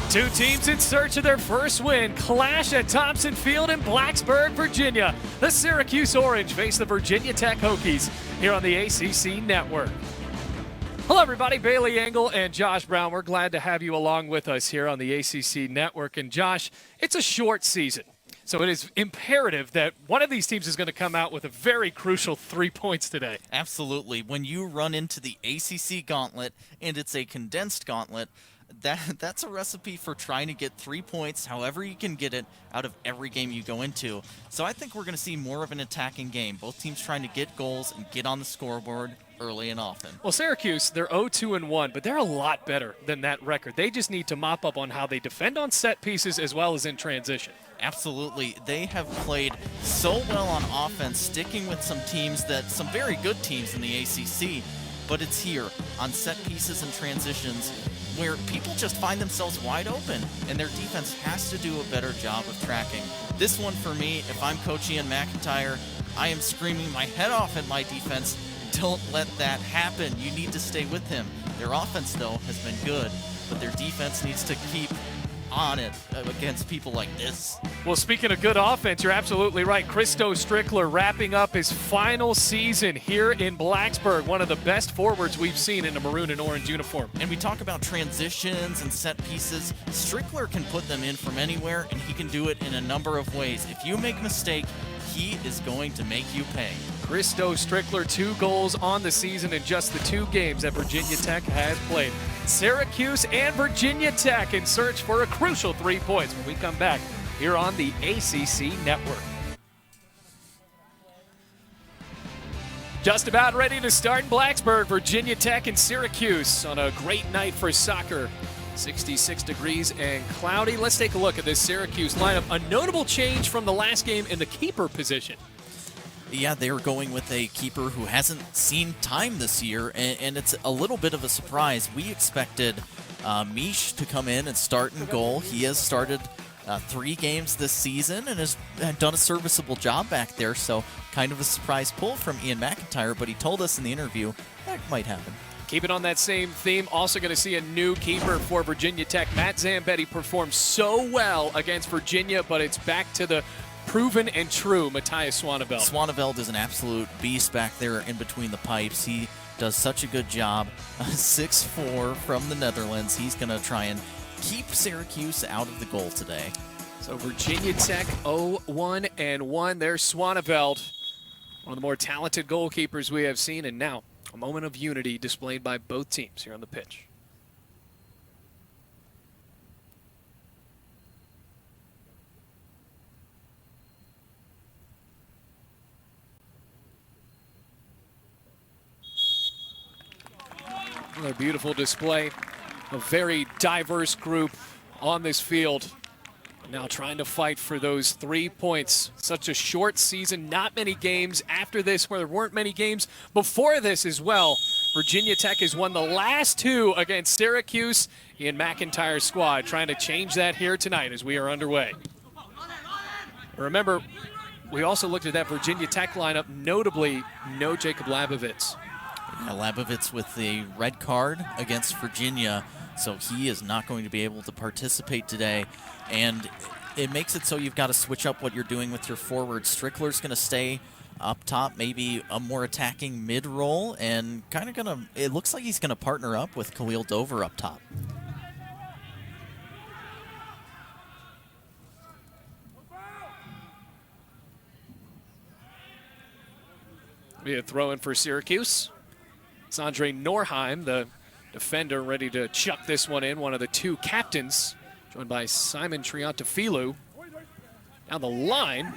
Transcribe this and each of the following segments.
Two teams in search of their first win clash at Thompson Field in Blacksburg, Virginia. The Syracuse Orange face the Virginia Tech Hokies here on the ACC Network. Hello everybody, Bailey Engel and Josh Brown. We're glad to have you along with us here on the ACC Network. And Josh, it's a short season, so it is imperative that one of these teams is going to come out with a very crucial 3 points today. Absolutely. When you run into the ACC gauntlet, and it's a condensed gauntlet, that's a recipe for trying to get 3 points, however you can get it, out of every game you go into. So I think we're going to see more of an attacking game. Both teams trying to get goals and get on the scoreboard early and often. Well, Syracuse, they're 0-2-1, but they're a lot better than that record. They just need to mop up on how they defend on set pieces as well as in transition. Absolutely. They have played so well on offense, sticking with some very good teams in the ACC, but it's here on set pieces and transitions where people just find themselves wide open, and their defense has to do a better job of tracking. This one for me, if I'm Coach Ian McIntyre, I am screaming my head off at my defense. Don't let that happen. You need to stay with him. Their offense, though, has been good, but their defense needs to keep on it against people like this. Well, speaking of good offense, you're absolutely right. Christo Strickler wrapping up his final season here in Blacksburg, one of the best forwards we've seen in a maroon and orange uniform. And we talk about transitions and set pieces. Strickler can put them in from anywhere, and he can do it in a number of ways. If you make a mistake, he is going to make you pay. Christo Strickler, 2 goals on the season in just the 2 games that Virginia Tech has played. Syracuse and Virginia Tech in search for a crucial 3 points when we come back here on the ACC Network. Just about ready to start in Blacksburg, Virginia Tech and Syracuse on a great night for soccer. 66 degrees and cloudy. Let's take a look at this Syracuse lineup. A notable change from the last game in the keeper position. Yeah, they were going with a keeper who hasn't seen time this year, and it's a little bit of a surprise. We expected Mish to come in and start in goal. He has started 3 games this season and has done a serviceable job back there, so kind of a surprise pull from Ian McIntyre, but he told us in the interview that might happen. Keeping on that same theme, also going to see a new keeper for Virginia Tech. Matt Zambetti performed so well against Virginia, but it's back to the proven and true Matthias Swaneveld. Swaneveld is an absolute beast back there in between the pipes. He does such a good job. 6'4" from the Netherlands. He's going to try and keep Syracuse out of the goal today. So Virginia Tech 0-1-1. There's Swaneveld, one of the more talented goalkeepers we have seen, and now a moment of unity displayed by both teams here on the pitch. Another beautiful display. A very diverse group on this field. Now trying to fight for those 3 points. Such a short season, not many games after this, where there weren't many games before this as well. Virginia Tech has won the last 2 against Syracuse. Ian McIntyre's squad trying to change that here tonight as we are underway. Remember, we also looked at that Virginia Tech lineup, notably no Jacob Labovitz. Yeah, Labovitz with the red card against Virginia, so he is not going to be able to participate today. And it makes it so you've got to switch up what you're doing with your forwards. Strickler's going to stay up top, maybe a more attacking mid role, and kind of going to, it looks like he's going to partner up with Khalil Dover up top. Be a throw in for Syracuse. It's Andre Norheim, the defender, ready to chuck this one in. One of the 2 captains, joined by Simon Triantafilou. Down the line,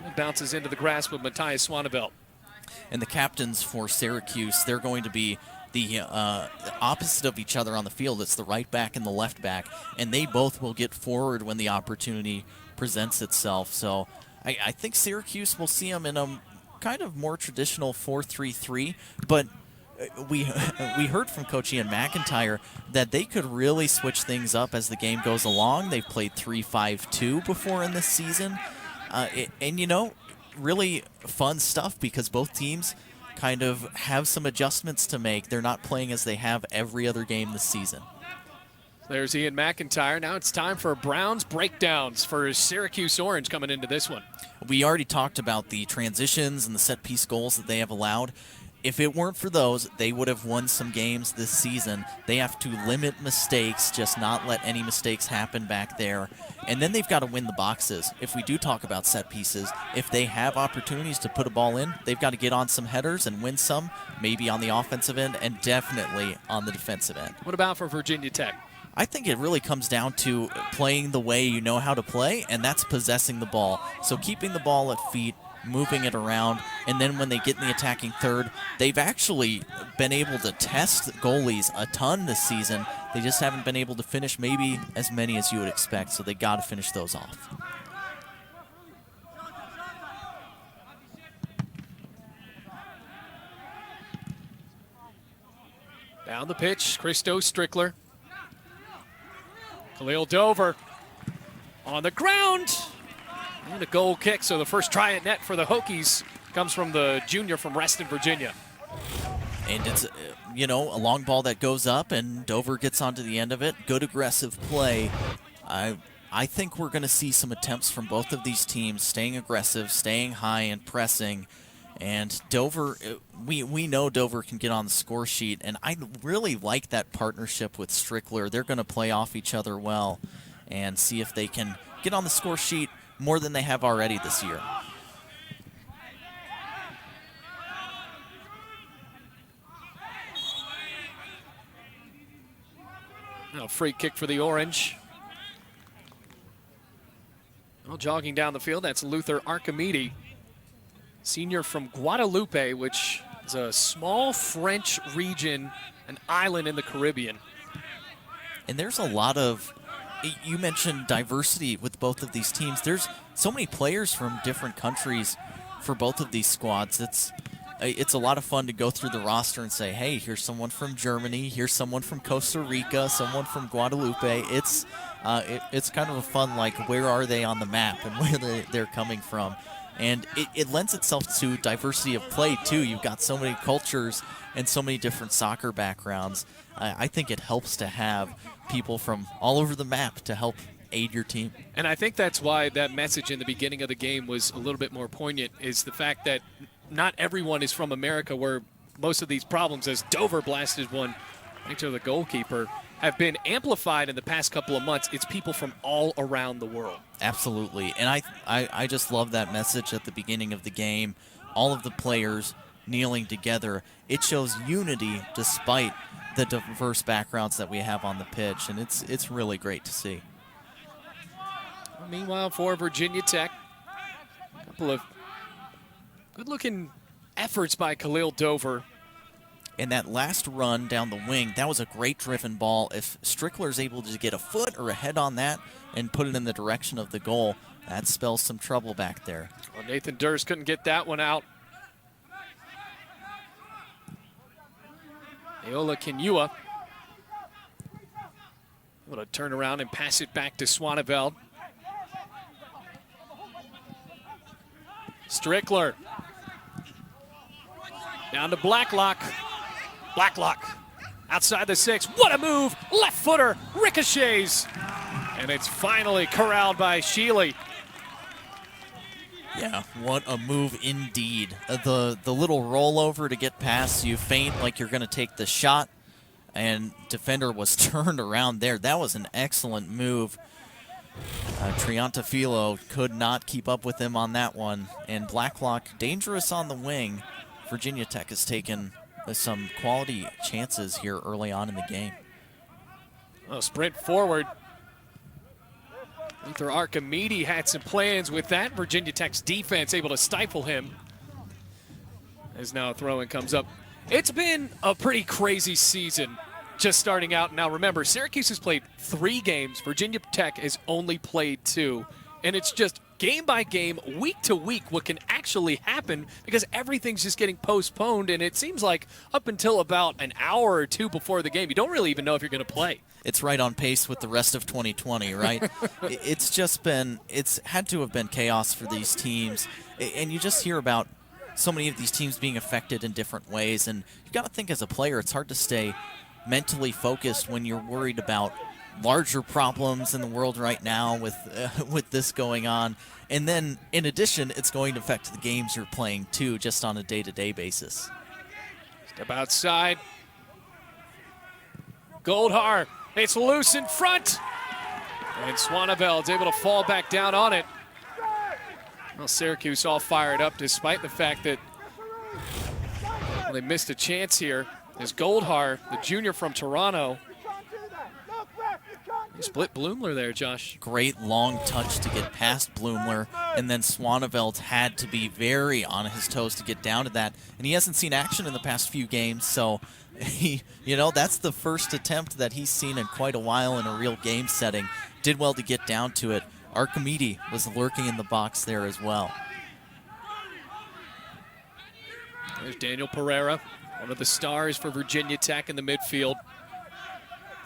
it bounces into the grasp of Matthias Swaneveld. And the captains for Syracuse, they're going to be the opposite of each other on the field. It's the right back and the left back, and they both will get forward when the opportunity presents itself. So I think Syracuse will see them in a kind of more traditional 4-3-3, but we heard from Coach Ian McIntyre that they could really switch things up as the game goes along. They've played 3-5-2 before in this season. And, you know, really fun stuff because both teams kind of have some adjustments to make. They're not playing as they have every other game this season. There's Ian McIntyre. Now it's time for Browns breakdowns for Syracuse Orange coming into this one. We already talked about the transitions and the set-piece goals that they have allowed. If it weren't for those, they would have won some games this season. They have to limit mistakes, just not let any mistakes happen back there. And then they've got to win the boxes. If we do talk about set pieces, if they have opportunities to put a ball in, they've got to get on some headers and win some, maybe on the offensive end and definitely on the defensive end. What about for Virginia Tech? I think it really comes down to playing the way you know how to play, and that's possessing the ball. So keeping the ball at feet, moving it around, and then when they get in the attacking third, they've actually been able to test goalies a ton this season. They just haven't been able to finish maybe as many as you would expect, so they got to finish those off. Down the pitch, Christo Strickler. Khalil Dover on the ground. And a goal kick, so the first try at net for the Hokies comes from the junior from Reston, Virginia. And it's, a long ball that goes up, and Dover gets onto the end of it. Good aggressive play. I think we're going to see some attempts from both of these teams, staying aggressive, staying high, and pressing. And Dover, we know Dover can get on the score sheet, and I really like that partnership with Strickler. They're going to play off each other well and see if they can get on the score sheet more than they have already this year. Now free kick for the Orange. Well, jogging down the field, that's Luther Archimedes, senior from Guadeloupe, which is a small French region, an island in the Caribbean. And there's a lot of, you mentioned diversity with both of these teams. There's so many players from different countries for both of these squads. It's a lot of fun to go through the roster and say, hey, here's someone from Germany, here's someone from Costa Rica, someone from Guadeloupe. It's kind of a fun, like, where are they on the map and where they're coming from. And it lends itself to diversity of play, too. You've got so many cultures and so many different soccer backgrounds. I think it helps to have people from all over the map to help aid your team. And I think that's why that message in the beginning of the game was a little bit more poignant, is the fact that not everyone is from America, where most of these problems, as Dover blasted one right to the goalkeeper, have been amplified in the past couple of months. It's people from all around the world. Absolutely. And I just love that message at the beginning of the game. All of the players kneeling together. It shows unity despite the diverse backgrounds that we have on the pitch, and it's really great to see. Meanwhile, for Virginia Tech, a couple of good-looking efforts by Khalil Dover. And that last run down the wing, that was a great driven ball. If Strickler's able to get a foot or a head on that and put it in the direction of the goal, that spells some trouble back there. Well, Nathan Durst couldn't get that one out. Aola Kinua able to turn around and pass it back to Swaneveld. Strickler down to Blacklock. Blacklock outside the 6. What a move! Left footer ricochets, and it's finally corralled by Sheely. Yeah, what a move indeed. The little rollover to get past, you feint like you're going to take the shot, and defender was turned around there. That was an excellent move. Triantafilo could not keep up with him on that one, and Blacklock dangerous on the wing. Virginia Tech has taken some quality chances here early on in the game. Oh, sprint forward. Luther Archimedes had some plans with that. Virginia Tech's defense able to stifle him. As now a throw-in comes up. It's been a pretty crazy season just starting out. Now remember, Syracuse has played 3 games. Virginia Tech has only played 2. And it's just game by game, week to week, what can actually happen, because everything's just getting postponed. And it seems like up until about an hour or 2 before the game, you don't really even know if you're going to play. It's right on pace with the rest of 2020, right? It's had to have been chaos for these teams. And you just hear about so many of these teams being affected in different ways. And you've got to think as a player, it's hard to stay mentally focused when you're worried about larger problems in the world right now with this going on. And then, in addition, it's going to affect the games you're playing, too, just on a day-to-day basis. Step outside. Goldhar, it's loose in front. And Swaneveld's able to fall back down on it. Well, Syracuse all fired up despite the fact that they missed a chance here. As Goldhar, the junior from Toronto, he split Blumler there, Josh. Great long touch to get past Blumler, and then Swaneveld had to be very on his toes to get down to that. And he hasn't seen action in the past few games, so that's the first attempt that he's seen in quite a while in a real game setting. Did well to get down to it. Archimedes was lurking in the box there as well. There's Daniel Pereira, one of the stars for Virginia Tech in the midfield.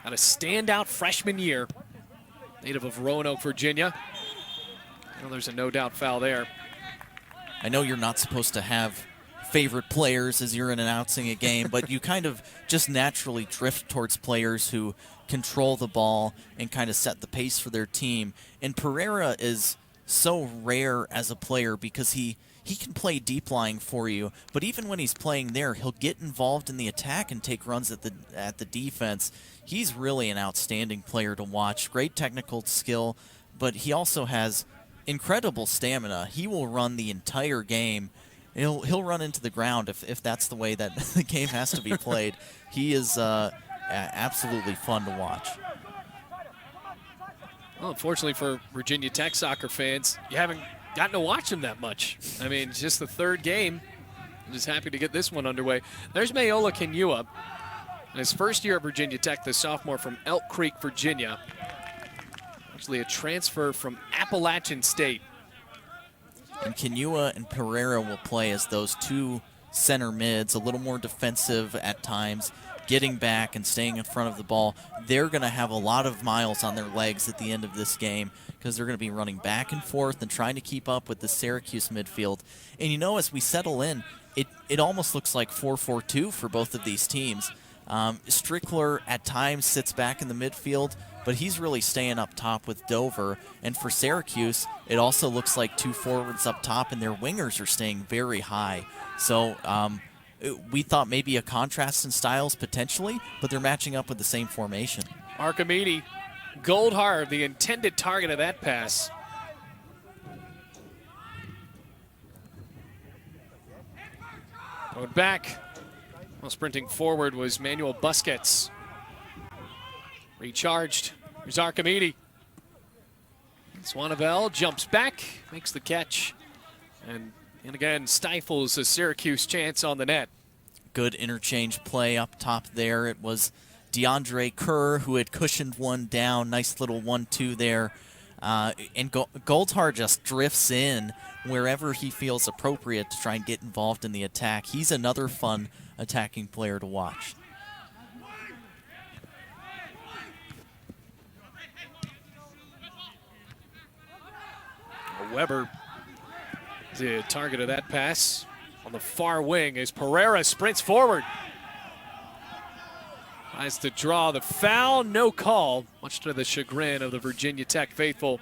Had a standout freshman year, native of Roanoke, Virginia. Well, there's a no-doubt foul there. I know you're not supposed to have favorite players as you're announcing a game, but you kind of just naturally drift towards players who control the ball and kind of set the pace for their team. And Pereira is so rare as a player because he can play deep lying for you, but even when he's playing there, he'll get involved in the attack and take runs at the defense. He's really an outstanding player to watch. Great technical skill, but he also has incredible stamina. He will run the entire game. He'll run into the ground if that's the way that the game has to be played. He is absolutely fun to watch. Well, unfortunately for Virginia Tech soccer fans, you haven't gotten to watch him that much. I mean, it's just the third game. I'm just happy to get this one underway. There's Mayola Kenua. In his first year at Virginia Tech, the sophomore from Elk Creek, Virginia. Actually a transfer from Appalachian State. And Kenua and Pereira will play as those two center mids, a little more defensive at times, getting back and staying in front of the ball. They're going to have a lot of miles on their legs at the end of this game because they're going to be running back and forth and trying to keep up with the Syracuse midfield. And as we settle in, it almost looks like 4-4-2 for both of these teams. Strickler at times sits back in the midfield, but he's really staying up top with Dover. And for Syracuse, it also looks like two forwards up top, and their wingers are staying very high. So we thought maybe a contrast in styles potentially, but they're matching up with the same formation. Archimedes, Goldhar, the intended target of that pass. Going back. Well, sprinting forward was Manuel Busquets. Recharged. Here's Archimedes. Swaneveld jumps back, makes the catch, and again stifles a Syracuse chance on the net. Good interchange play up top there. It was DeAndre Kerr who had cushioned one down. Nice little 1-2 there. And Goldhar just drifts in wherever he feels appropriate to try and get involved in the attack. He's another fun attacking player to watch. Weber, the target of that pass on the far wing as Pereira sprints forward. Tries to draw the foul, no call, much to the chagrin of the Virginia Tech faithful.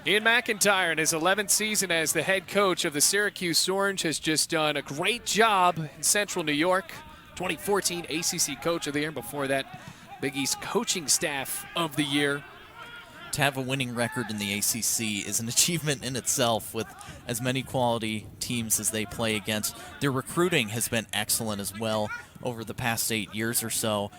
Ian McIntyre, in his 11th season as the head coach of the Syracuse Orange, has just done a great job in Central New York. 2014 ACC Coach of the Year. Before that, Big East Coaching Staff of the Year. To have a winning record in the ACC is an achievement in itself with as many quality teams as they play against. Their recruiting has been excellent as well over the past 8 years or so.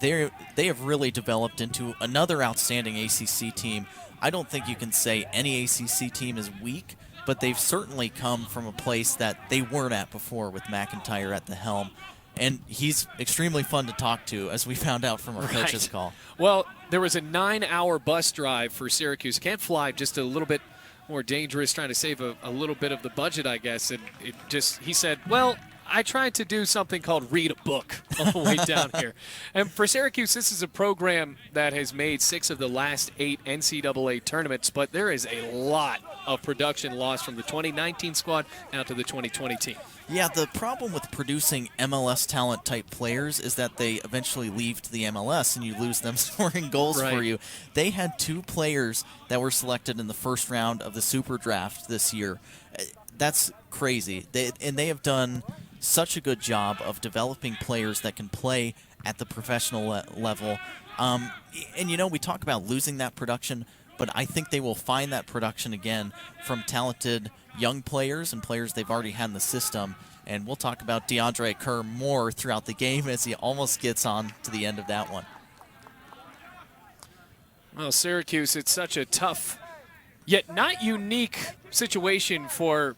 They have really developed into another outstanding ACC team. I don't think you can say any ACC team is weak, but they've certainly come from a place that they weren't at before with McIntyre at the helm. And he's extremely fun to talk to, as we found out from our coach's call. Well, there was a 9-hour bus drive for Syracuse. Can't fly, just a little bit more dangerous, trying to save a little bit of the budget, I guess. And he said, well, I tried to do something called read a book on the way down here. And for Syracuse, this is a program that has made 6 of the last 8 NCAA tournaments, but there is a lot of production lost from the 2019 squad now to the 2020 team. Yeah, the problem with producing MLS talent type players is that they eventually leave to the MLS and you lose them scoring goals for you. They had 2 players that were selected in the first round of the Super Draft this year. That's crazy. They have done such a good job of developing players that can play at the professional level. And, we talk about losing that production, but I think they will find that production again from talented young players and players they've already had in the system. And we'll talk about DeAndre Kerr more throughout the game as he almost gets on to the end of that one. Well, Syracuse, it's such a tough, yet not unique situation for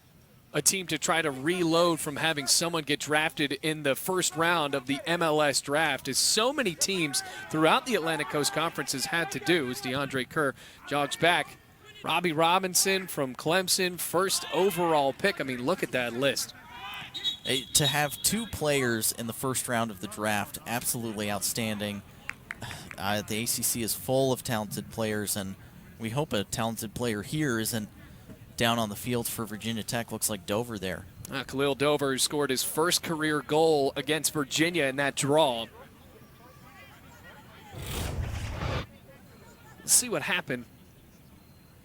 a team to try to reload from having someone get drafted in the first round of the MLS draft, as so many teams throughout the Atlantic Coast Conference has had to do, as DeAndre Kerr jogs back. Robbie Robinson from Clemson, first overall pick. I mean, look at that list. To have 2 players in the first round of the draft, absolutely outstanding. The ACC is full of talented players, and we hope a talented player here isn't down on the field for Virginia Tech. Looks like Dover there. Khalil Dover scored his first career goal against Virginia in that draw. Let's see what happened.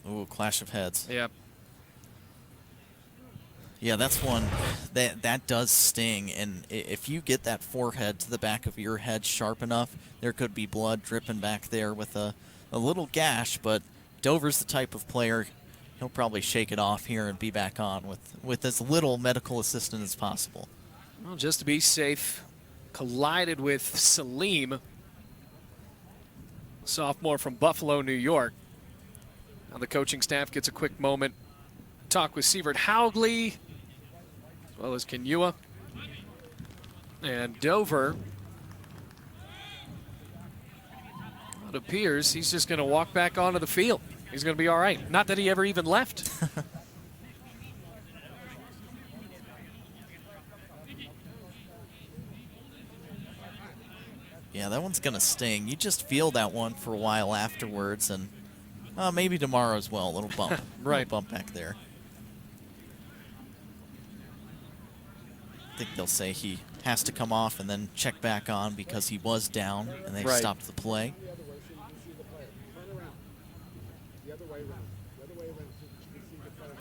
Ooh, clash of heads. Yeah. Yeah, that's one that does sting, and if you get that forehead to the back of your head sharp enough, there could be blood dripping back there with a little gash, but Dover's the type of player, he'll probably shake it off here and be back on with as little medical assistance as possible. Well, just to be safe, collided with Salim, sophomore from Buffalo, New York. Now the coaching staff gets a quick moment. Talk with Sievert Haugley, as well as Kenua. And Dover, it appears he's just going to walk back onto the field. He's going to be all right. Not that he ever even left. Yeah, that one's going to sting. You just feel that one for a while afterwards, and maybe tomorrow as well. A little bump. Right. Little bump back there. I think they'll say he has to come off and then check back on because he was down, and they stopped the play.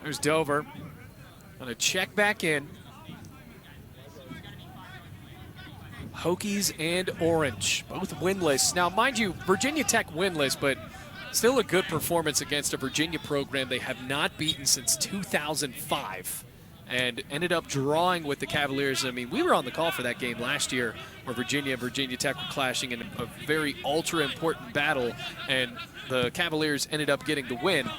There's Dover. Going to check back in. Hokies and Orange, both winless. Now, mind you, Virginia Tech winless, but still a good performance against a Virginia program they have not beaten since 2005 and ended up drawing with the Cavaliers. I mean, we were on the call for that game last year where Virginia and Virginia Tech were clashing in a very ultra-important battle, and the Cavaliers ended up getting the win.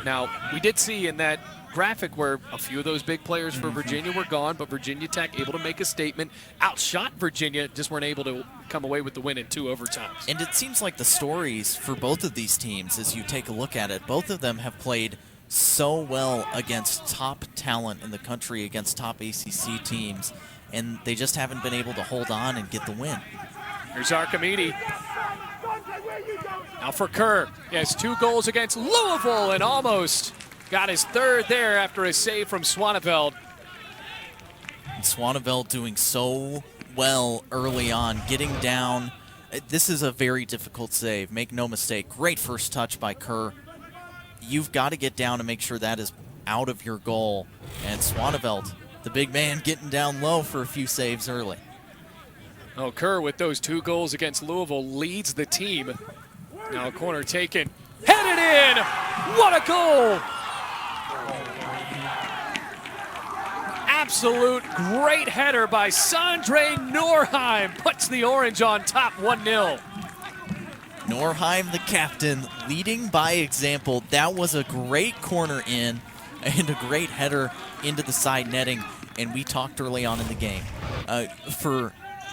Now, we did see in that graphic where a few of those big players for Virginia were gone, but Virginia Tech able to make a statement, outshot Virginia, just weren't able to come away with the win in 2 overtimes. And it seems like the stories for both of these teams, as you take a look at it, both of them have played so well against top talent in the country, against top ACC teams, and they just haven't been able to hold on and get the win. Here's Archimedes. Now for Kerr. He has 2 goals against Louisville and almost got his 3rd there after a save from Swaneveld. Swaneveld doing so well early on, getting down. This is a very difficult save, make no mistake. Great first touch by Kerr. You've got to get down and make sure that is out of your goal. And Swaneveld, the big man, getting down low for a few saves early. Oh, Kerr with those 2 goals against Louisville leads the team. Now a corner taken, headed in. What a goal! Absolute great header by Sondre Norheim. Puts the Orange on top 1-0. Norheim, the captain, leading by example. That was a great corner in and a great header into the side netting. And we talked early on in the game. For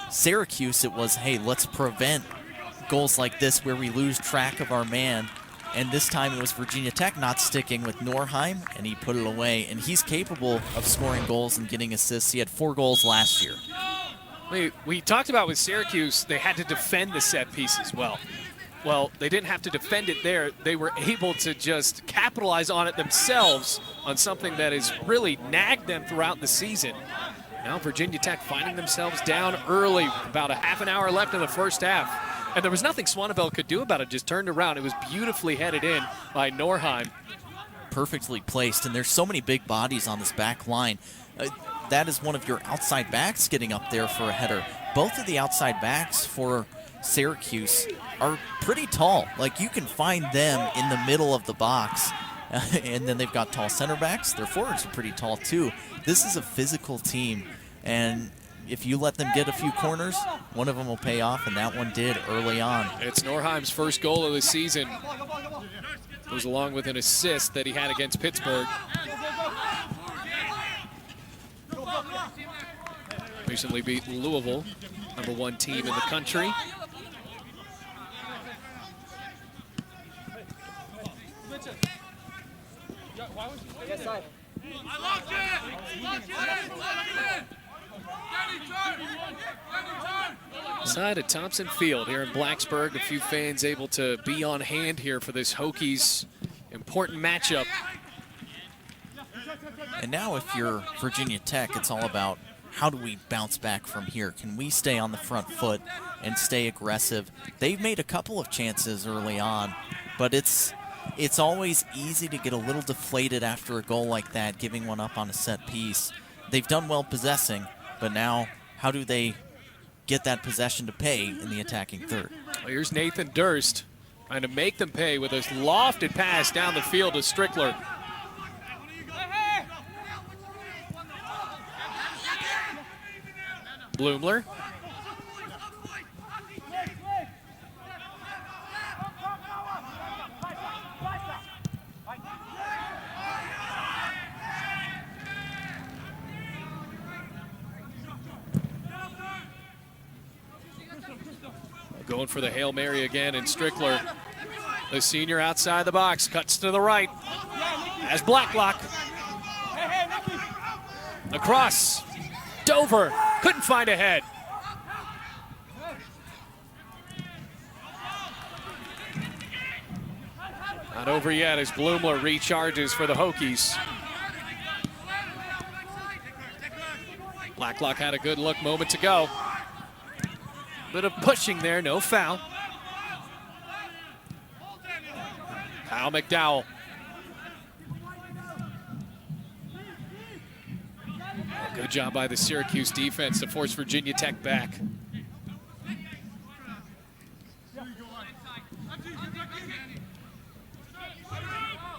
Syracuse, it was, hey, let's prevent goals like this where we lose track of our man And this time it was Virginia Tech not sticking with Norheim, and he put it away. And he's capable of scoring goals and getting assists. He had 4 goals last year. We talked about with Syracuse, they had to defend the set piece as well. Well, they didn't have to defend it there. They were able to just capitalize on it themselves on something that has really nagged them throughout the season. Now Virginia Tech finding themselves down early, about a half an hour left in the first half. And there was nothing Swaneveld could do about it, just turned around. It was beautifully headed in by Norheim. Perfectly placed, and there's so many big bodies on this back line. That is one of your outside backs getting up there for a header. Both of the outside backs for Syracuse are pretty tall. Like, you can find them in the middle of the box. And then they've got tall center backs. Their forwards are pretty tall too. This is a physical team, and if you let them get a few corners, one of them will pay off, and that one did early on. It's Norheim's first goal of the season. Goes along with an assist that he had against Pittsburgh. Recently beat Louisville, #1 team in the country. Side of Thompson Field here in Blacksburg. A few fans able to be on hand here for this Hokies important matchup. And now if you're Virginia Tech, it's all about how do we bounce back from here? Can we stay on the front foot and stay aggressive? They've made a couple of chances early on, but it's always easy to get a little deflated after a goal like that, giving one up on a set piece. They've done well possessing, but now how do they get that possession to pay in the attacking third? Well, here's Nathan Durst trying to make them pay with a lofted pass down the field to Strickler. Bloomler. Going for the Hail Mary again, and Strickler, the senior outside the box, cuts to the right. As Blacklock. Across. Dover couldn't find a head. Not over yet as Bloomler recharges for the Hokies. Blacklock had a good look moment to go. Bit of pushing there, no foul. Kyle McDowell. Good job by the Syracuse defense to force Virginia Tech back.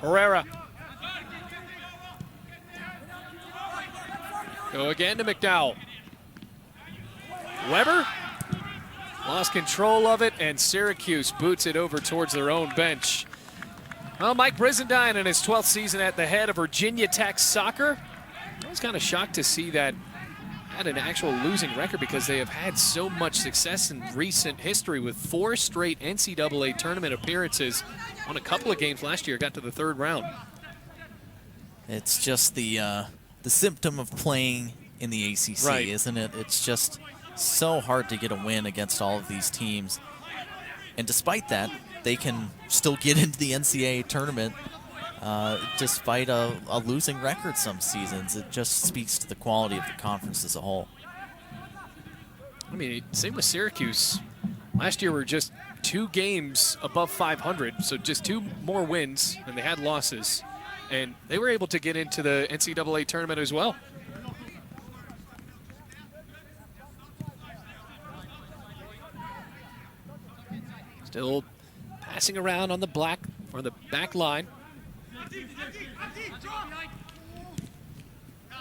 Herrera. Go again to McDowell. Weber lost control of it, and Syracuse boots it over towards their own bench. Well, Mike Brizendine in his 12th season at the head of Virginia Tech soccer. I was kind of shocked to see that had an actual losing record because they have had so much success in recent history with 4 straight NCAA tournament appearances. Won a couple of games last year, got to the 3rd round. It's just the symptom of playing in the ACC, right, isn't it? It's just so hard to get a win against all of these teams. And despite that, they can still get into the NCAA tournament despite a losing record some seasons. It just speaks to the quality of the conference as a whole. I mean, same with Syracuse. Last year were just 2 games above 500, so just 2 more wins, and they had losses. And they were able to get into the NCAA tournament as well. Still passing around on the the back line.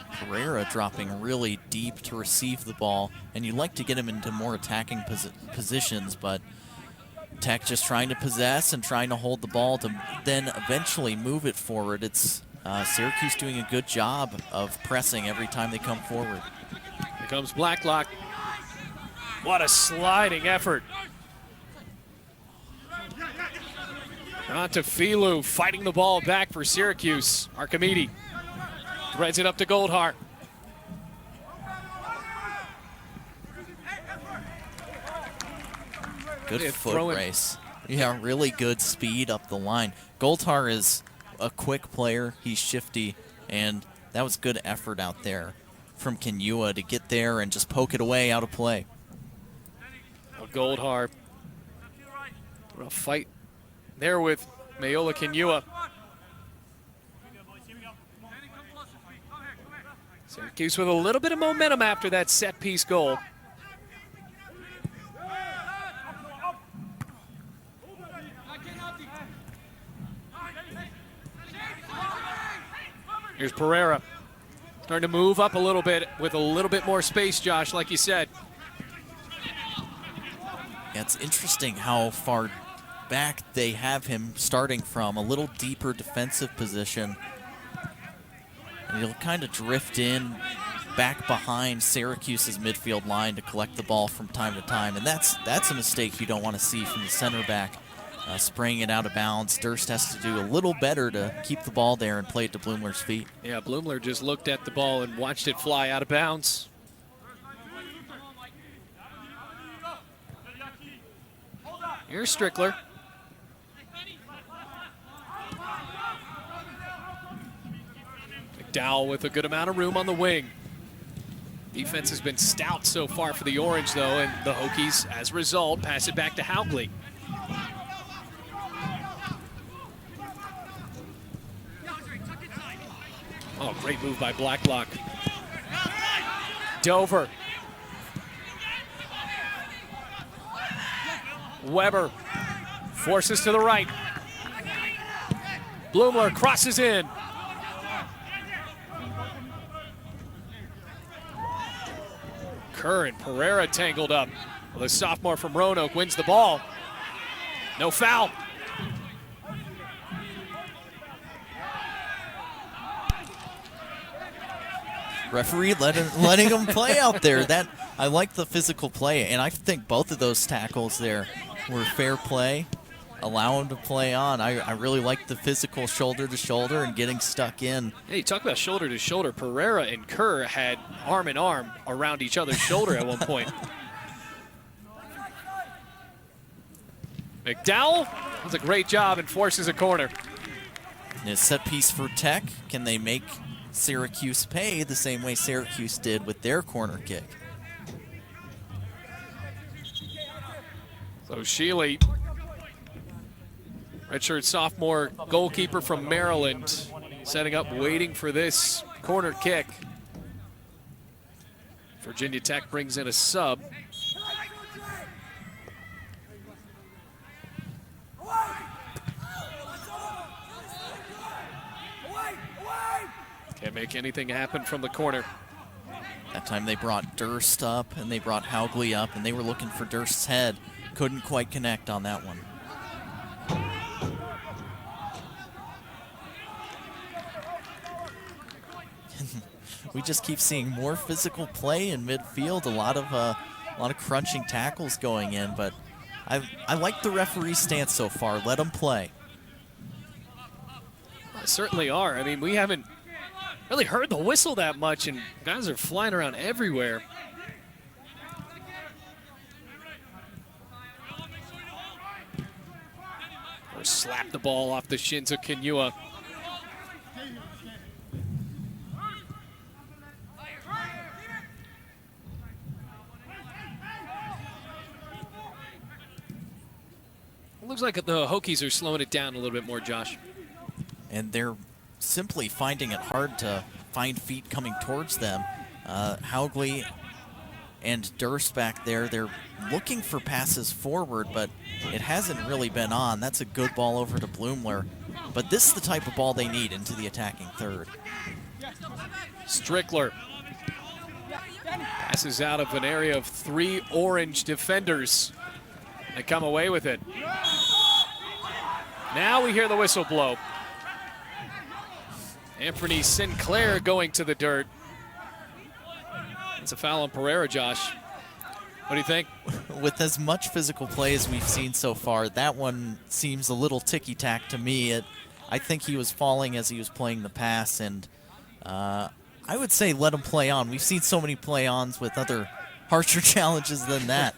Herrera dropping really deep to receive the ball, and you'd like to get him into more attacking positions, but Tech just trying to possess and trying to hold the ball to then eventually move it forward. It's Syracuse doing a good job of pressing every time they come forward. Here comes Blacklock. What a sliding effort. Filu fighting the ball back for Syracuse. Archimedes threads it up to Goldhar. Good foot race. Yeah, really good speed up the line. Goldhar is a quick player. He's shifty, and that was good effort out there from Kenua to get there and just poke it away out of play. Goldhar, a fight there with Mayola Kenua. Syracuse with a little bit of momentum after that set-piece goal. Here's Pereira. Starting to move up a little bit with a little bit more space, Josh, like you said. Yeah, it's interesting how far back they have him starting from, a little deeper defensive position. And he'll kind of drift in back behind Syracuse's midfield line to collect the ball from time to time. And that's a mistake you don't want to see from the center back. Spraying it out of bounds. Durst has to do a little better to keep the ball there and play it to Blumler's feet. Yeah, Blumler just looked at the ball and watched it fly out of bounds. Here's Strickler. McDowell with a good amount of room on the wing. Defense has been stout so far for the Orange, though, and the Hokies, as a result, pass it back to Haugley. Oh, great move by Blacklock. Dover. Weber forces to the right. Blumler crosses in. Kerr and Pereira tangled up. Well, the sophomore from Roanoke wins the ball. No foul. Referee letting him play out there. I like the physical play, and I think both of those tackles there were fair play. Allow him to play on. I really like the physical shoulder to shoulder and getting stuck in. Hey, you talk about shoulder to shoulder. Pereira and Kerr had arm in arm around each other's shoulder at one point. McDowell does a great job and forces a corner. And a set piece for Tech. Can they make Syracuse pay the same way Syracuse did with their corner kick? So Shealy, redshirt sophomore goalkeeper from Maryland, setting up, waiting for this corner kick. Virginia Tech brings in a sub. Can't make anything happen from the corner. That time they brought Durst up and they brought Haugley up, and they were looking for Durst's head. Couldn't quite connect on that one. We just keep seeing more physical play in midfield. A lot of crunching tackles going in, but I like the referee's stance so far. Let them play. They certainly are. I mean, we haven't really heard the whistle that much, and guys are flying around everywhere. Or slap the ball off the shins of Kenua. Looks like the Hokies are slowing it down a little bit more, Josh. And they're simply finding it hard to find feet coming towards them. Haugley and Durst back there, they're looking for passes forward, but it hasn't really been on. That's a good ball over to Blumler. But this is the type of ball they need into the attacking third. Strickler passes out of an area of 3 Orange defenders. They come away with it. Now we hear the whistle blow. Anthony Sinclair going to the dirt. It's a foul on Pereira, Josh. What do you think? With as much physical play as we've seen so far, that one seems a little ticky-tack to me. I think he was falling as he was playing the pass, and I would say let him play on. We've seen so many play-ons with other harsher challenges than that.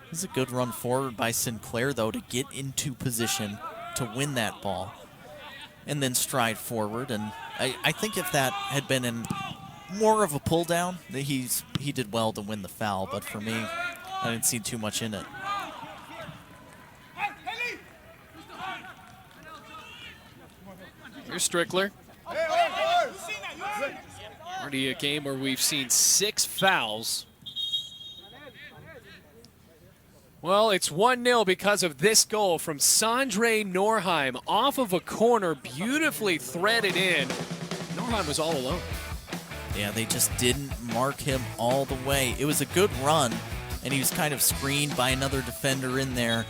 This is a good run forward by Sinclair, though, to get into position to win that ball and then stride forward. And I think if that had been in more of a pull down, he did well to win the foul. But for me, I didn't see too much in it. Here's Strickler. Already a game where we've seen 6 fouls. Well, it's 1-0 because of this goal from Sondre Norheim off of a corner, beautifully threaded in. Norheim was all alone. Yeah, they just didn't mark him all the way. It was a good run, and he was kind of screened by another defender in there.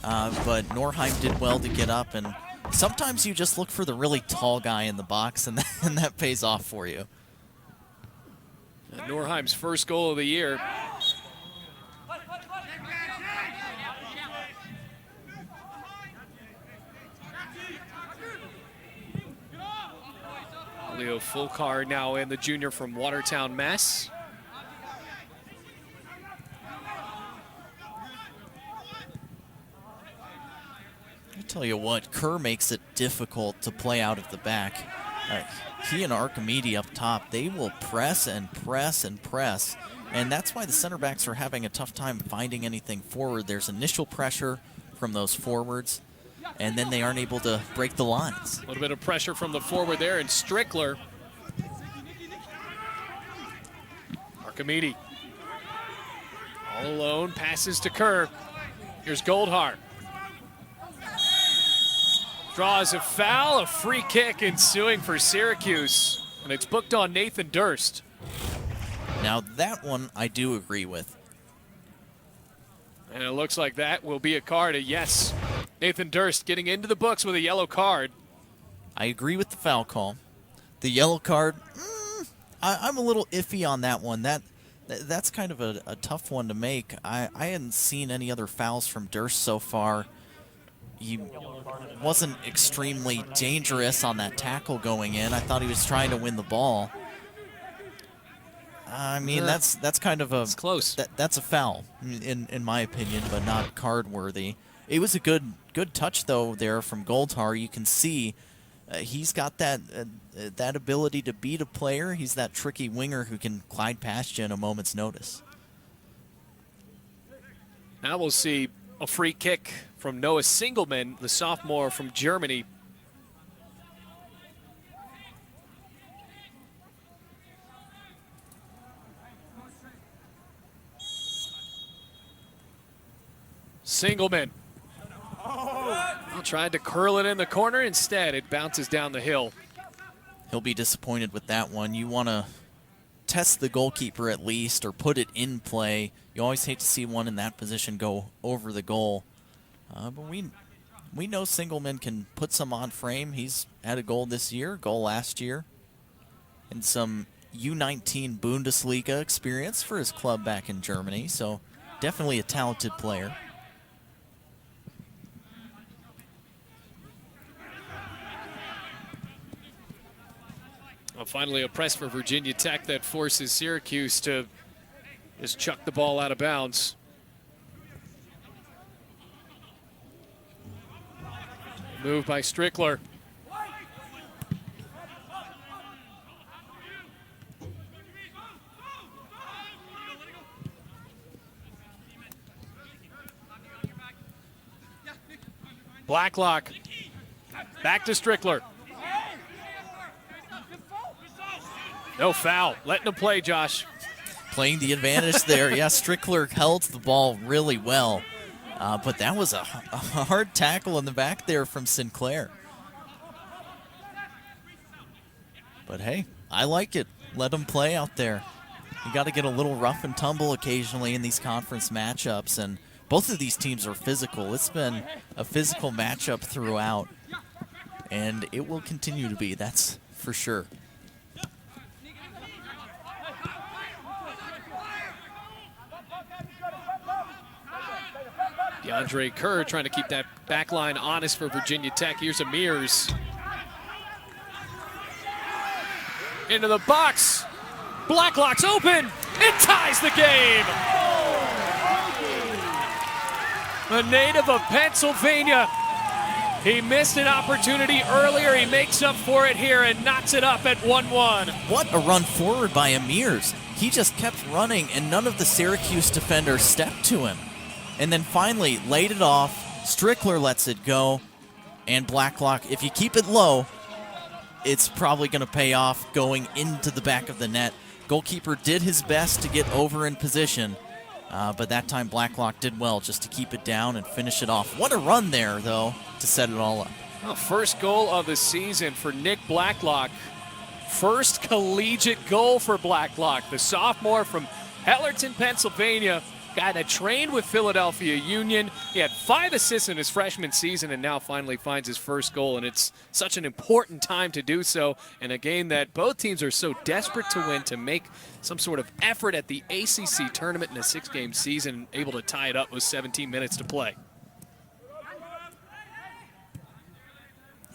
But Norheim did well to get up, and sometimes you just look for the really tall guy in the box, and that pays off for you. Norheim's first goal of the year. Leo Fulcar now in, the junior from Watertown, Mass. I tell you what, Kerr makes it difficult to play out of the back. He and Archimedes up top, they will press and press and press. And that's why the center backs are having a tough time finding anything forward. There's initial pressure from those forwards, and then they aren't able to break the lines. A little bit of pressure from the forward there, and Strickler. Archimedes. All alone, passes to Kerr. Here's Goldhart. Draws a foul, a free kick ensuing for Syracuse, and it's booked on Nathan Durst. Now that one I do agree with. And it looks like that will be a card, a yes. Nathan Durst getting into the books with a yellow card. I agree with the foul call. The yellow card, I'm a little iffy on that one. That's kind of a tough one to make. I hadn't seen any other fouls from Durst so far. He wasn't extremely dangerous on that tackle going in. I thought he was trying to win the ball. I mean, that's kind of a... It's close. That's a foul, in my opinion, but not card-worthy. It was a good touch, though, there from Goldhar. You can see he's got that ability to beat a player. He's that tricky winger who can glide past you in a moment's notice. Now we'll see a free kick from Noah Singelman, the sophomore from Germany. Singelman. Tried to curl it in the corner. Instead, it bounces down the hill. He'll be disappointed with that one. You want to test the goalkeeper at least, or put it in play. You always hate to see one in that position go over the goal. But we know Singelman can put some on frame. He's had a goal this year, goal last year, and some U19 Bundesliga experience for his club back in Germany. So definitely a talented player. Well, finally a press for Virginia Tech that forces Syracuse to just chuck the ball out of bounds. Move by Strickler. Blacklock. Back to Strickler. No foul. Letting him play, Josh. Playing the advantage there. Yeah, Strickler held the ball really well. But that was a hard tackle in the back there from Sinclair. But hey, I like it. Let him play out there. You got to get a little rough and tumble occasionally in these conference matchups, and both of these teams are physical. It's been a physical matchup throughout. and it will continue to be, that's for sure. DeAndre Kerr trying to keep that back line honest for Virginia Tech. Here's Amirs. Into the box. Blacklock's open. It ties the game. A native of Pennsylvania. He missed an opportunity earlier. He makes up for it here and knocks it up at 1-1. What a run forward by Amirs. He just kept running, and none of the Syracuse defenders stepped to him. And then finally laid it off. Strickler lets it go. And Blacklock, if you keep it low, it's probably going to pay off going into the back of the net. Goalkeeper did his best to get over in position, but that time Blacklock did well just to keep it down and finish it off. What a run there, though, to set it all up. Well, first goal of the season for Nick Blacklock. First collegiate goal for Blacklock, the sophomore from Hellerton, Pennsylvania. Guy that trained with Philadelphia Union. He had 5 assists in his freshman season and now finally finds his first goal, and it's such an important time to do so in a game that both teams are so desperate to win, to make some sort of effort at the ACC tournament in a 6-game season, able to tie it up with 17 minutes to play.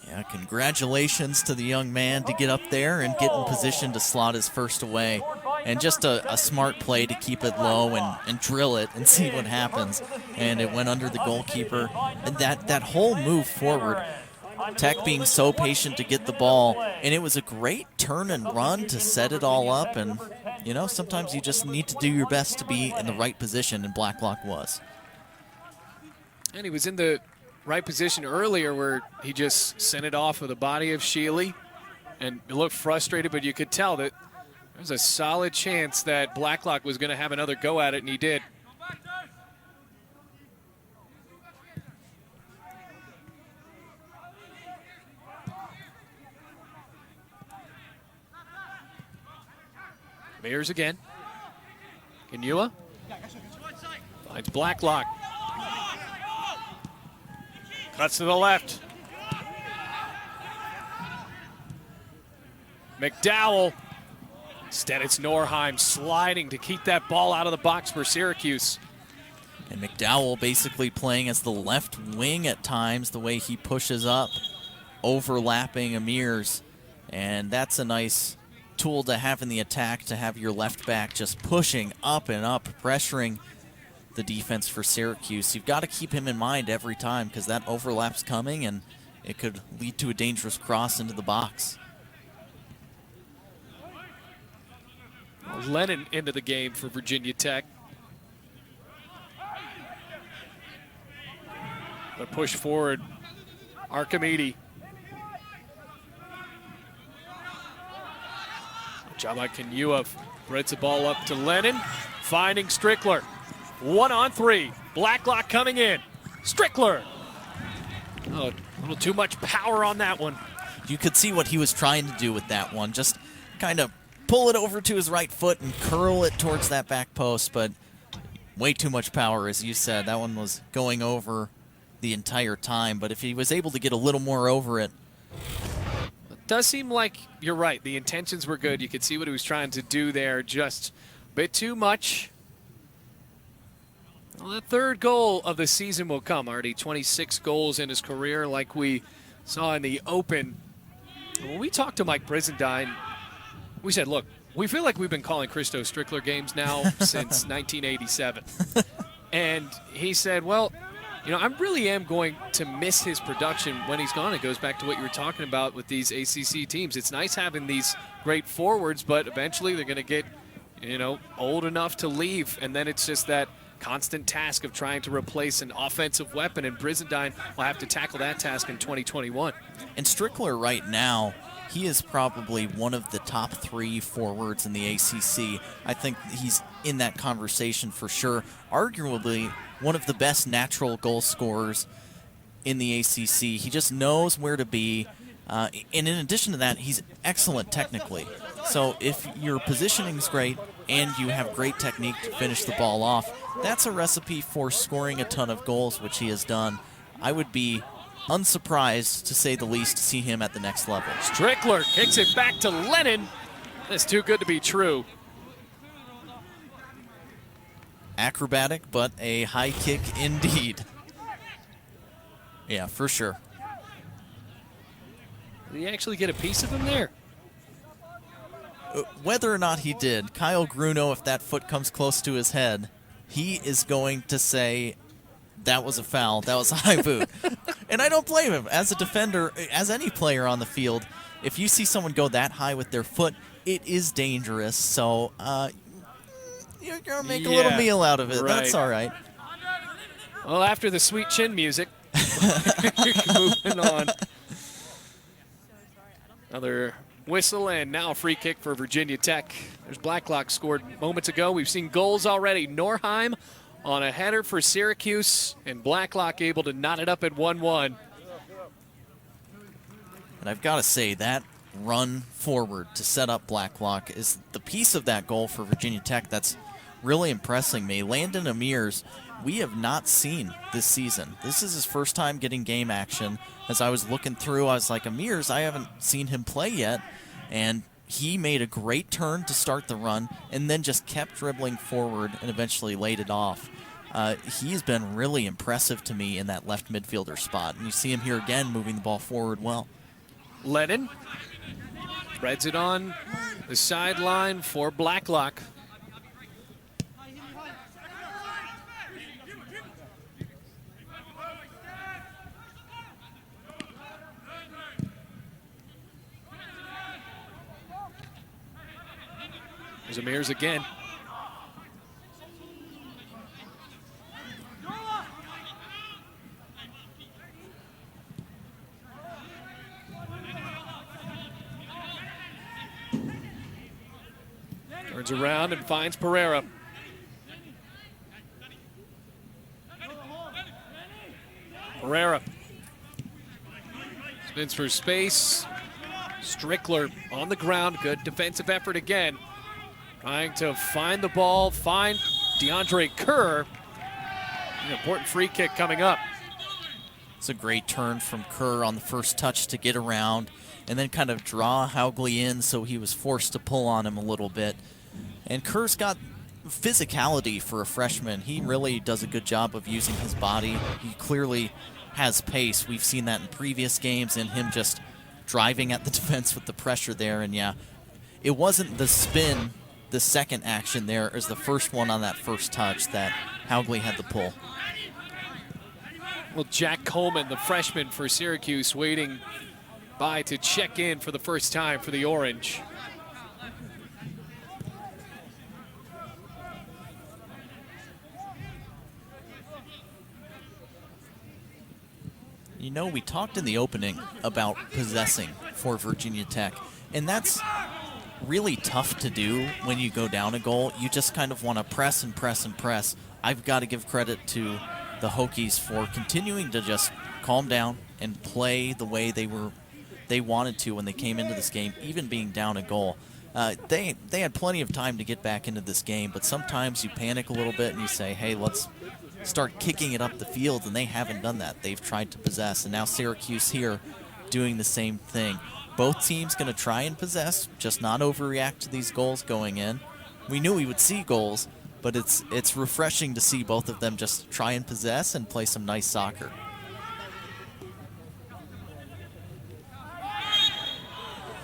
Yeah, congratulations to the young man to get up there and get in position to slot his first away. And just a smart play to keep it low and drill it and see what happens. And it went under the goalkeeper. And that whole move forward, Tech being so patient to get the ball, and it was a great turn and run to set it all up. And, you know, sometimes you just need to do your best to be in the right position, and Blacklock was. And he was in the right position earlier where he just sent it off of the body of Sheely. And he looked frustrated, but you could tell that there's a solid chance that Blacklock was going to have another go at it, and he did. Mayers again. Kenua finds Blacklock. Cuts to the left. McDowell. Instead, it's Norheim sliding to keep that ball out of the box for Syracuse. And McDowell basically playing as the left wing at times, the way he pushes up, overlapping Amirs. And that's a nice tool to have in the attack, to have your left back just pushing up and up, pressuring the defense for Syracuse. You've got to keep him in mind every time, because that overlap's coming and it could lead to a dangerous cross into the box. Lennon into the game for Virginia Tech. The push forward, Archimedes. Jama Kenua threads the ball up to Lennon, finding Strickler. 1-on-3. Blacklock coming in. Strickler. Oh, a little too much power on that one. You could see what he was trying to do with that one. Just kind of pull it over to his right foot and curl it towards that back post, but way too much power, as you said. That one was going over the entire time, but if he was able to get a little more over it. It does seem like you're right. The intentions were good. You could see what he was trying to do there, just a bit too much. Well, the third goal of the season will come. Already 26 goals in his career, like we saw in the Open. When we talked to Mike Brizendine, we said, look, we feel like we've been calling Christo Strickler games now since 1987. And he said, well, you know, I really am going to miss his production when he's gone. It goes back to what you were talking about with these ACC teams. It's nice having these great forwards, but eventually they're going to get, you know, old enough to leave. And then it's just that constant task of trying to replace an offensive weapon, and Brizendine will have to tackle that task in 2021. And Strickler right now, he is probably one of the top 3 forwards in the ACC. I think he's in that conversation for sure. Arguably one of the best natural goal scorers in the ACC. He just knows where to be. And in addition to that, he's excellent technically. So if your positioning is great and you have great technique to finish the ball off, that's a recipe for scoring a ton of goals, which he has done. I would be unsurprised, to say the least, to see him at the next level. Strickler kicks it back to Lennon. That's too good to be true. Acrobatic, but a high kick indeed. Yeah, for sure. Did he actually get a piece of him there? Whether or not he did, Kyle Gruno, if that foot comes close to his head, he is going to say, that was a foul, that was a high boot. And I don't blame him. As a defender, as any player on the field, if you see someone go that high with their foot, it is dangerous. So you're going to make a little meal out of it. Right. That's all right. Well, after the sweet chin music, moving on. Another whistle, and now a free kick for Virginia Tech. There's Blacklock scored moments ago. We've seen goals already. Norheim on a header for Syracuse, and Blacklock able to knot it up at 1-1. And I've got to say, that run forward to set up Blacklock is the piece of that goal for Virginia Tech that's really impressing me. Landon Amirs, we have not seen this season. This is his first time getting game action. As I was looking through, I was like, Amirs, I haven't seen him play yet. And he made a great turn to start the run and then just kept dribbling forward and eventually laid it off. He's been really impressive to me in that left midfielder spot. And you see him here again moving the ball forward well. Lennon spreads it on the sideline for Blacklock. There's Amirs again. Turns around and finds Pereira. Pereira spins for space. Strickler on the ground. Good defensive effort again. Trying to find the ball, find DeAndre Kerr. An important free kick coming up. It's a great turn from Kerr on the first touch to get around and then kind of draw Haugley in, so he was forced to pull on him a little bit. And Kerr's got physicality for a freshman. He really does a good job of using his body. He clearly has pace. We've seen that in previous games, and him just driving at the defense with the pressure there. And yeah, it wasn't the spin, the second action there, as the first one on that first touch that Haugley had to pull. Well, Jack Coleman, the freshman for Syracuse, waiting by to check in for the first time for the Orange. You know, we talked in the opening about possessing for Virginia Tech, and that's really tough to do when you go down a goal. You just kind of want to press and press and press. I've got to give credit to the Hokies for continuing to just calm down and play the way they wanted to when they came into this game, even being down a goal. They had plenty of time to get back into this game, but sometimes you panic a little bit and you say, hey, let's start kicking it up the field, and they haven't done that. They've tried to possess, and now Syracuse here doing the same thing. Both teams going to try and possess, just not overreact to these goals going in. We knew we would see goals, but it's refreshing to see both of them just try and possess and play some nice soccer.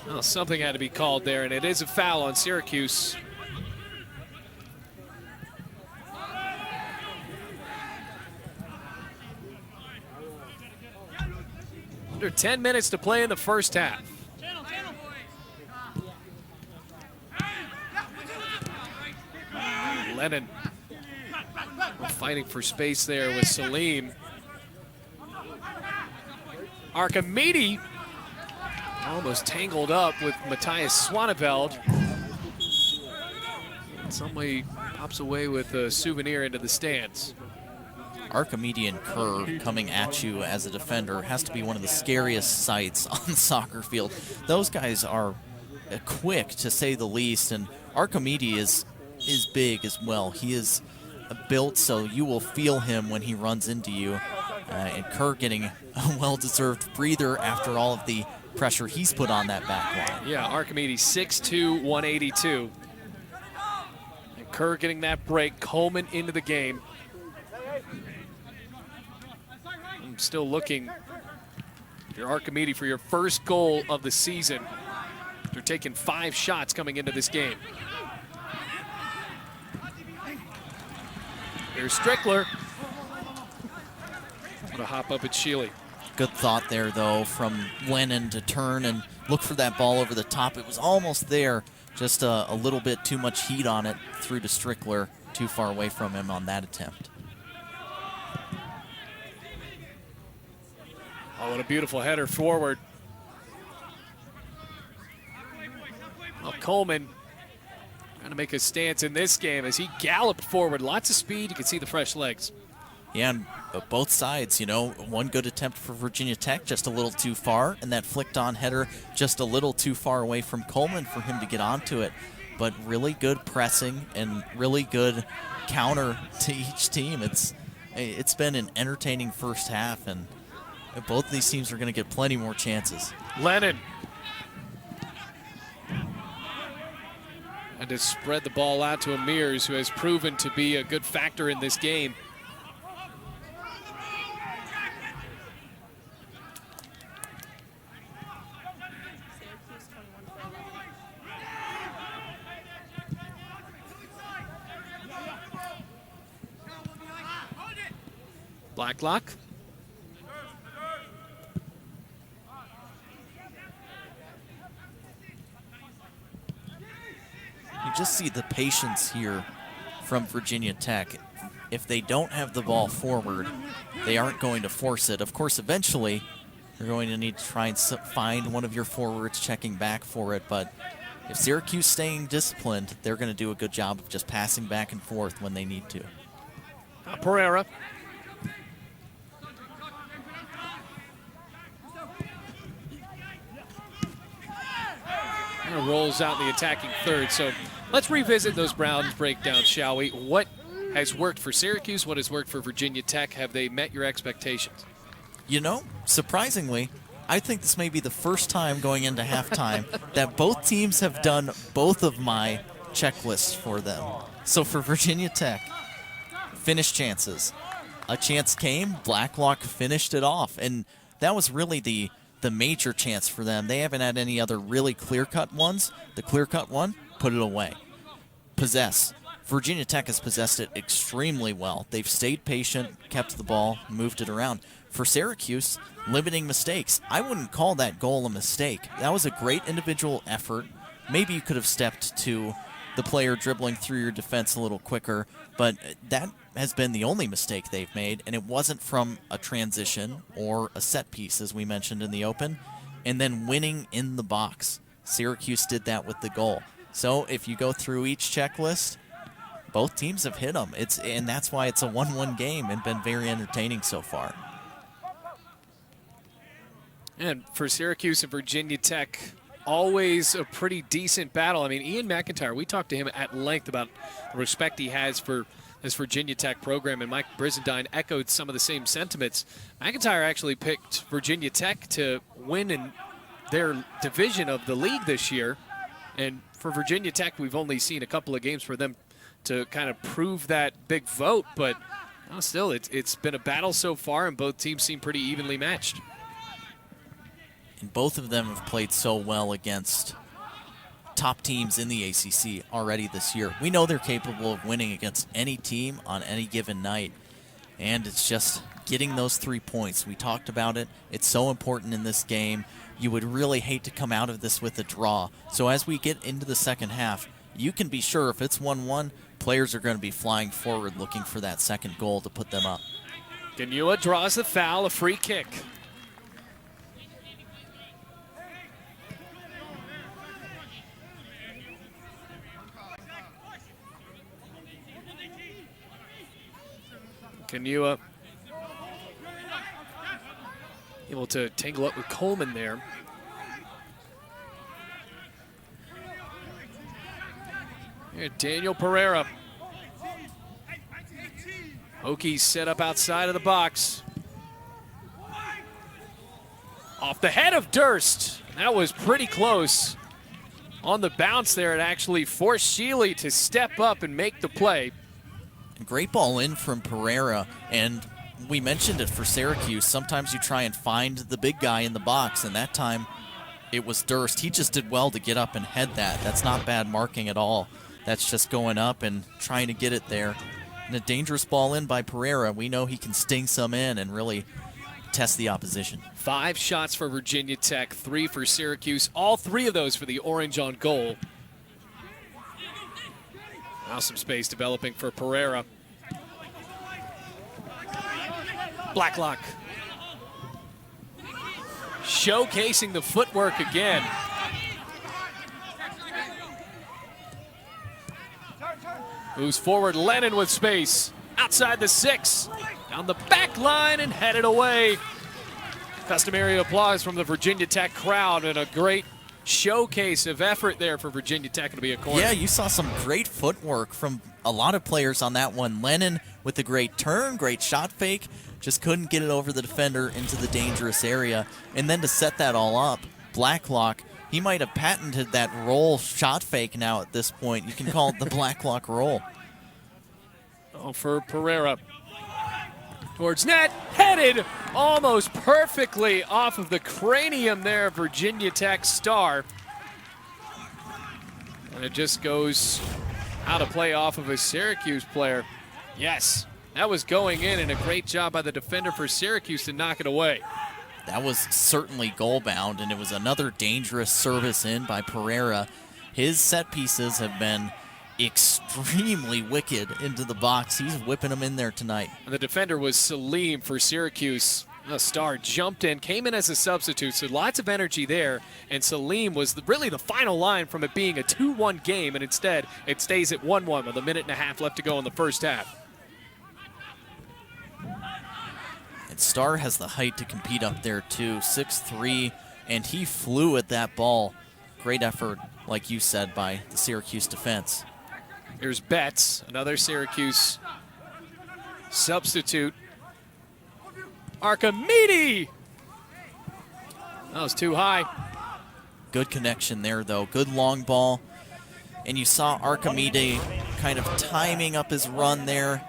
Well, something had to be called there, and it is a foul on Syracuse. Under 10 minutes to play in the first half. Lennon fighting for space there with Salim. Archimedes almost tangled up with Matthias Swaneveld. Somebody pops away with a souvenir into the stands. Archimedes and Kerr coming at you as a defender has to be one of the scariest sights on the soccer field. Those guys are quick, to say the least, and Archimedes is big as well. He is built so you will feel him when he runs into you. And Kerr getting a well-deserved breather after all of the pressure he's put on that back line. Yeah, Archimedes 6'2", 182. And Kerr getting that break. Coleman into the game. I'm still looking for Archimedes for your first goal of the season. You're taking 5 shots coming into this game. Here's Strickler. Gonna hop up at Shealy. Good thought there, though, from Lennon to turn and look for that ball over the top. It was almost there, just a little bit too much heat on it, through to Strickler, too far away from him on that attempt. Oh, what a beautiful header forward. Well, Coleman trying to make a stance in this game as he galloped forward. Lots of speed. You can see the fresh legs. Yeah, and both sides, you know, one good attempt for Virginia Tech, just a little too far, and that flicked-on header just a little too far away from Coleman for him to get onto it. But really good pressing and really good counter to each team. It's been an entertaining first half, and both of these teams are going to get plenty more chances. Lennon. And to spread the ball out to Amirs, who has proven to be a good factor in this game. Blacklock. You just see the patience here from Virginia Tech. If they don't have the ball forward, they aren't going to force it. Of course, eventually, you're going to need to try and find one of your forwards checking back for it. But if Syracuse staying disciplined, they're going to do a good job of just passing back and forth when they need to. Pereira. Rolls out the attacking third. So let's revisit those Browns breakdowns, shall we? What has worked for Syracuse? What has worked for Virginia Tech? Have they met your expectations? You know, surprisingly, I think this may be the first time going into halftime that both teams have done both of my checklists for them. So for Virginia Tech, finish chances. A chance came, Blacklock finished it off, and that was really the major chance for them. They haven't had any other really clear-cut ones. The clear-cut one, put it away. Possess. Virginia Tech has possessed it extremely well. They've stayed patient, kept the ball, moved it around. For Syracuse, limiting mistakes. I wouldn't call that goal a mistake. That was a great individual effort. Maybe you could have stepped to the player dribbling through your defense a little quicker, but that has been the only mistake they've made, and it wasn't from a transition or a set piece, as we mentioned in the open, and then winning in the box. Syracuse did that with the goal. So if you go through each checklist, both teams have hit them. And that's why it's a 1-1 game and been very entertaining so far. And for Syracuse and Virginia Tech, always a pretty decent battle. I mean, Ian McIntyre, we talked to him at length about the respect he has for this Virginia Tech program, and Mike Brizendine echoed some of the same sentiments. McIntyre actually picked Virginia Tech to win in their division of the league this year. And for Virginia Tech, we've only seen a couple of games for them to kind of prove that big vote. But still, it's been a battle so far, and both teams seem pretty evenly matched. And both of them have played so well against top teams in the ACC already this year. We know they're capable of winning against any team on any given night, and it's just getting those 3 points. We talked about it. It's so important in this game. You would really hate to come out of this with a draw. So as we get into the second half, you can be sure if it's 1-1, players are going to be flying forward looking for that second goal to put them up. Ganua draws the foul, a free kick. Ganua able to tangle up with Coleman there. Here, Daniel Pereira. Hokies set up outside of the box. Off the head of Durst. That was pretty close. On the bounce there, it actually forced Sheely to step up and make the play. Great ball in from Pereira, and we mentioned it for Syracuse. Sometimes you try and find the big guy in the box, and that time it was Durst. He just did well to get up and head that. That's not bad marking at all. That's just going up and trying to get it there. And a dangerous ball in by Pereira. We know he can sting some in and really test the opposition. 5 shots for Virginia Tech, 3 for Syracuse. All 3 of those for the Orange on goal. Now some space developing for Pereira. Blacklock. Showcasing the footwork again. Moves forward, Lennon with space. Outside the 6. Down the back line and headed away. Customary applause from the Virginia Tech crowd and a great showcase of effort there for Virginia Tech. It'll be a corner. Yeah, you saw some great footwork from a lot of players on that one. Lennon with a great turn, great shot fake, just couldn't get it over the defender into the dangerous area. And then to set that all up, Blacklock, he might have patented that roll shot fake now at this point. You can call it the Blacklock roll. Oh, for Pereira. Towards net, headed almost perfectly off of the cranium there of Virginia Tech star. And it just goes out of play off of a Syracuse player. Yes, that was going in, and a great job by the defender for Syracuse to knock it away. That was certainly goal-bound, and it was another dangerous service in by Pereira. His set pieces have been extremely wicked into the box. He's whipping them in there tonight. And the defender was Salim for Syracuse. The star jumped in, came in as a substitute, so lots of energy there. And Salim was really the final line from it being a 2-1 game, and instead it stays at 1-1 with a minute and a half left to go in the first half. And Starr has the height to compete up there too, 6'3", and he flew at that ball. Great effort, like you said, by the Syracuse defense. Here's Betts, another Syracuse substitute. Archimedes! That was too high. Good connection there, though. Good long ball. And you saw Archimedes kind of timing up his run there.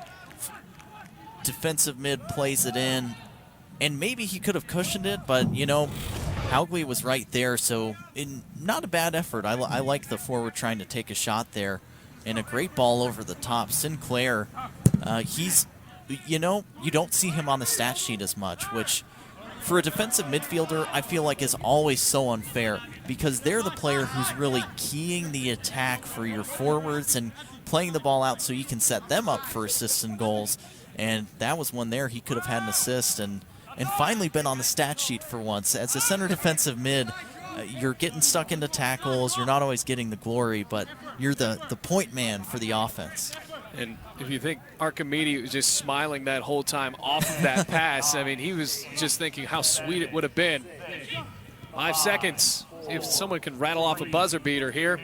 Defensive mid plays it in. And maybe he could have cushioned it, but, you know, Haugli was right there, so not a bad effort. I like the forward trying to take a shot there. And a great ball over the top. Sinclair, he's, you know, you don't see him on the stat sheet as much, which for a defensive midfielder, I feel like is always so unfair because they're the player who's really keying the attack for your forwards and playing the ball out so you can set them up for assists and goals. And that was one there. He could have had an assist and finally been on the stat sheet for once. As a center defensive mid, you're getting stuck into tackles. You're not always getting the glory, but you're the point man for the offense. And if you think Archimedes was just smiling that whole time off of that pass, I mean, he was just thinking how sweet it would have been. 5 seconds. See if someone can rattle off a buzzer beater here.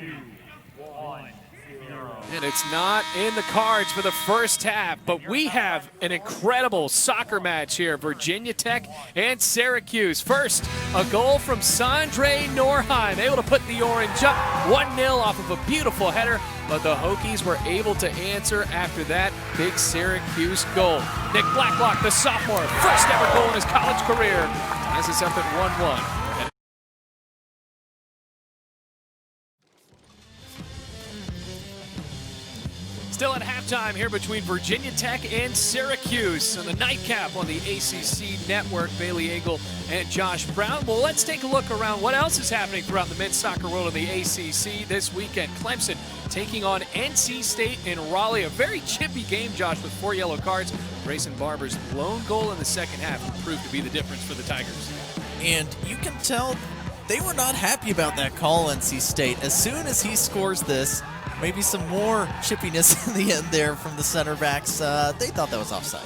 And it's not in the cards for the first half, but we have an incredible soccer match here. Virginia Tech and Syracuse. First, a goal from Sondre Norheim, able to put the Orange up 1-0 off of a beautiful header, but the Hokies were able to answer after that big Syracuse goal. Nick Blacklock, the sophomore, first ever goal in his college career. This is up at 1-1. Still at halftime here between Virginia Tech and Syracuse on the nightcap on the ACC Network. Bailey Eagle and Josh Brown. Well, let's take a look around what else is happening throughout the men's soccer world in the ACC this weekend. Clemson taking on NC State in Raleigh. A very chippy game, Josh, with 4 yellow cards. Grayson Barber's lone goal in the second half proved to be the difference for the Tigers. And you can tell they were not happy about that call, NC State. As soon as he scores this, maybe some more chippiness in the end there from the center backs. They thought that was offside.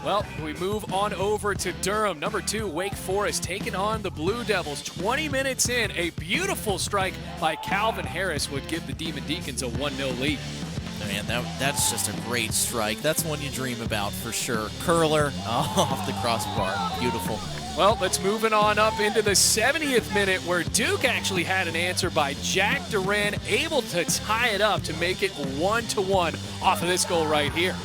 Well, we move on over to Durham. Number 2, Wake Forest taking on the Blue Devils. 20 minutes in, a beautiful strike by Calvin Harris would give the Demon Deacons a 1-0 lead. Man, that's just a great strike. That's one you dream about for sure. Curler off the crossbar. Beautiful. Well, let's move it on up into the 70th minute where Duke actually had an answer by Jack Duran, able to tie it up to make it 1-1 off of this goal right here.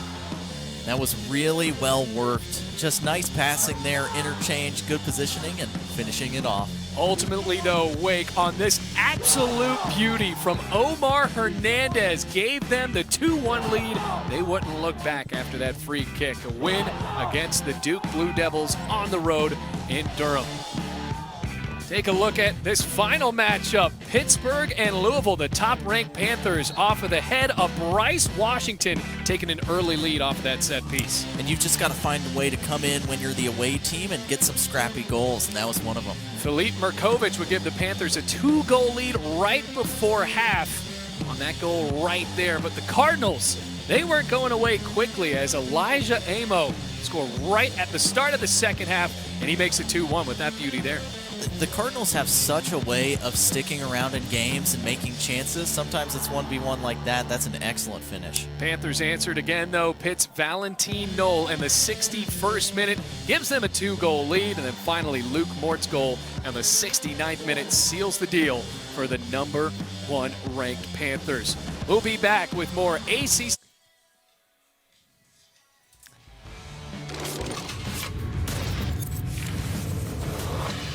That was really well worked. Just nice passing there, interchange, good positioning, and finishing it off. Ultimately, though, Wake on this absolute beauty from Omar Hernandez gave them the 2-1 lead. They wouldn't look back after that free kick. A win against the Duke Blue Devils on the road in Durham. Take a look at this final matchup. Pittsburgh and Louisville, the top-ranked Panthers, off of the head of Bryce Washington, taking an early lead off of that set piece. And you've just got to find a way to come in when you're the away team and get some scrappy goals, and that was one of them. Filip Mirkovic would give the Panthers a 2-goal lead right before half on that goal right there. But the Cardinals, they weren't going away quickly as Elijah Amo scored right at the start of the second half, and he makes it 2-1 with that beauty there. The Cardinals have such a way of sticking around in games and making chances. Sometimes it's 1v1 like that. That's an excellent finish. Panthers answered again, though. Pitt's Valentine Knoll in the 61st minute gives them a 2-goal lead. And then finally, Luke Mort's goal in the 69th minute seals the deal for the number 1 ranked Panthers. We'll be back with more ACC.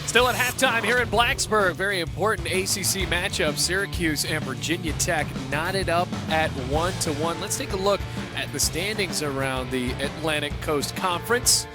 Still at halftime here in Blacksburg. Very important ACC matchup. Syracuse and Virginia Tech knotted up at 1-1. Let's take a look at the standings around the Atlantic Coast Conference.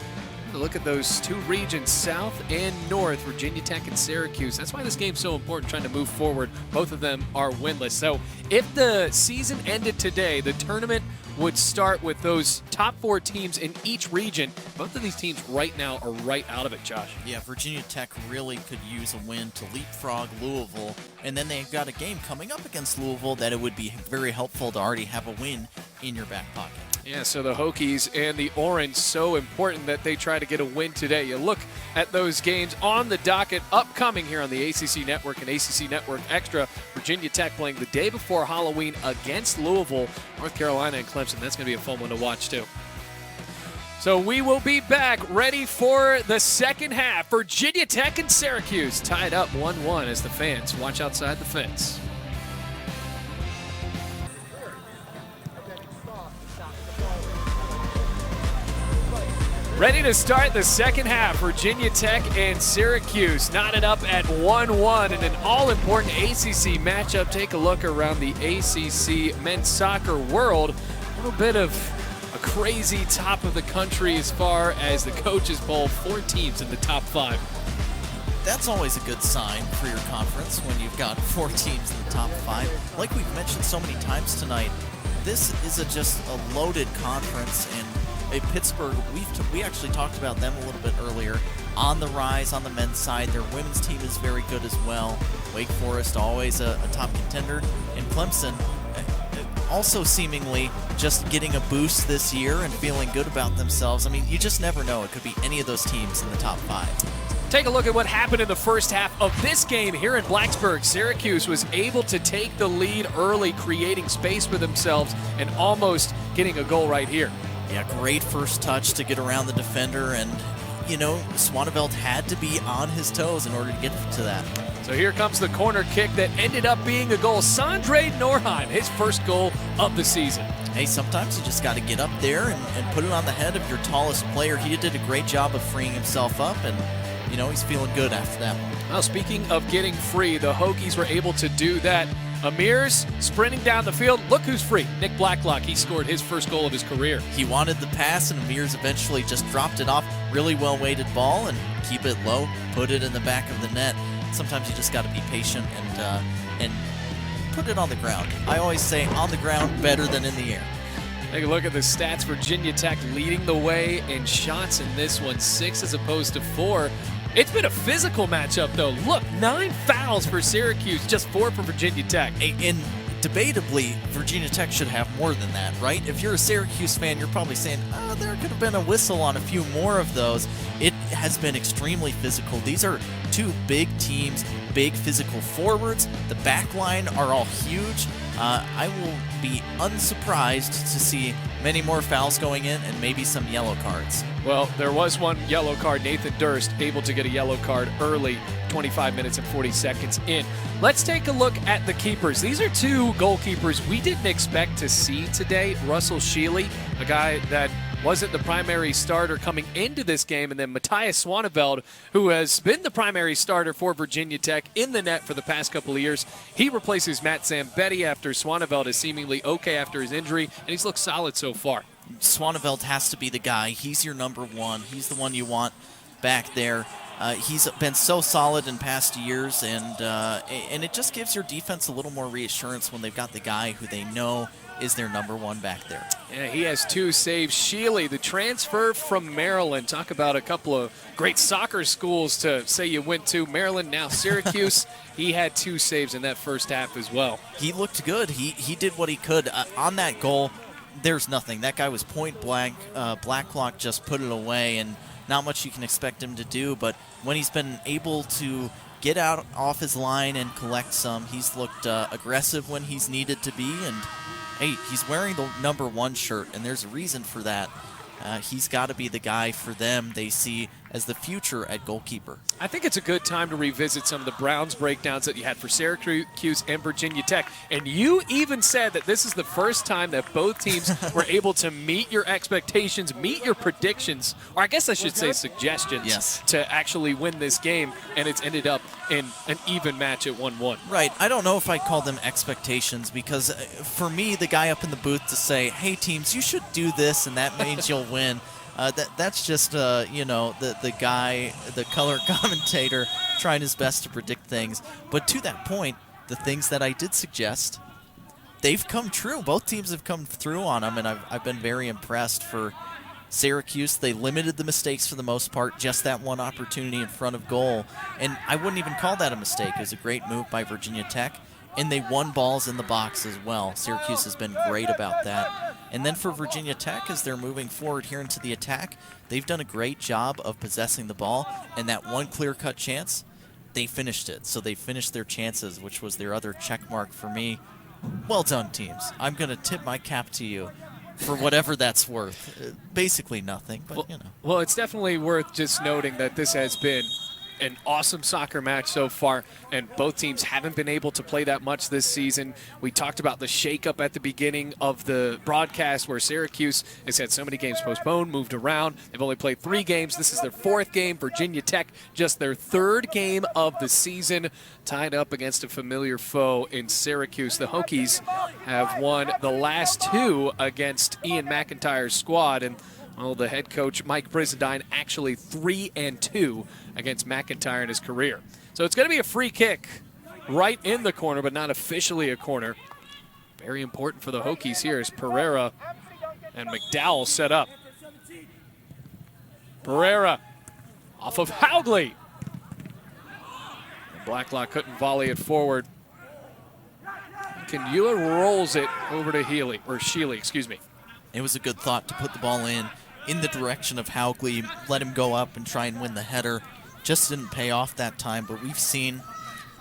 Look at those two regions, South and North, Virginia Tech and Syracuse. That's why this game's so important, trying to move forward. Both of them are winless. So if the season ended today, the tournament would start with those top 4 teams in each region. Both of these teams right now are right out of it, Josh. Yeah, Virginia Tech really could use a win to leapfrog Louisville, and then they've got a game coming up against Louisville that it would be very helpful to already have a win in your back pocket. Yeah, so the Hokies and the Orange, so important that they try to get a win today. You look at those games on the docket upcoming here on the ACC Network and ACC Network Extra. Virginia Tech playing the day before Halloween against Louisville, North Carolina, and Clemson. That's going to be a fun one to watch, too. So we will be back ready for the second half. Virginia Tech and Syracuse tied up 1-1 as the fans watch outside the fence. Ready to start the second half. Virginia Tech and Syracuse knotted up at 1-1 in an all-important ACC matchup. Take a look around the ACC men's soccer world. A little bit of a crazy top of the country as far as the coaches poll. 4 teams in the top 5. That's always a good sign for your conference when you've got 4 teams in the top 5. Like we've mentioned so many times tonight, this is just a loaded conference, and Pittsburgh, we actually talked about them a little bit earlier. On the rise on the men's side. Their women's team is very good as well. Wake Forest, always a top contender. And Clemson, also seemingly just getting a boost this year and feeling good about themselves. I mean, you just never know. It could be any of those teams in the top 5. Take a look at what happened in the first half of this game here in Blacksburg. Syracuse was able to take the lead early, creating space for themselves and almost getting a goal right here. Yeah, great first touch to get around the defender, and, you know, Swaneveld had to be on his toes in order to get to that. So here comes the corner kick that ended up being a goal. Sondre Norheim, his first goal of the season. Hey, sometimes you just got to get up there and put it on the head of your tallest player. He did a great job of freeing himself up, and, you know, he's feeling good after that one. Well, speaking of getting free, the Hokies were able to do that. Amir's sprinting down the field. Look who's free. Nick Blacklock. He scored his first goal of his career. He wanted the pass, and Amir's eventually just dropped it off. Really well-weighted ball, and keep it low, put it in the back of the net. Sometimes you just got to be patient and put it on the ground. I always say on the ground better than in the air. Take a look at the stats. Virginia Tech leading the way in shots in this one, 6 as opposed to 4. It's been a physical matchup, though. Look, 9 fouls for Syracuse, just 4 for Virginia Tech. And debatably, Virginia Tech should have more than that, right? If you're a Syracuse fan, you're probably saying, oh, there could have been a whistle on a few more of those. It has been extremely physical. These are 2 big teams, big physical forwards. The back line are all huge. I will be unsurprised to see many more fouls going in and maybe some yellow cards. Well, there was one yellow card. Nathan Durst able to get a yellow card early, 25 minutes and 40 seconds in. Let's take a look at the keepers. These are two goalkeepers we didn't expect to see today. Russell Shealy, a guy that wasn't the primary starter coming into this game, and then Matthias Swaneveld, who has been the primary starter for Virginia Tech in the net for the past couple of years. He replaces Matt Zambetti after Swaneveld is seemingly okay after his injury, and he's looked solid so far. Swaneveld has to be the guy. He's your number one. He's the one you want back there. He's been so solid in past years, and it just gives your defense a little more reassurance when they've got the guy who they know is their number one back there. Yeah, he has 2 saves. Shealy, the transfer from Maryland. Talk about a couple of great soccer schools to say you went to. Maryland, now Syracuse. He had 2 saves in that first half as well. He looked good. He did what he could. On that goal, there's nothing. That guy was point blank. Blacklock just put it away, and not much you can expect him to do. But when he's been able to get out off his line and collect some, he's looked aggressive when he's needed to be. And hey, he's wearing the number 1 shirt, and there's a reason for that. He's got to be the guy for them they see as the future at goalkeeper. I think it's a good time to revisit some of the Browns breakdowns that you had for Syracuse and Virginia Tech. And you even said that this is the first time that both teams were able to meet your expectations, meet your predictions, or I guess I should say suggestions, yes, to actually win this game. And it's ended up in an even match at 1-1. Right. I don't know if I call them expectations, because for me, the guy up in the booth to say, hey, teams, you should do this, and that means you'll win. That's just, the guy, the color commentator, trying his best to predict things. But to that point, the things that I did suggest, they've come true. Both teams have come through on them, and I've been very impressed. For Syracuse, they limited the mistakes for the most part, just that one opportunity in front of goal. And I wouldn't even call that a mistake. It was a great move by Virginia Tech, and they won balls in the box as well. Syracuse has been great about that. And then for Virginia Tech, as they're moving forward here into the attack, they've done a great job of possessing the ball, and that one clear-cut chance, they finished it. So they finished their chances, which was their other check mark for me. Well done, teams. I'm going to tip my cap to you for whatever that's worth. Basically nothing, but you know. Well, it's definitely worth just noting that this has been an awesome soccer match so far, and both teams haven't been able to play that much this season. We talked about the shakeup at the beginning of the broadcast, where Syracuse has had so many games postponed, moved around. They've only played 3 games. This is their 4th game. Virginia Tech, just their 3rd game of the season, tied up against a familiar foe in Syracuse. The Hokies have won the last 2 against Ian McIntyre's squad, and well, the head coach, Mike Brizendine, actually 3-2 against McIntyre in his career. So it's going to be a free kick right in the corner, but not officially a corner. Very important for the Hokies here as Pereira and McDowell set up. Pereira off of Haugley. Blacklock couldn't volley it forward. Kanyua rolls it over to Shealy, excuse me. It was a good thought to put the ball in the direction of Haugley, let him go up and try and win the header. Just didn't pay off that time, but we've seen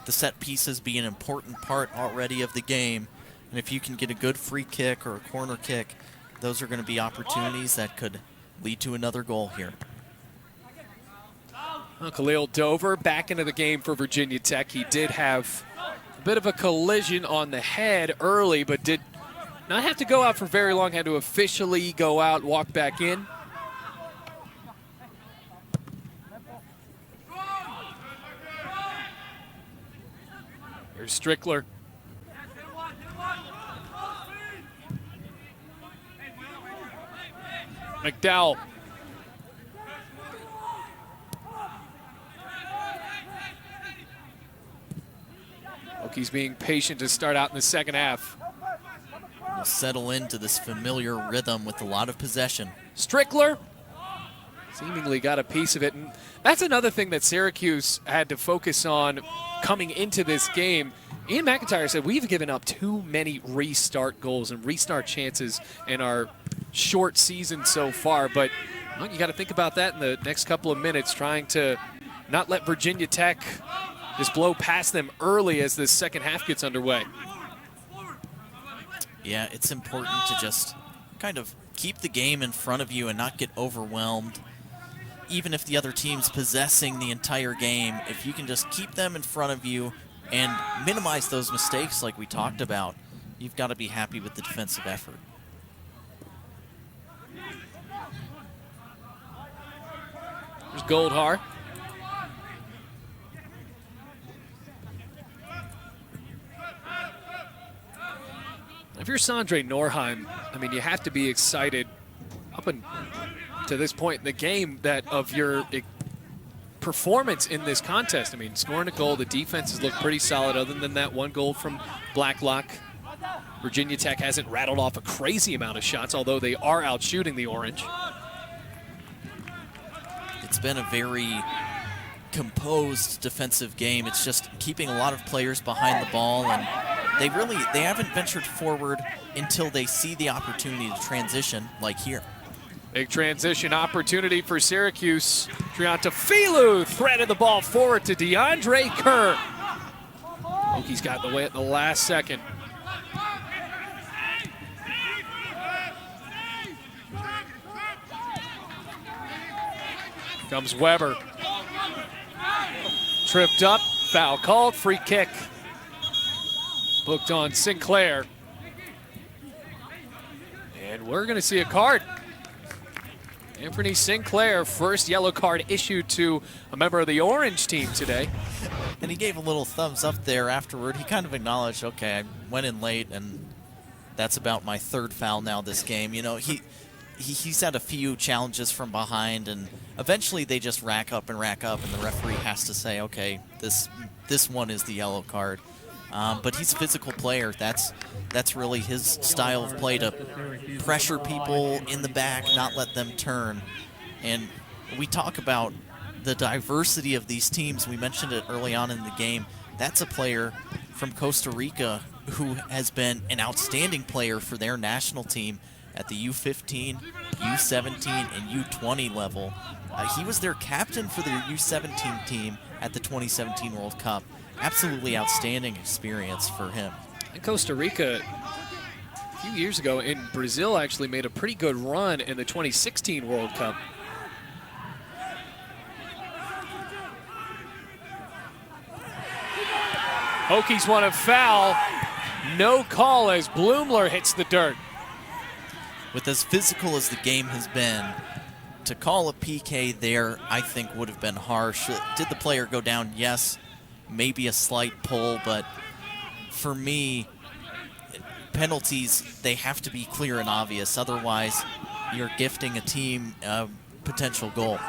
the set pieces be an important part already of the game. And if you can get a good free kick or a corner kick, those are going to be opportunities that could lead to another goal here. Well, Khalil Dover back into the game for Virginia Tech. He did have a bit of a collision on the head early, but did not have to go out for very long. Had to officially go out, walk back in. Here's Strickler. McDowell. Hokies being patient to start out in the second half. We'll settle into this familiar rhythm with a lot of possession. Strickler seemingly got a piece of it. And that's another thing that Syracuse had to focus on coming into this game. Ian McIntyre said, we've given up too many restart goals and restart chances in our short season so far. But well, you got to think about that in the next couple of minutes, trying to not let Virginia Tech just blow past them early as this second half gets underway. Yeah, it's important to just kind of keep the game in front of you and not get overwhelmed. Even if the other team's possessing the entire game, if you can just keep them in front of you and minimize those mistakes like we talked about, you've got to be happy with the defensive effort. There's Goldhar. If you're Sandre Norheim, I mean, you have to be excited up to this point in the game that of your performance in this contest. I mean, scoring a goal, the defense has looked pretty solid other than that one goal from Blacklock. Virginia Tech hasn't rattled off a crazy amount of shots, although they are out shooting the Orange. It's been a very composed defensive game. It's just keeping a lot of players behind the ball, and they haven't ventured forward until they see the opportunity to transition, like here. Big transition opportunity for Syracuse. Trianta Filu threaded the ball forward to DeAndre Kerr. Hokies got in the way at the last second. Comes Weber. Tripped up, foul called, free kick. Booked on Sinclair. And we're going to see a card. Anthony Sinclair, first yellow card issued to a member of the Orange team today. And he gave a little thumbs up there afterward. He kind of acknowledged, okay, I went in late, and that's about my third foul now this game. You know, he's had a few challenges from behind, and eventually they just rack up, and the referee has to say, okay, this one is the yellow card. But he's a physical player. That's really his style of play, to pressure people in the back, not let them turn. And we talk about the diversity of these teams. We mentioned it early on in the game. That's a player from Costa Rica who has been an outstanding player for their national team at the U15, U17, and U20 level. He was their captain for their U17 team at the 2017 World Cup. Absolutely outstanding experience for him. And Costa Rica, a few years ago in Brazil, actually made a pretty good run in the 2016 World Cup. Hokies want a foul. No call as Bloomler hits the dirt. With as physical as the game has been, to call a PK there, I think would have been harsh. Did the player go down? Yes. Maybe a slight pull, but for me, penalties, they have to be clear and obvious. Otherwise, you're gifting a team a potential goal.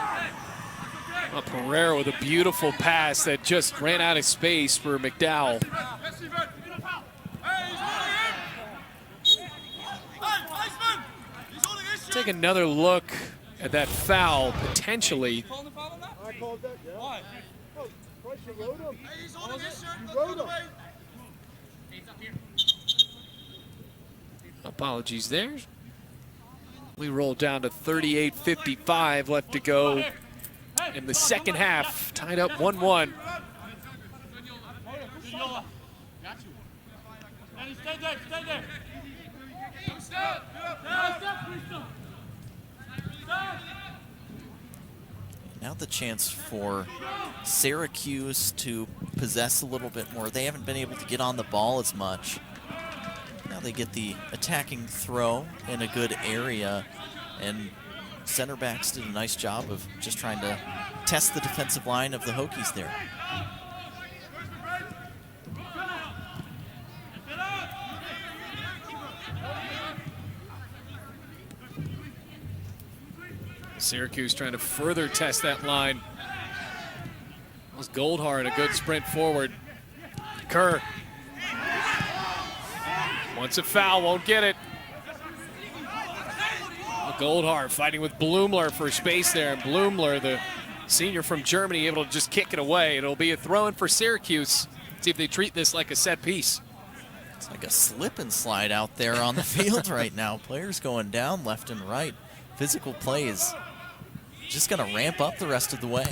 Well, Pereira with a beautiful pass that just ran out of space for McDowell. Take another look at that foul, potentially. Apologies there. We roll down to 38:55 left to go in the second half. Tied up 1-1. Now the chance for Syracuse to possess a little bit more. They haven't been able to get on the ball as much. Now they get the attacking throw in a good area, and center backs did a nice job of just trying to test the defensive line of the Hokies there. Syracuse trying to further test that line. That was Goldhar in a good sprint forward. Kerr wants a foul, won't get it. Goldhar fighting with Bloomler for space there, and Bloomler, the senior from Germany, able to just kick it away. It'll be a throw-in for Syracuse. See if they treat this like a set piece. It's like a slip and slide out there on the field right now. Players going down left and right. Physical play is just going to ramp up the rest of the way.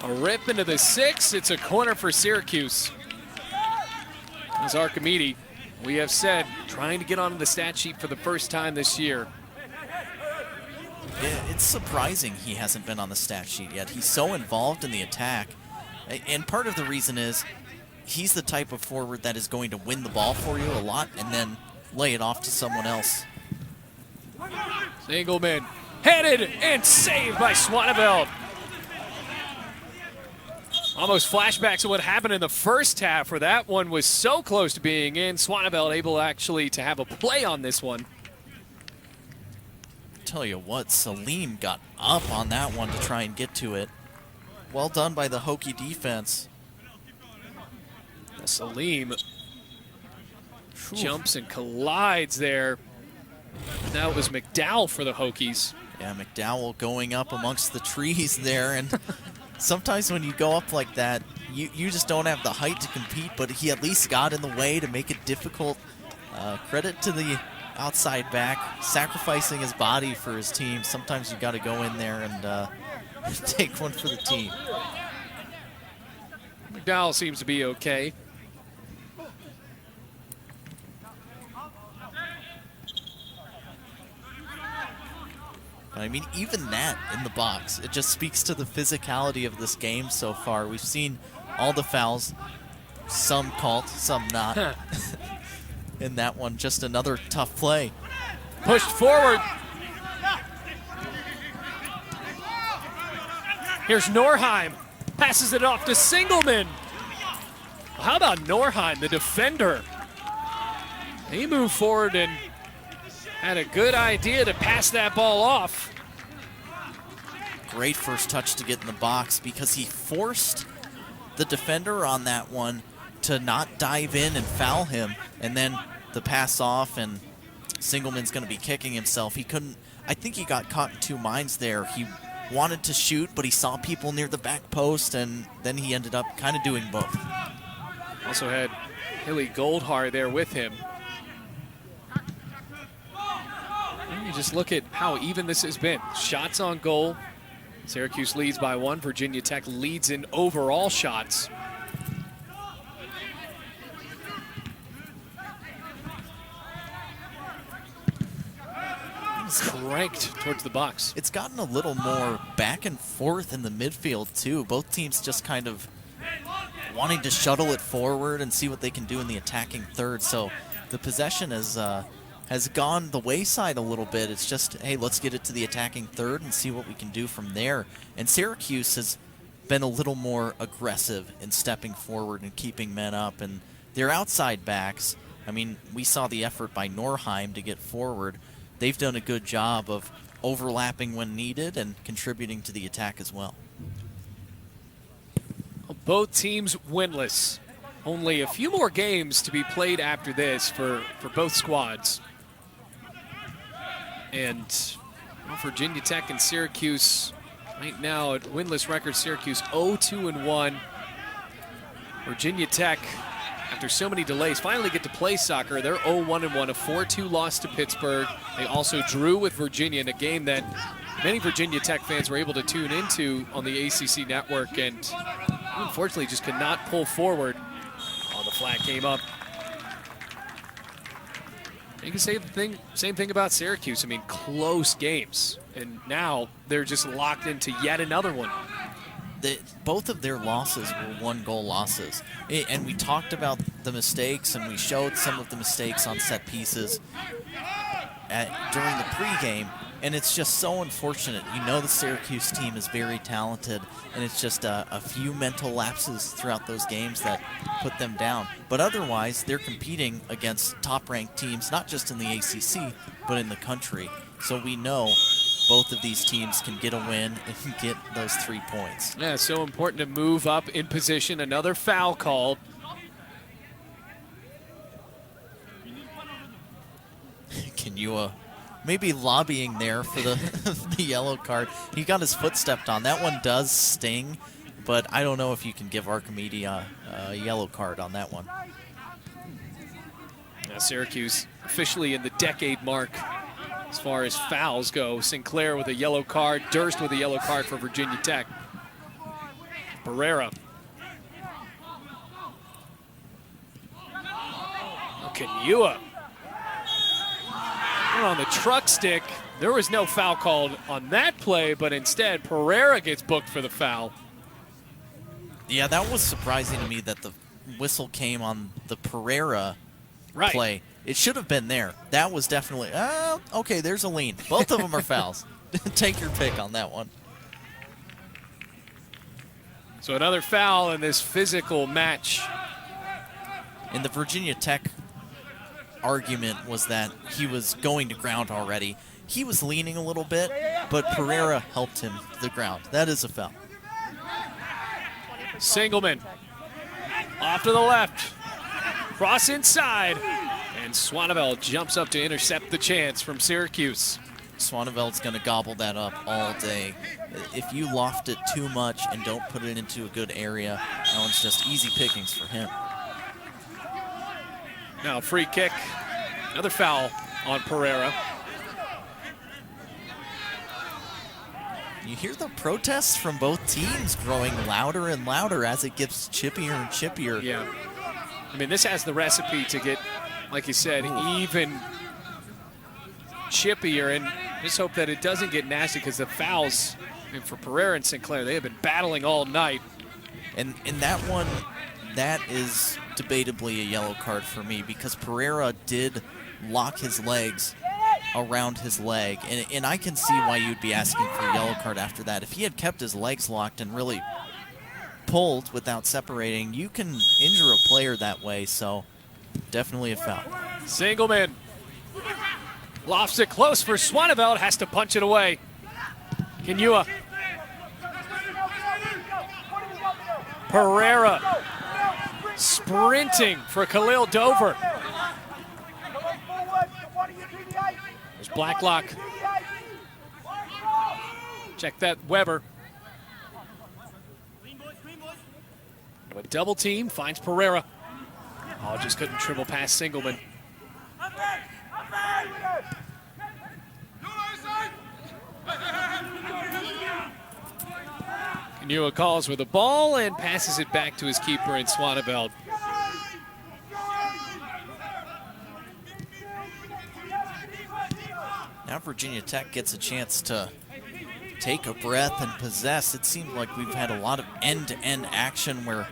A rip into the 6. It's a corner for Syracuse. As Archimedes, we have said, trying to get onto the stat sheet for the first time this year. Yeah, it's surprising he hasn't been on the stat sheet yet. He's so involved in the attack. And part of the reason is he's the type of forward that is going to win the ball for you a lot and then lay it off to someone else. Singleman headed and saved by Swaneveld. Almost flashbacks to what happened in the first half, where that one was so close to being in. Swaneveld able actually to have a play on this one. Tell you what, Salim got up on that one to try and get to it. Well done by the Hokie defense. Salim jumps and collides there. Now it was McDowell for the Hokies. Yeah, McDowell going up amongst the trees there. And sometimes when you go up like that, you just don't have the height to compete, but he at least got in the way to make it difficult. Credit to the outside back, sacrificing his body for his team. Sometimes you got to go in there and take one for the team. McDowell seems to be okay. I mean, even that in the box, it just speaks to the physicality of this game so far. We've seen all the fouls, some called, some not. In that one, just another tough play. Pushed forward. Here's Norheim. Passes it off to Singleman. How about Norheim, the defender? He moved forward and had a good idea to pass that ball off. Great first touch to get in the box because he forced the defender on that one to not dive in and foul him, and then the pass off, and Singleman's going to be kicking himself. He couldn't, I think he got caught in two minds there. He wanted to shoot, but he saw people near the back post, and then he ended up kind of doing both. Also had Hilly Goldhar there with him. And you just look at how even this has been. Shots on goal. Syracuse leads by 1. Virginia Tech leads in overall shots. Cranked towards the box. It's gotten a little more back and forth in the midfield, too. Both teams just kind of wanting to shuttle it forward and see what they can do in the attacking third. So the possession has gone the wayside a little bit. It's just, hey, let's get it to the attacking third and see what we can do from there. And Syracuse has been a little more aggressive in stepping forward and keeping men up. And their outside backs, I mean, we saw the effort by Norheim to get forward. They've done a good job of overlapping when needed and contributing to the attack as well. Both teams winless. Only a few more games to be played after this for both squads. And Virginia Tech and Syracuse right now at winless record. Syracuse 0-2-1. Virginia Tech, after so many delays, finally get to play soccer. They're 0-1-1, a 4-2 loss to Pittsburgh. They also drew with Virginia in a game that many Virginia Tech fans were able to tune into on the ACC network, and unfortunately just could not pull forward. Oh, the flag came up. You can say the same thing about Syracuse. I mean, close games, and now they're just locked into yet another one. Both of their losses were one-goal losses. And we talked about the mistakes, and we showed some of the mistakes on set pieces during the pregame, and it's just so unfortunate. You know the Syracuse team is very talented, and it's just a few mental lapses throughout those games that put them down. But otherwise, they're competing against top-ranked teams, not just in the ACC, but in the country. So we know both of these teams can get a win and get those 3 points. Yeah, so important to move up in position. Another foul called. Can you maybe lobbying there for the, the yellow card? He got his foot stepped on. That one does sting, but I don't know if you can give Archimedes a yellow card on that one. Now Syracuse officially in the decade mark as far as fouls go. Sinclair with a yellow card, Durst with a yellow card for Virginia Tech. Pereira. Kenua. On the truck stick, there was no foul called on that play, but instead Pereira gets booked for the foul. Yeah, that was surprising to me that the whistle came on the Pereira play. It should have been there. That was definitely, okay, there's a lean. Both of them are fouls. Take your pick on that one. So another foul in this physical match. And the Virginia Tech argument was that he was going to ground already. He was leaning a little bit, but Pereira helped him to the ground. That is a foul. Singleman off to the left, cross inside, and Swaneveld jumps up to intercept the chance from Syracuse. Swaneveld's going to gobble that up all day. If you loft it too much and don't put it into a good area, that one's just easy pickings for him. Now free kick, another foul on Pereira. You hear the protests from both teams growing louder and louder as it gets chippier and chippier. Yeah. I mean, this has the recipe to get, like you said, even chippier, and just hope that it doesn't get nasty because the fouls, I mean, for Pereira and Sinclair, they have been battling all night. And that one, that is debatably a yellow card for me because Pereira did lock his legs around his leg, and I can see why you'd be asking for a yellow card after that. If he had kept his legs locked and really pulled without separating, you can injure a player that way, so definitely a foul. Singleman lofts it close for Swaneveld, has to punch it away. Kenua. Pereira sprinting for Khalil Dover. There's Blacklock. Check that, Weber. A double team finds Pereira. Oh, just couldn't dribble past Singleman. Kenua calls with the ball and passes it back to his keeper in Swaneveld. Now Virginia Tech gets a chance to take a breath and possess. It seems like we've had a lot of end-to-end action where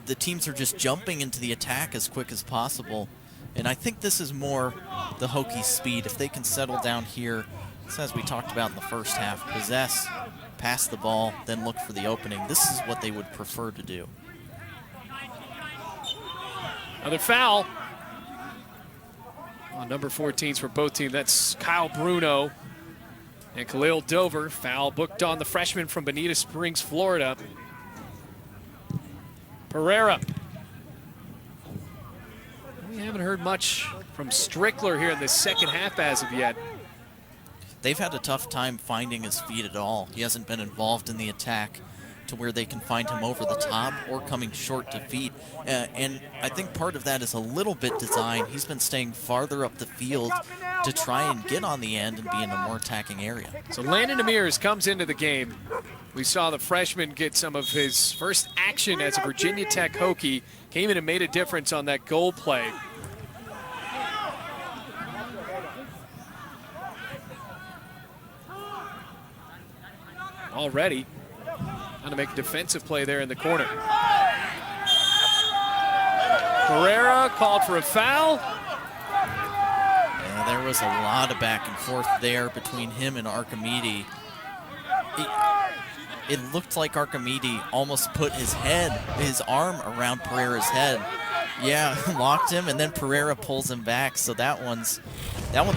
the teams are just jumping into the attack as quick as possible. And I think this is more the Hokies' speed. If they can settle down here, as we talked about in the first half, possess, pass the ball, then look for the opening. This is what they would prefer to do. Another foul. Number 14s for both teams. That's Kyle Bruno and Khalil Dover. Foul booked on the freshman from Bonita Springs, Florida. Pereira. We haven't heard much from Strickler here in the second half as of yet. They've had a tough time finding his feet at all. He hasn't been involved in the attack to where they can find him over the top or coming short to feet. And I think part of that is a little bit design. He's been staying farther up the field to try and get on the end and be in a more attacking area. So Landon Amirs comes into the game. We saw the freshman get some of his first action as a Virginia Tech Hokie. Came in and made a difference on that goal play. Already trying to make a defensive play there in the corner. Pereira called for a foul. Yeah, there was a lot of back and forth there between him and Archimedes. It looked like Archimedes almost put his arm around Pereira's head. Yeah, locked him, and then Pereira pulls him back. So that one's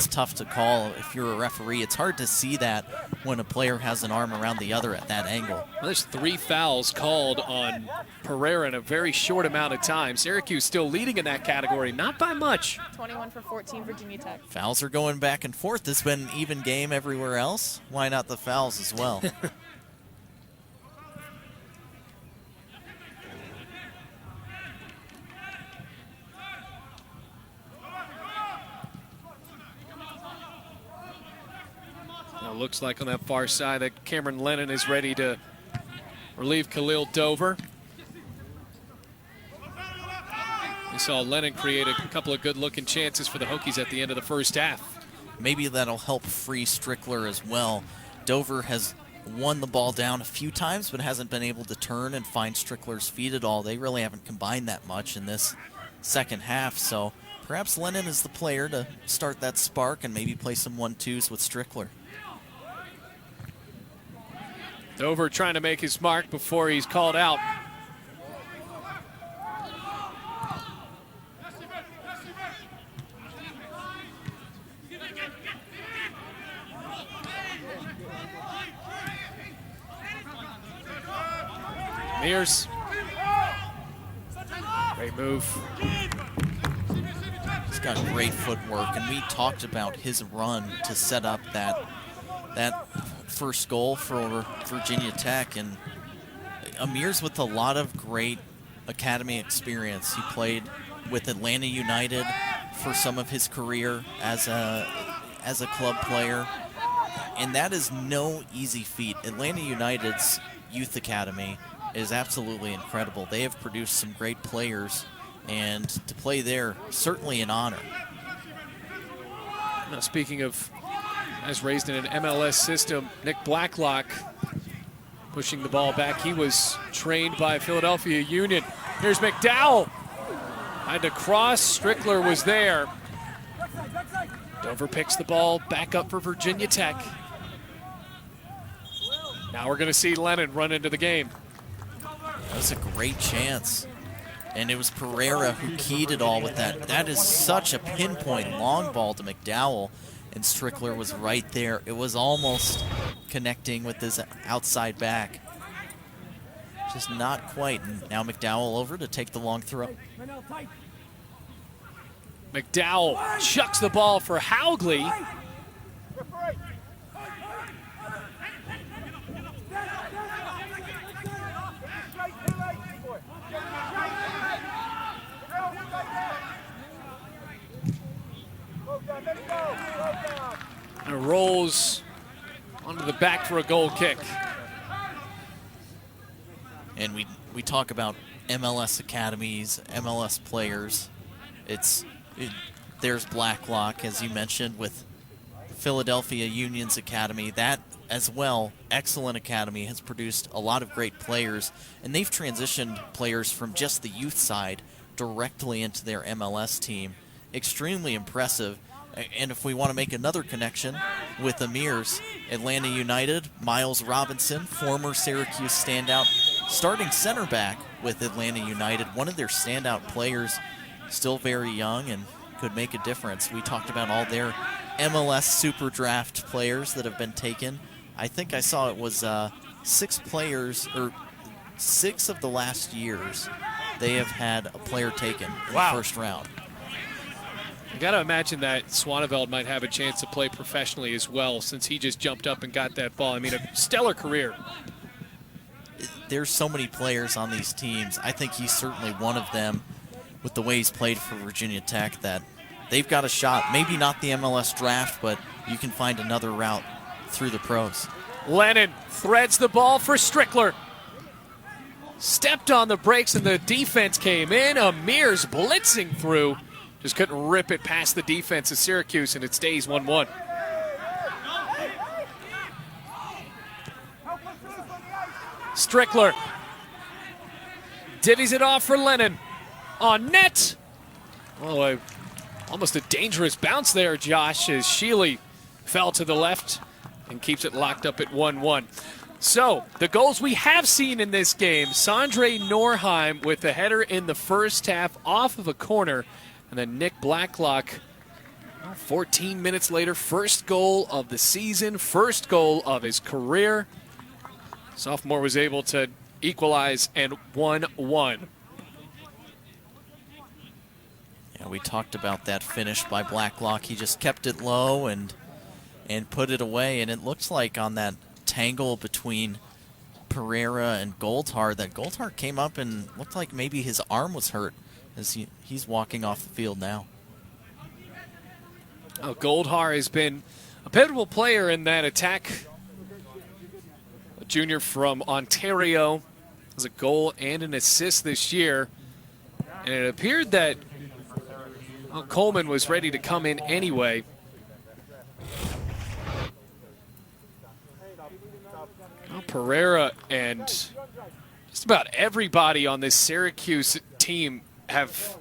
tough to call if you're a referee. It's hard to see that when a player has an arm around the other at that angle. Well, there's 3 fouls called on Pereira in a very short amount of time. Syracuse still leading in that category, not by much. 21 for 14, Virginia Tech. Fouls are going back and forth. It's been an even game everywhere else. Why not the fouls as well? Now looks like on that far side that Cameron Lennon is ready to relieve Khalil Dover. We saw Lennon create a couple of good-looking chances for the Hokies at the end of the first half. Maybe that'll help free Strickler as well. Dover has won the ball down a few times, but hasn't been able to turn and find Strickler's feet at all. They really haven't combined that much in this second half, so perhaps Lennon is the player to start that spark and maybe play some 1-2s with Strickler. Dover trying to make his mark before he's called out. Mears. Great move. He's got great footwork, and we talked about his run to set up that first goal for Virginia Tech. And Amir's with a lot of great academy experience. He played with Atlanta United for some of his career as a club player, and that is no easy feat. Atlanta United's youth academy is absolutely incredible. They have produced some great players, and to play there, certainly an honor. Now, speaking of guys raised in an MLS system, Nick Blacklock pushing the ball back. He was trained by Philadelphia Union. Here's McDowell. Had to cross. Strickler was there. Dover picks the ball back up for Virginia Tech. Now we're going to see Lennon run into the game. That was a great chance. And it was Pereira who keyed it all with that. That is such a pinpoint long ball to McDowell, and Strickler was right there. It was almost connecting with his outside back. Just not quite. And now McDowell over to take the long throw. McDowell chucks the ball for Haugley. And rolls onto the back for a goal kick. And we talk about MLS academies, MLS players. There's Blacklock, as you mentioned, with Philadelphia Union's academy. That as well, excellent academy, has produced a lot of great players, and they've transitioned players from just the youth side directly into their MLS team. Extremely impressive. And if we want to make another connection with Amir's, Atlanta United, Miles Robinson, former Syracuse standout, starting center back with Atlanta United, one of their standout players, still very young and could make a difference. We talked about all their MLS Super Draft players that have been taken. I think I saw it was 6 players, or 6 of the last years, they have had a player taken in the first round. You got to imagine that Swaneveld might have a chance to play professionally as well, since he just jumped up and got that ball. I mean, a stellar career. There's so many players on these teams. I think he's certainly one of them with the way he's played for Virginia Tech, that they've got a shot. Maybe not the MLS draft, but you can find another route through the pros. Lennon threads the ball for Strickler. Stepped on the brakes and the defense came in. Amir's blitzing through. Just couldn't rip it past the defense of Syracuse, and it stays 1-1. Strickler divvies it off for Lennon. On net. Oh, almost a dangerous bounce there, Josh, as Sheely fell to the left and keeps it locked up at 1-1. So, the goals we have seen in this game, Sondre Norheim with the header in the first half off of a corner, and then Nick Blacklock, 14 minutes later, first goal of the season, first goal of his career. Sophomore was able to equalize and 1-1. Yeah, we talked about that finish by Blacklock. He just kept it low and put it away, and it looks like on that tangle between Pereira and Goldhar, that Goldhar came up and looked like maybe his arm was hurt as he's walking off the field now. Goldhar has been a pivotal player in that attack a junior from Ontario, has a goal and an assist this year. And it appeared that Coleman was ready to come in anyway. Pereira and just about everybody on this Syracuse team have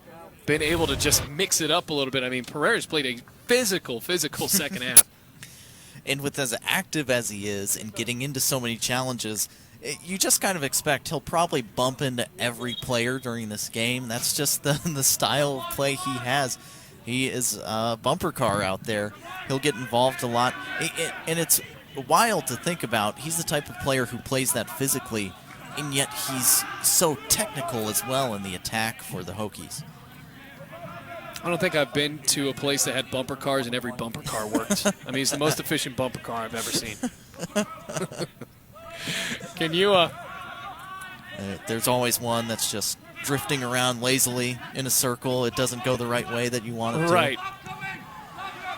been able to just mix it up a little bit. I mean, Pereira's played a physical second half. And with as active as he is and getting into so many challenges, you just kind of expect he'll probably bump into every player during this game. That's just the style of play he has. He is a bumper car out there. He'll get involved a lot. And it's wild to think about. He's the type of player who plays that physically, and yet he's so technical as well in the attack for the Hokies. I don't think I've been to a place that had bumper cars and every bumper car worked. I mean, he's the most efficient bumper car I've ever seen. Can you... There's always one that's just drifting around lazily in a circle. It doesn't go the right way that you want it to. Right.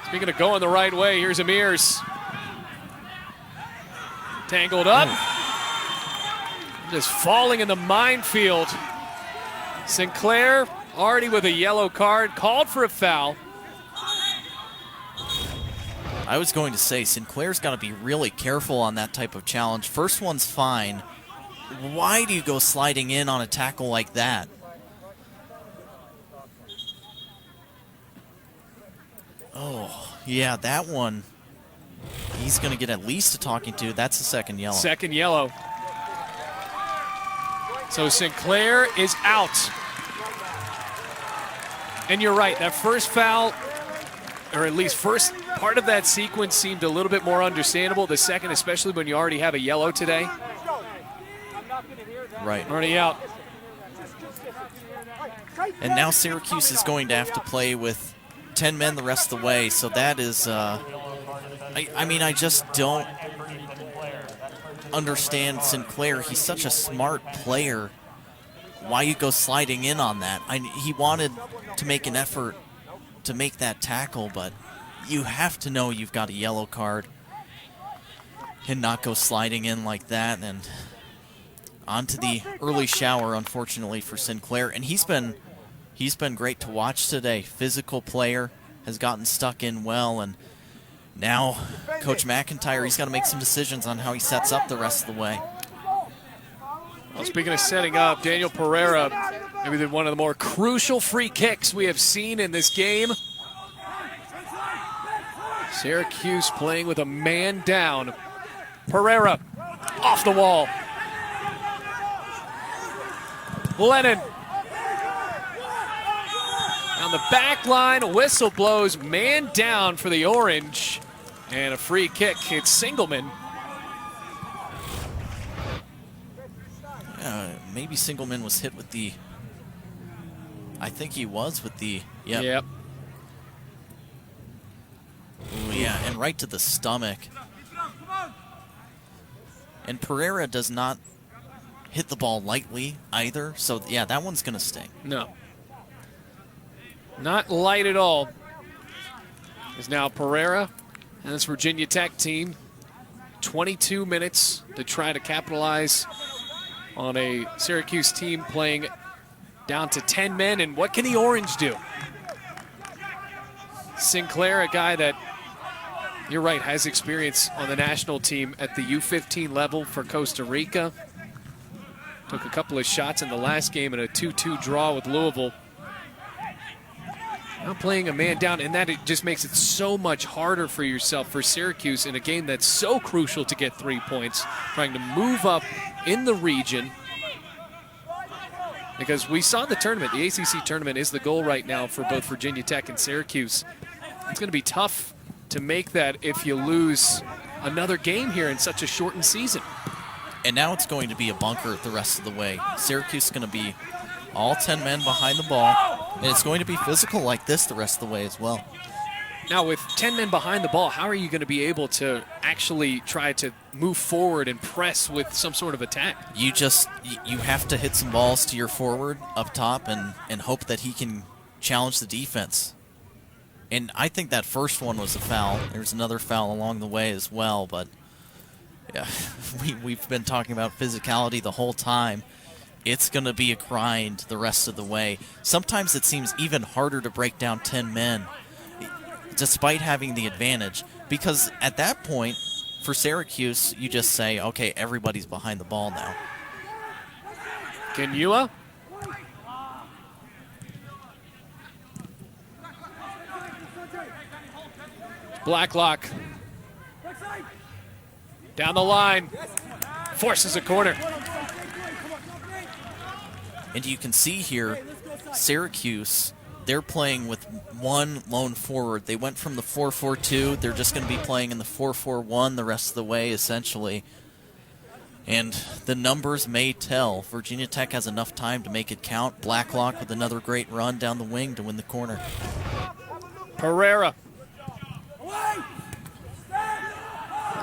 Speaking of going the right way, here's Amir's. Tangled up. Just falling in the minefield. Sinclair already with a yellow card, called for a foul. I was going to say, Sinclair's got to be really careful on that type of challenge. First one's fine. Why do you go sliding in on a tackle like that? Oh, yeah, that one. He's going to get at least a talking to. That's the second yellow. Second yellow. So Sinclair is out. And you're right, that first foul, or at least first part of that sequence, seemed a little bit more understandable. The second, especially when you already have a yellow today. Right. Already out. And now Syracuse is going to have to play with 10 men the rest of the way, so that is, I mean, I just don't understand Sinclair. He's such a smart player. Why you go sliding in on that? He wanted to make an effort to make that tackle, but you have to know you've got a yellow card and not go sliding in like that. And onto the early shower, unfortunately, for Sinclair. And he's been great to watch today. Physical player, has gotten stuck in well, and now Coach McIntyre, he's got to make some decisions on how he sets up the rest of the way. Well, speaking of setting up, Daniel Pereira, maybe one of the more crucial free kicks we have seen in this game. Syracuse playing with a man down. Pereira off the wall. Lennon. On the back line, whistle blows, man down for the Orange. And a free kick hits Singleman. Maybe Singleman was hit with the... I think he was with the... Yep. Ooh, yeah, and right to the stomach. And Pereira does not hit the ball lightly either, so yeah, that one's going to sting. No. Not light at all. Is now Pereira and this Virginia Tech team. 22 minutes to try to capitalize on a Syracuse team playing down to 10 men. And what can the Orange do? Sinclair, a guy that, you're right, has experience on the national team at the U15 level for Costa Rica. Took a couple of shots in the last game in a 2-2 draw with Louisville. Now playing a man down, and that it just makes it so much harder for yourself, for Syracuse, in a game that's so crucial to get 3 points, trying to move up in the region. Because we saw the tournament, the ACC tournament is the goal right now for both Virginia Tech and Syracuse. It's going to be tough to make that if you lose another game here in such a shortened season. And now it's going to be a bunker the rest of the way. Syracuse is going to be all 10 men behind the ball, and it's going to be physical like this the rest of the way as well. Now, with 10 men behind the ball, how are you going to be able to actually try to move forward and press with some sort of attack? You have to hit some balls to your forward up top and hope that he can challenge the defense. And I think that first one was a foul. There's another foul along the way as well, but Yeah, we've been talking about physicality the whole time. It's going to be a grind the rest of the way. Sometimes it seems even harder to break down 10 men, despite having the advantage, because at that point, for Syracuse, you just say, okay, everybody's behind the ball now. Kenua. Blacklock. Down the line. Forces a corner. And you can see here, Syracuse, they're playing with one lone forward. They went from the 4-4-2. They're just going to be playing in the 4-4-1 the rest of the way, essentially. And the numbers may tell. Virginia Tech has enough time to make it count. Blacklock with another great run down the wing to win the corner. Pereira.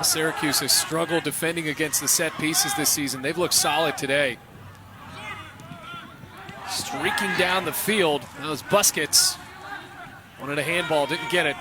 Syracuse has struggled defending against the set pieces this season. They've looked solid today. Streaking down the field. That was Busquets. Wanted a handball, didn't get it.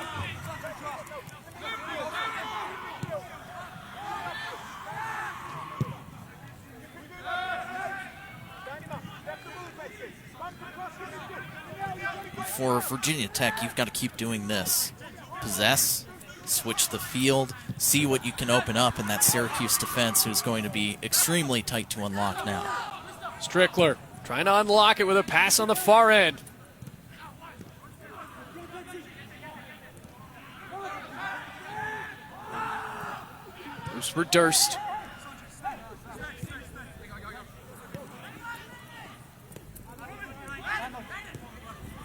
For Virginia Tech, you've got to keep doing this. Possess, switch the field, see what you can open up in that Syracuse defense, who's going to be extremely tight to unlock now. Strickler trying to unlock it with a pass on the far end. Moves for Durst.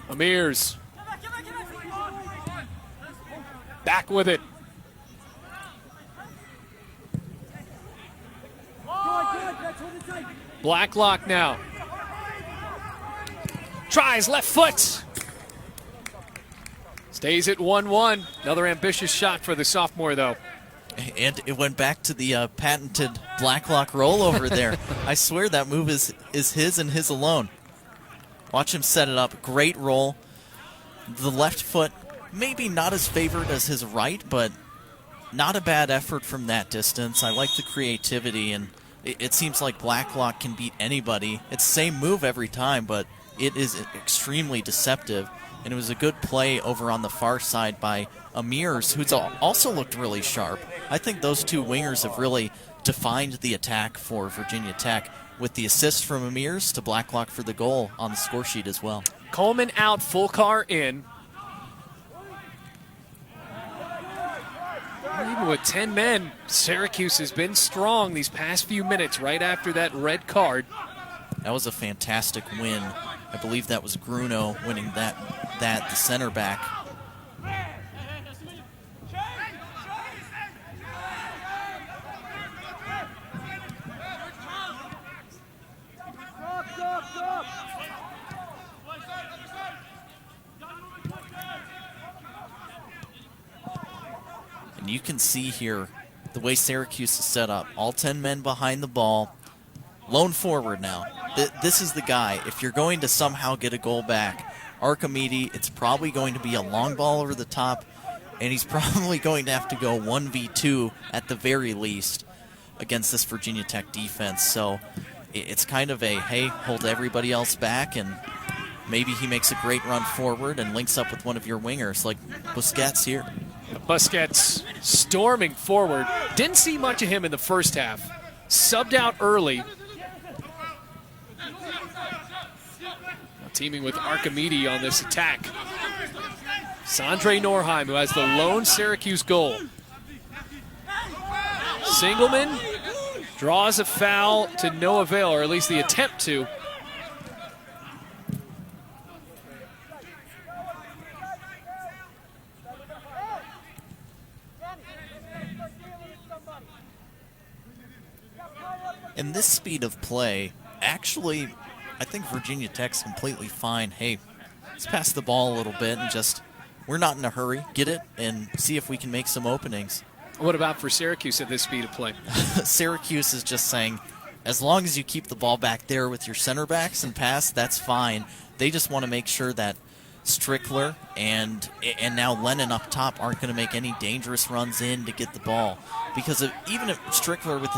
Amirs. Back with it. Blacklock now. Tries left foot. Stays at 1-1. Another ambitious shot for the sophomore, though. And it went back to the patented Blacklock rollover there. I swear that move is his and his alone. Watch him set it up. Great roll. The left foot, maybe not as favored as his right, but not a bad effort from that distance. I like the creativity, and it seems like Blacklock can beat anybody. It's the same move every time, but it is extremely deceptive. And it was a good play over on the far side by Amirs, who's also looked really sharp. I think those two wingers have really defined the attack for Virginia Tech, with the assist from Amirs to Blacklock for the goal on the score sheet as well. Coleman out, Fulcar in. Even with 10 men, Syracuse has been strong these past few minutes right after that red card. That was a fantastic win. I believe that was Gruno winning that the center back. And you can see here the way Syracuse is set up. All 10 men behind the ball. Lone forward now. This is the guy. If you're going to somehow get a goal back, Archimedes, it's probably going to be a long ball over the top, and he's probably going to have to go 1v2 at the very least against this Virginia Tech defense. So it's kind of a, hey, hold everybody else back, and maybe he makes a great run forward and links up with one of your wingers like Busquets here. Busquets storming forward. Didn't see much of him in the first half. Subbed out early. Now teaming with Archimedes on this attack. Sandre Norheim, who has the lone Syracuse goal. Singleman draws a foul to no avail, or at least the attempt to. And this speed of play, actually, I think Virginia Tech's completely fine. Hey, let's pass the ball a little bit and just, we're not in a hurry. Get it and see if we can make some openings. What about for Syracuse at this speed of play? Syracuse is just saying, as long as you keep the ball back there with your center backs and pass, that's fine. They just want to make sure that Strickler and now Lennon up top aren't going to make any dangerous runs in to get the ball, because even if Strickler with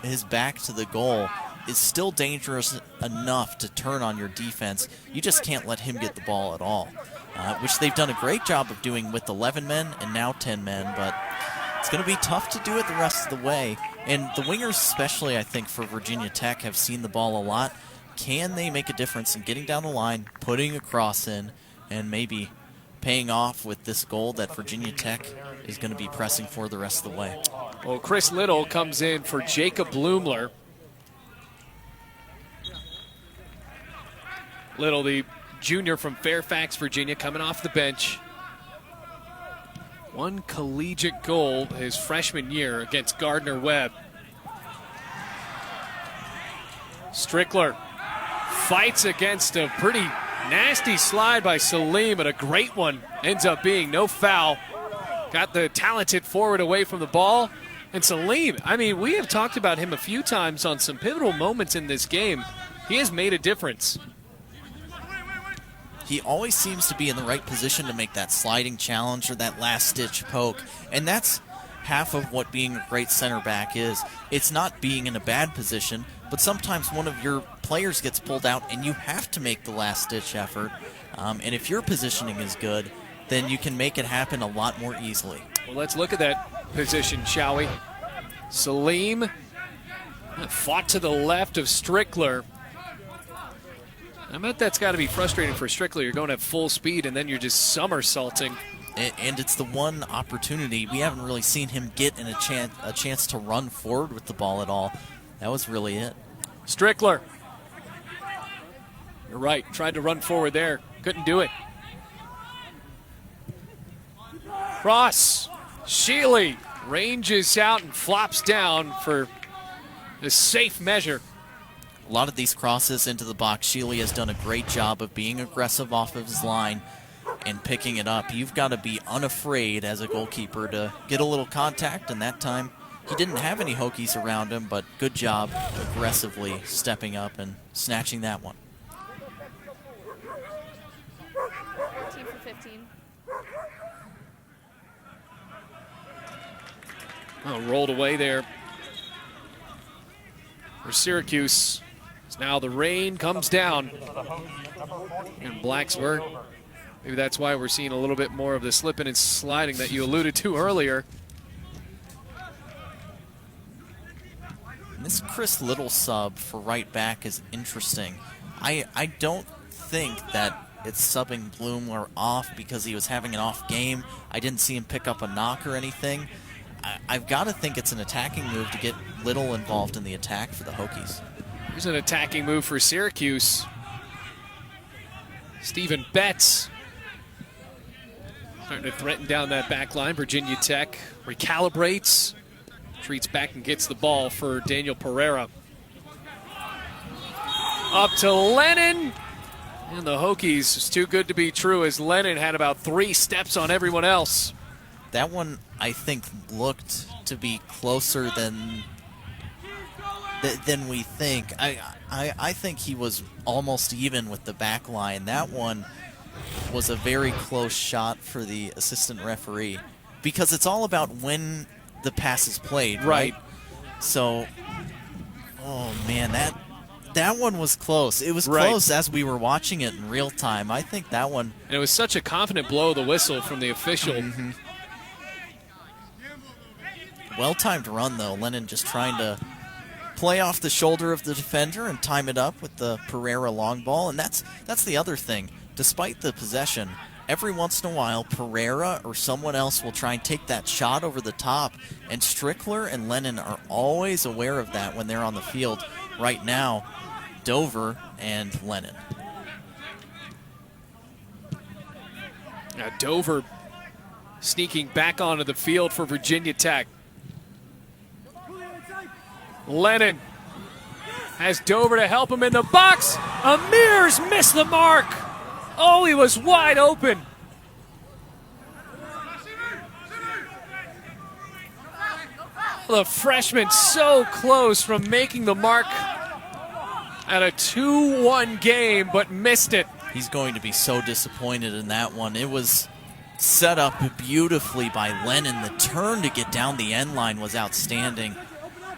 his back to the goal is still dangerous enough to turn on your defense, you just can't let him get the ball at all, which they've done a great job of doing with 11 men and now 10 men, but it's going to be tough to do it the rest of the way. And the wingers especially, I think, for Virginia Tech have seen the ball a lot. Can they make a difference in getting down the line, putting a cross in, and maybe paying off with this goal that Virginia Tech is going to be pressing for the rest of the way? Well, Chris Little comes in for Jacob Bloomler. Little, the junior from Fairfax, Virginia, coming off the bench. One collegiate goal his freshman year against Gardner-Webb. Strickler fights against a pretty nasty slide by Salim, but a great one ends up being no foul. Got the talented forward away from the ball. And Salim, I mean, we have talked about him a few times on some pivotal moments in this game. He has made a difference. He always seems to be in the right position to make that sliding challenge or that last-ditch poke. And that's half of what being a great center back is. It's not being in a bad position, but sometimes one of your players gets pulled out and you have to make the last-ditch effort. And if your positioning is good, then you can make it happen a lot more easily. Well, let's look at that position, shall we? Salim fought to the left of Strickler. I bet that's got to be frustrating for Strickler. You're going at full speed, and then you're just somersaulting. And it's the one opportunity. We haven't really seen him get in a chance to run forward with the ball at all. That was really it. Strickler. You're right. Tried to run forward there. Couldn't do it. Cross. Shealy ranges out and flops down for a safe measure. A lot of these crosses into the box, Shealy has done a great job of being aggressive off of his line and picking it up. You've got to be unafraid as a goalkeeper to get a little contact, and that time he didn't have any Hokies around him, but good job aggressively stepping up and snatching that one. 15 for 15. Oh, rolled away there for Syracuse. Now the rain comes down in Blacksburg. Maybe that's why we're seeing a little bit more of the slipping and sliding that you alluded to earlier. And this Chris Little sub for right back is interesting. I don't think that it's subbing Bloomler off because he was having an off game. I didn't see him pick up a knock or anything. I've got to think it's an attacking move to get Little involved in the attack for the Hokies. Here's an attacking move for Syracuse. Stephen Betts starting to threaten down that back line. Virginia Tech recalibrates, retreats back and gets the ball for Daniel Pereira. Up to Lennon. And the Hokies, it's too good to be true as Lennon had about 3 steps on everyone else. That one, I think, looked to be closer than we think. I think he was almost even with the back line. That one was a very close shot for the assistant referee because it's all about when the pass is played, right? So, oh man, that one was close. It was close as we were watching it in real time. I think that one. And it was such a confident blow of the whistle from the official. Mm-hmm. Well-timed run, though. Lennon just trying to play off the shoulder of the defender and time it up with the Pereira long ball. And that's the other thing. Despite the possession, every once in a while, Pereira or someone else will try and take that shot over the top. And Strickler and Lennon are always aware of that when they're on the field. Right now, Dover and Lennon. Now Dover sneaking back onto the field for Virginia Tech. Lennon has Dover to help him in the box. Amir's missed the mark. Oh, he was wide open. The freshman so close from making the mark at a 2-1 game, but missed it. He's going to be so disappointed in that one. It was set up beautifully by Lennon. The turn to get down the end line was outstanding.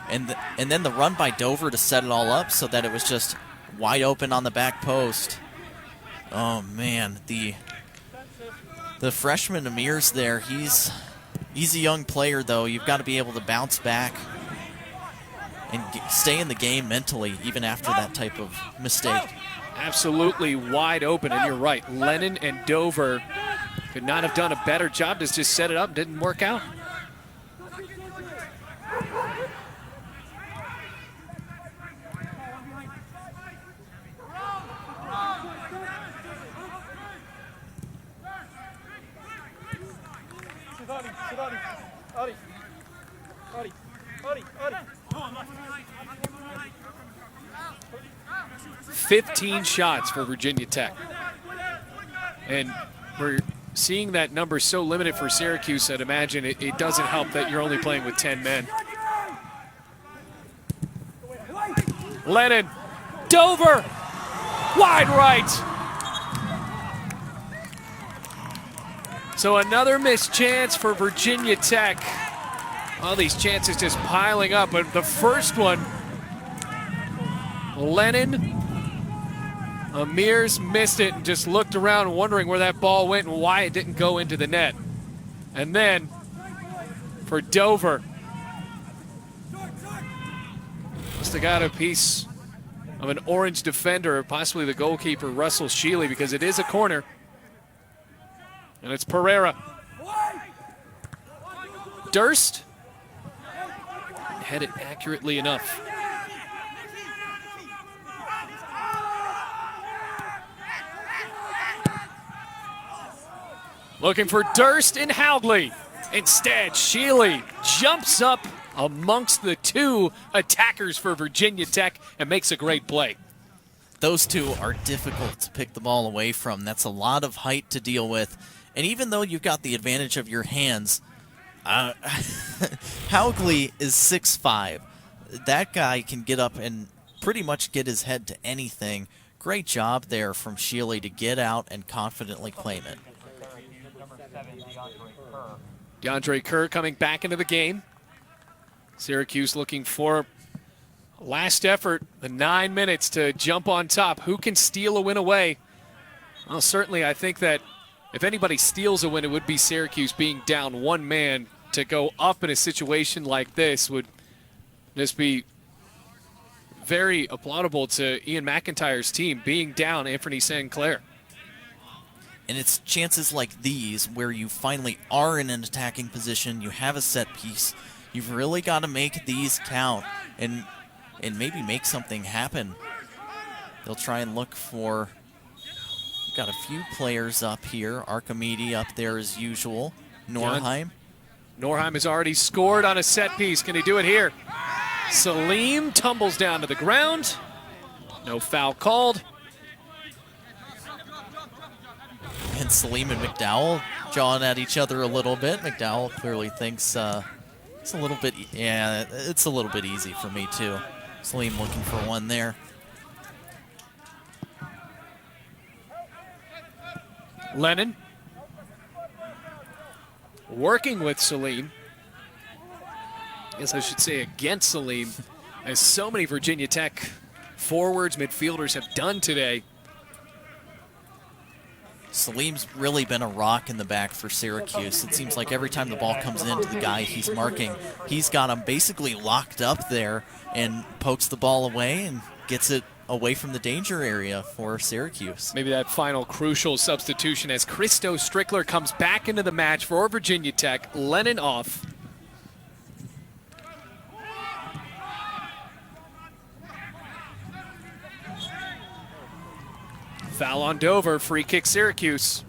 And then the run by Dover to set it all up so that it was just wide open on the back post. Oh, man. The freshman Amir's there. He's a young player, though. You've got to be able to bounce back and stay in the game mentally, even after that type of mistake. Absolutely wide open, and you're right. Lennon and Dover could not have done a better job to just set it up. Didn't work out. Ari. 15 shots for Virginia Tech. And we're seeing that number so limited for Syracuse, I'd imagine it doesn't help that you're only playing with 10 men. Lennon, Dover, wide right. So another missed chance for Virginia Tech. All these chances just piling up, but the first one, Lennon, Amir's missed it and just looked around wondering where that ball went and why it didn't go into the net. And then for Dover, must have got a piece of an orange defender, possibly the goalkeeper, Russell Shealy, because it is a corner. And it's Pereira. Durst. Head it accurately enough. Looking for Durst and Howgley. Instead, Shealy jumps up amongst the two attackers for Virginia Tech and makes a great play. Those two are difficult to pick the ball away from. That's a lot of height to deal with. And even though you've got the advantage of your hands, Howgley is 6'5". That guy can get up and pretty much get his head to anything. Great job there from Shealy to get out and confidently claim it. DeAndre Kerr coming back into the game. Syracuse looking for last effort, the 9 minutes to jump on top. Who can steal a win away? Well, certainly I think that if anybody steals a win, it would be Syracuse. Being down one man to go up in a situation like this would just be very applaudable to Ian McIntyre's team, being down Anthony St. Clair. And it's chances like these where you finally are in an attacking position, you have a set piece. You've really got to make these count and maybe make something happen. They'll try and look for, got a few players up here. Archimedes up there as usual. Norheim. Norheim has already scored on a set piece. Can he do it here? Salim tumbles down to the ground. No foul called. And Salim and McDowell jawing at each other a little bit. McDowell clearly thinks it's a little bit, yeah, it's a little bit easy for me too. Salim looking for one there. Lennon working with Salim. I guess I should say against Salim, as so many Virginia Tech forwards, midfielders have done today. Salim's really been a rock in the back for Syracuse. It seems like every time the ball comes into the guy he's marking, he's got him basically locked up there and pokes the ball away and gets it away from the danger area for Syracuse. Maybe that final crucial substitution as Christo Strickler comes back into the match for Virginia Tech. Lennon off. Foul on Dover, free kick Syracuse.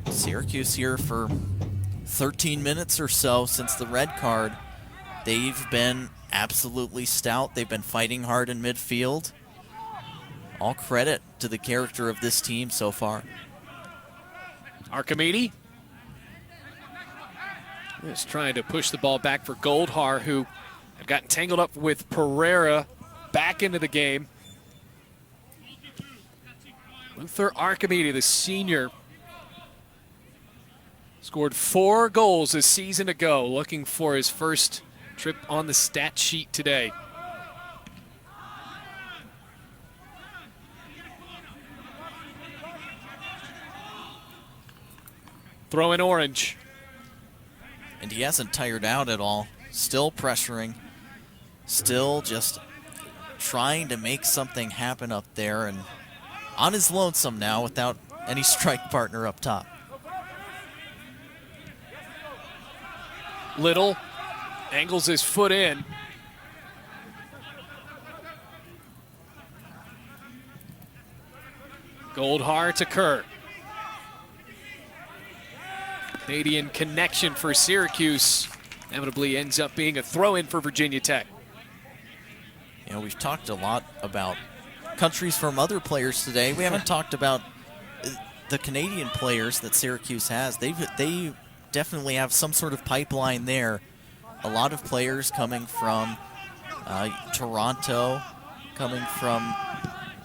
Syracuse here for 13 minutes or so since the red card. They've been absolutely stout. They've been fighting hard in midfield. All credit to the character of this team so far. Archimedes is trying to push the ball back for Goldhar, who have gotten tangled up with Pereira back into the game. Luther Archimedes, the senior, scored 4 goals a season ago, looking for his first trip on the stat sheet today. Throw in Orange. And he hasn't tired out at all. Still pressuring. Still just trying to make something happen up there, and on his lonesome now without any strike partner up top. Little angles his foot in. Goldhar to Kerr. Canadian connection for Syracuse. Inevitably ends up being a throw-in for Virginia Tech. You know, we've talked a lot about countries from other players today. We haven't talked about the Canadian players that Syracuse has. They definitely have some sort of pipeline there. A lot of players coming from Toronto, coming from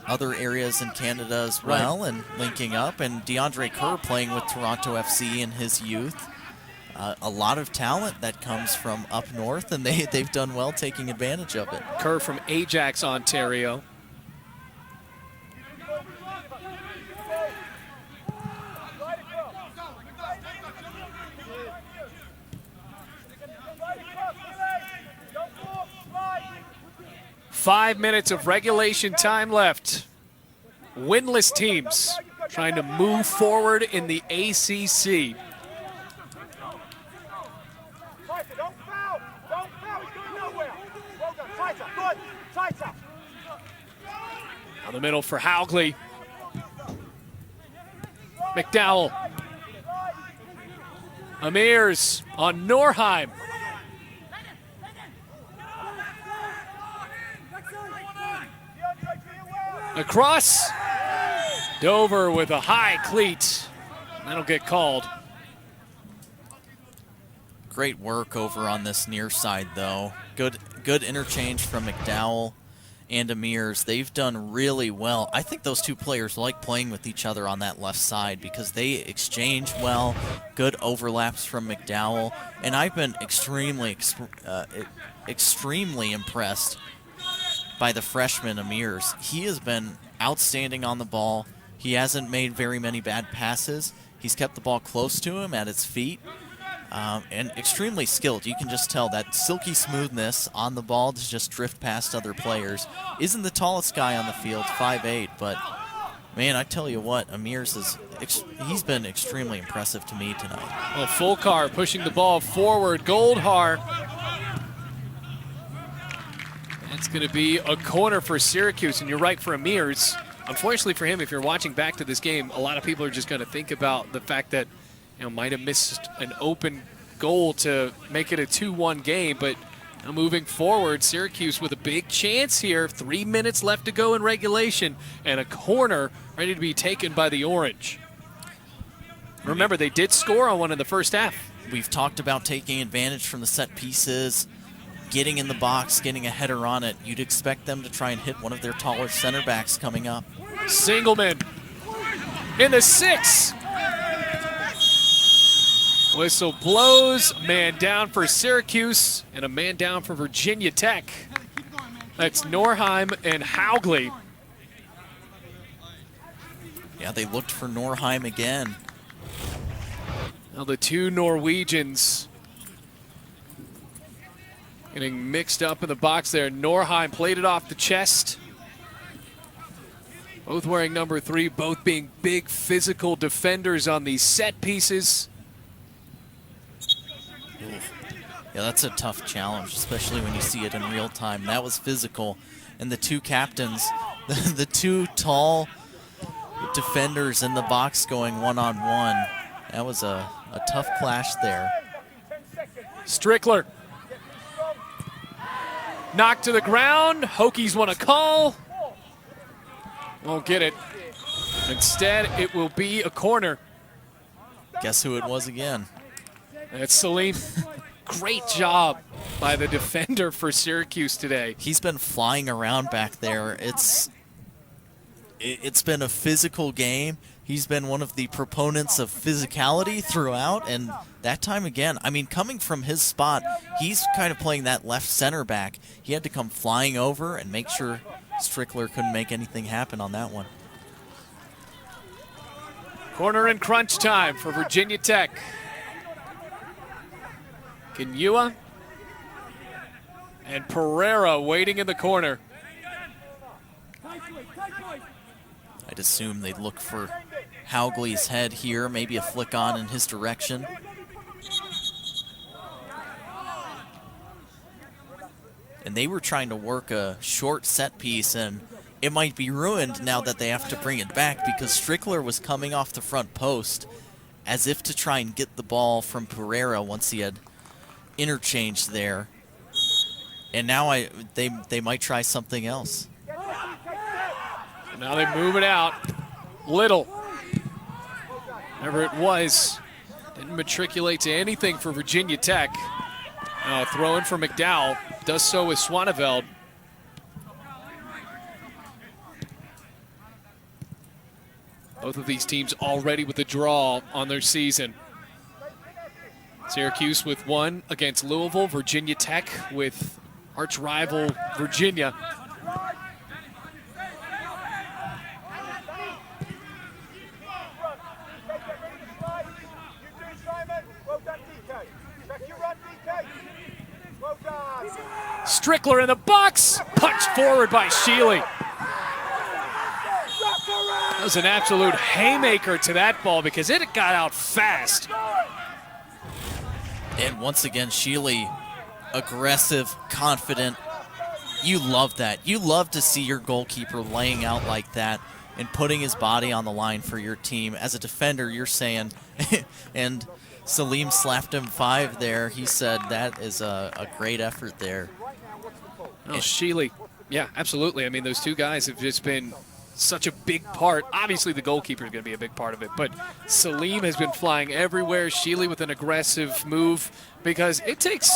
other areas in Canada as well, and linking up. And DeAndre Kerr playing with Toronto FC in his youth. A lot of talent that comes from up north, and they've done well taking advantage of it. Kerr from Ajax, Ontario. Five minutes of regulation time left. Winless teams trying to move forward in the ACC. Down the middle for Haugley. McDowell. Amirs on Norheim. Across. Dover with a high cleat. That'll get called. Great work over on this near side, though. Good interchange from McDowell and Amirs. They've done really well. I think those two players like playing with each other on that left side because they exchange well. Good overlaps from McDowell. And I've been extremely impressed by the freshman Amirs. He has been outstanding on the ball. He hasn't made very many bad passes. He's kept the ball close to him at its feet. And extremely skilled. You can just tell that silky smoothness on the ball to just drift past other players. Isn't the tallest guy on the field, 5'8", but man, I tell you what, Amirs he's been extremely impressive to me tonight. Well, Fulcar pushing the ball forward. Goldhar. That's going to be a corner for Syracuse, and you're right for Amirs. Unfortunately for him, if you're watching back to this game, a lot of people are just going to think about the fact that might have missed an open goal to make it a 2-1 game, but moving forward, Syracuse with a big chance here. 3 minutes left to go in regulation, and a corner ready to be taken by the Orange. Remember, they did score on one in the first half. We've talked about taking advantage from the set pieces, getting in the box, getting a header on it. You'd expect them to try and hit one of their taller center backs coming up. Singleman in the 6. Whistle blows, man down for Syracuse and a man down for Virginia Tech. That's Norheim and Haugley. Yeah, they looked for Norheim again. Now the two Norwegians getting mixed up in the box there. Norheim played it off the chest. Both wearing number 3, both being big physical defenders on these set pieces. Yeah, that's a tough challenge, especially when you see it in real time. That was physical. And the two captains, the two tall defenders in the box going one-on-one. That was a tough clash there. Strickler. Knocked to the ground. Hokies want to call. Won't get it. Instead, it will be a corner. Guess who it was again? That's Salim. Great job by the defender for Syracuse today. He's been flying around back there. It's been a physical game. He's been one of the proponents of physicality throughout, and that time again, I mean, coming from his spot, he's kind of playing that left center back. He had to come flying over and make sure Strickler couldn't make anything happen on that one. Corner and crunch time for Virginia Tech. Kenua and Pereira waiting in the corner. I'd assume they'd look for Haugley's head here, maybe a flick on in his direction. And they were trying to work a short set piece, and it might be ruined now that they have to bring it back because Strickler was coming off the front post as if to try and get the ball from Pereira once he had interchanged there. And now they might try something else. Now they move it out. Little, whatever it was, didn't matriculate to anything for Virginia Tech. Throw in for McDowell, does so with Swaneveld. Both of these teams already with a draw on their season. Syracuse with one against Louisville, Virginia Tech with arch rival Virginia. Strickler in the box, punched forward by Sheely. That was an absolute haymaker to that ball because it got out fast. And once again, Sheely, aggressive, confident. You love that. You love to see your goalkeeper laying out like that and putting his body on the line for your team. As a defender, you're saying, and Salim slapped him 5 there. He said that is a great effort there. Oh, Sheely, yeah, absolutely. I mean, those two guys have just been such a big part. Obviously, the goalkeeper is going to be a big part of it, but Salim has been flying everywhere. Sheely with an aggressive move because it takes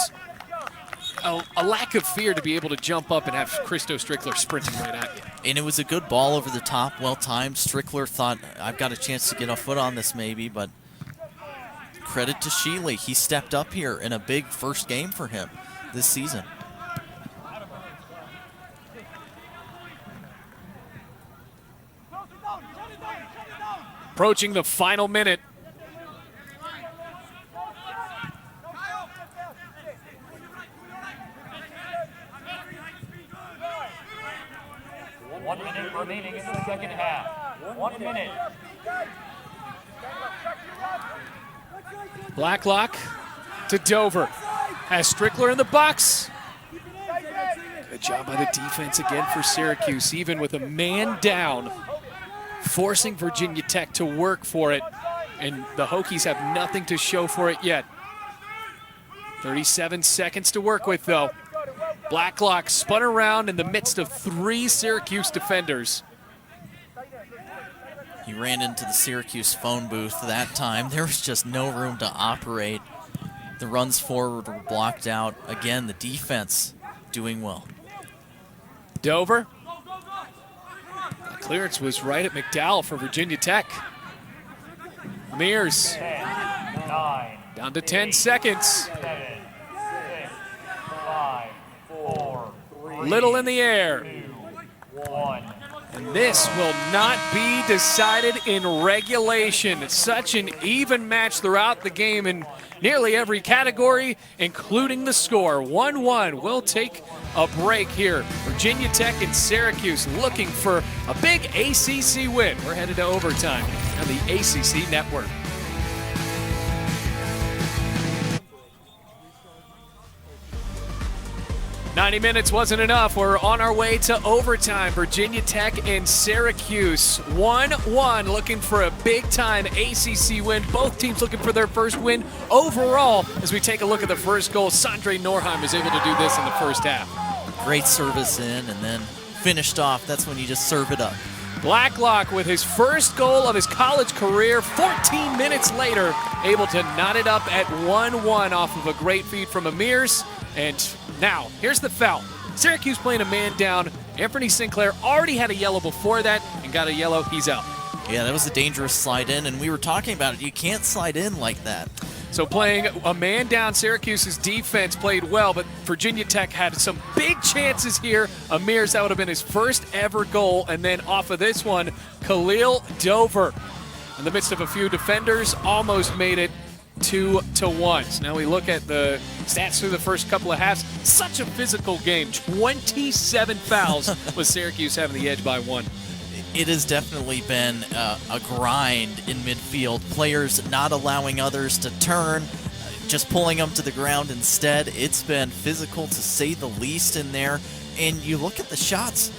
a lack of fear to be able to jump up and have Christo Strickler sprinting right at you. And it was a good ball over the top, well-timed. Strickler thought, I've got a chance to get a foot on this maybe, but credit to Sheely. He stepped up here in a big first game for him this season. Approaching the final minute. One minute remaining in the second half. 1 minute. Blacklock to Dover. Has Strickler in the box. Good job by the defense again for Syracuse, even with a man down, forcing Virginia Tech to work for it, and the Hokies have nothing to show for it yet. 37 seconds to work with, though. Blacklock spun around in the midst of 3 Syracuse defenders. He ran into the Syracuse phone booth that time. There was just no room to operate. The runs forward were blocked out. Again, the defense doing well. Dover. The clearance was right at McDowell for Virginia Tech. Mears. 10, 9, Down to 10 seconds. 7, 6, 5, 4, 3, Little in the air. 2, 1. And this will not be decided in regulation. It's such an even match throughout the game in nearly every category, including the score. 1-1. We'll take a break here. Virginia Tech and Syracuse looking for a big ACC win. We're headed to overtime on the ACC Network. "90 minutes wasn't enough. We're on our way to overtime. Virginia Tech and Syracuse 1-1, looking for a big-time ACC win. Both teams looking for their first win overall. As we take a look at the first goal, Sondre Norheim was able to do this in the first half. Great service in and then finished off. That's when you just serve it up. Blacklock with his first goal of his college career, 14 minutes later, able to knot it up at 1-1 off of a great feed from Amirs. And now, here's the foul. Syracuse playing a man down, Anthony Sinclair already had a yellow before that and got a yellow. He's out. Yeah, that was a dangerous slide in, and we were talking about it. You can't slide in like that. So playing a man down, Syracuse's defense played well, but Virginia Tech had some big chances here. Amir's, that would have been his first ever goal. And then off of this one, Khalil Dover, in the midst of a few defenders, almost made it 2-1. So now we look at the stats through the first couple of halves. Such a physical game. 27 fouls with Syracuse having the edge by 1. It has definitely been a grind in midfield. Players not allowing others to turn, just pulling them to the ground instead. It's been physical to say the least in there. And you look at the shots,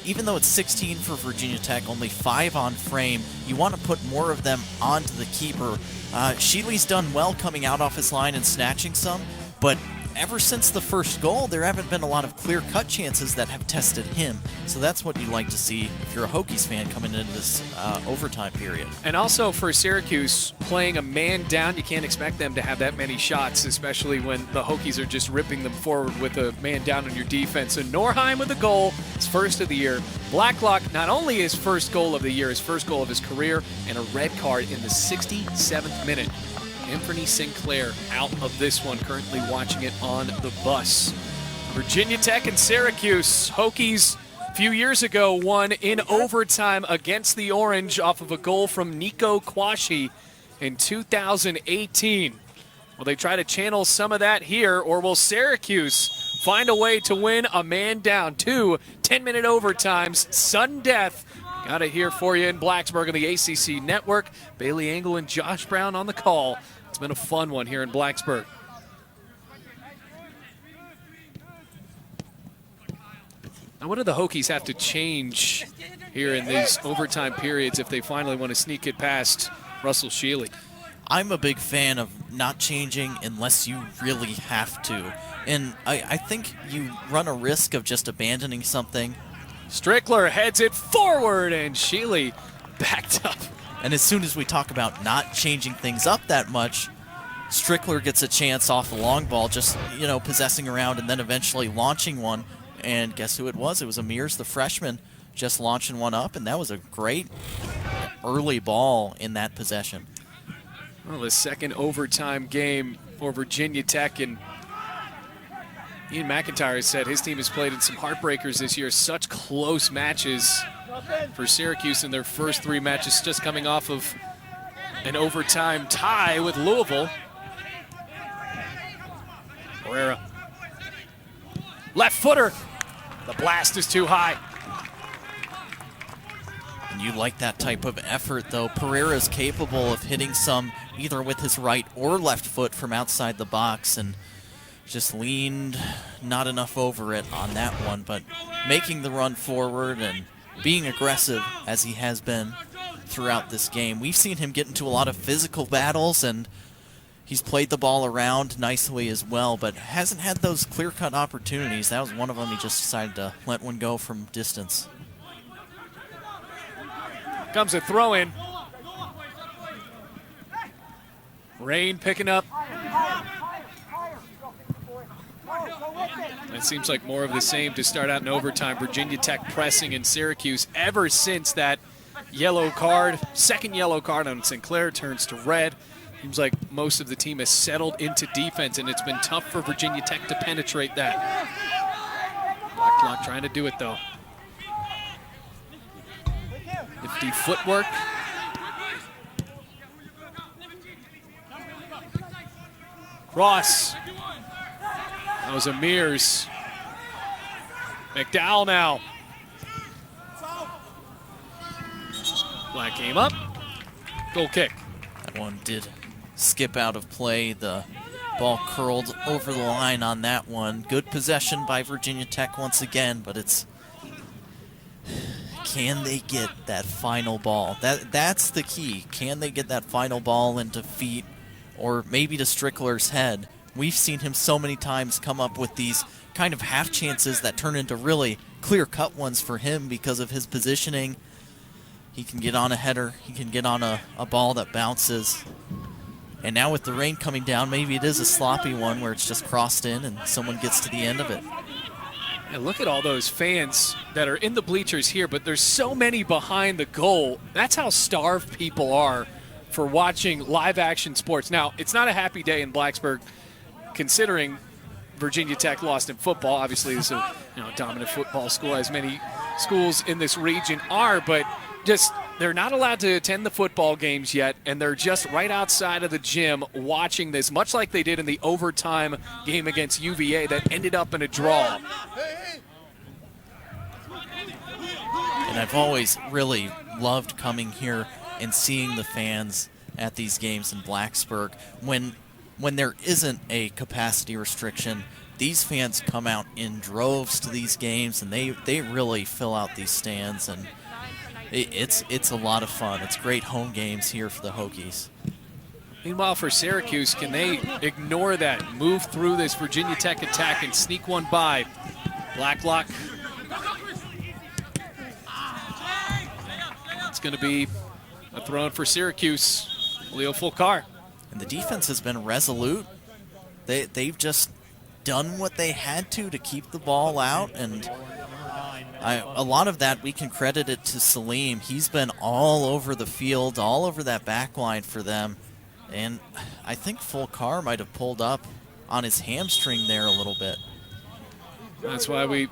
even though it's 16 for Virginia Tech, only 5 on frame, you want to put more of them onto the keeper. Sheely's done well coming out off his line and snatching some, but ever since the first goal, there haven't been a lot of clear-cut chances that have tested him. So that's what you'd like to see if you're a Hokies fan coming into this overtime period. And also for Syracuse, playing a man down, you can't expect them to have that many shots, especially when the Hokies are just ripping them forward with a man down on your defense. So Norheim with a goal, his first of the year. Blacklock, not only his first goal of the year, his first goal of his career, and a red card in the 67th minute. Anthony Sinclair out of this one, currently watching it on the bus. Virginia Tech and Syracuse. Hokies a few years ago won in overtime against the Orange off of a goal from Nico Kwashi in 2018. Will they try to channel some of that here, or will Syracuse find a way to win a man down? 2 10-minute overtimes, sudden death. Got it here for you in Blacksburg on the ACC Network. Bailey Engel and Josh Brown on the call. It's been a fun one here in Blacksburg. Now, what do the Hokies have to change here in these overtime periods if they finally want to sneak it past Russell Sheely? I'm a big fan of not changing unless you really have to. And I think you run a risk of just abandoning something. Strickler heads it forward, and Sheely backed up. And as soon as we talk about not changing things up that much, Strickler gets a chance off the long ball, just, possessing around and then eventually launching one. And guess who it was? It was Amir's, the freshman, just launching one up, and that was a great early ball in that possession. Well, the second overtime game for Virginia Tech, and Ian McIntyre has said his team has played in some heartbreakers this year. Such close matches for Syracuse in their first 3 matches, just coming off of an overtime tie with Louisville. Herrera. Left footer. The blast is too high. And you like that type of effort, though. Pereira's capable of hitting some either with his right or left foot from outside the box, and just leaned not enough over it on that one, but making the run forward and being aggressive as he has been throughout this game. We've seen him get into a lot of physical battles, and he's played the ball around nicely as well, but hasn't had those clear-cut opportunities. That was one of them. He just decided to let one go from distance. Comes a throw-in. Rain picking up. It seems like more of the same to start out in overtime. Virginia Tech pressing in Syracuse ever since that yellow card, second yellow card on Sinclair turns to red. Seems like most of the team has settled into defense, and it's been tough for Virginia Tech to penetrate that. Blacklock trying to do it, though. Nifty footwork. Cross. That was Amir's. McDowell now. Black came up. Goal kick. That one did skip out of play. The ball curled over the line on that one. Good possession by Virginia Tech once again, but it's, can they get that final ball? That's the key. Can they get that final ball into feet or maybe to Strickler's head? We've seen him so many times come up with these kind of half chances that turn into really clear-cut ones for him because of his positioning. He can get on a header. He can get on a ball that bounces. And now with the rain coming down, maybe it is a sloppy one where it's just crossed in and someone gets to the end of it. And look at all those fans that are in the bleachers here, but there's so many behind the goal. That's how starved people are for watching live action sports. Now, it's not a happy day in Blacksburg considering Virginia Tech lost in football. Obviously, it's a dominant football school, as many schools in this region are, but just they're not allowed to attend the football games yet, and they're just right outside of the gym watching this, much like they did in the overtime game against UVA that ended up in a draw. And I've always really loved coming here and seeing the fans at these games in Blacksburg. When there isn't a capacity restriction, these fans come out in droves to these games, and they really fill out these stands, and it's a lot of fun. It's great home games here for the Hokies. Meanwhile, for Syracuse, can they ignore that, move through this Virginia Tech attack and sneak one by? Blacklock. It's going to be a throw in for Syracuse. Leo Fulcar. And the defense has been resolute. They've just done what they had to keep the ball out, and a lot of that we can credit it to Salim. He's been all over the field, all over that back line for them, and I think Fulcar might have pulled up on his hamstring there a little bit. That's why we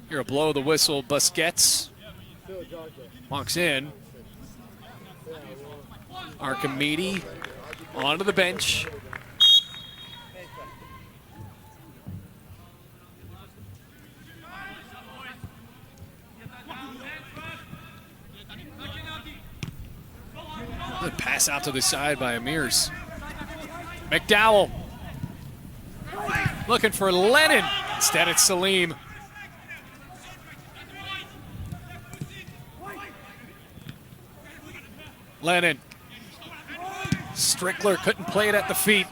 hear a blow of the whistle. Busquets walks in. Archimedes onto the bench. Good pass out to the side by Amirs. McDowell looking for Lennon. Instead it's Salim. Lennon. Strickler couldn't play it at the feet.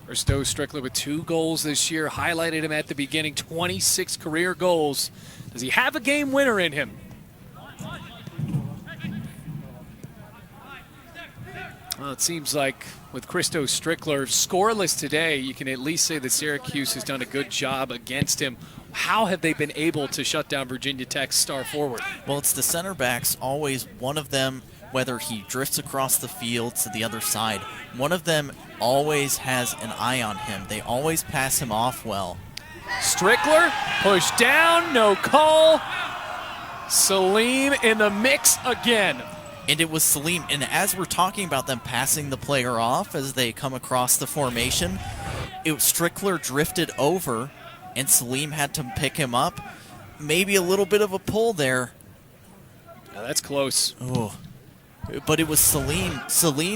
Bristow Strickler with 2 goals this year. Highlighted him at the beginning, 26 career goals. Does he have a game winner in him? Well, it seems like with Christo Strickler scoreless today, you can at least say that Syracuse has done a good job against him. How have they been able to shut down Virginia Tech's star forward? Well, it's the center backs, always one of them, whether he drifts across the field to the other side, one of them always has an eye on him. They always pass him off well. Strickler pushed down, no call. Salim in the mix again. And it was Salim, and as we're talking about them passing the player off as they come across the formation, Strickler drifted over, and Salim had to pick him up. Maybe a little bit of a pull there. Now that's close. Oh, but it was Salim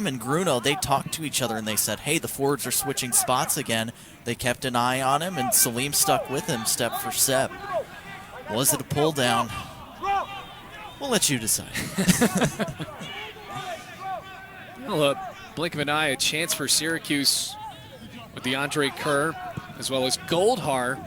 and Gruno. They talked to each other, and they said, hey, the forwards are switching spots again. They kept an eye on him, and Salim stuck with him step for step. Was it a pull down? We'll let you decide. Well, blink of an eye, a chance for Syracuse with DeAndre Kerr as well as Goldhar.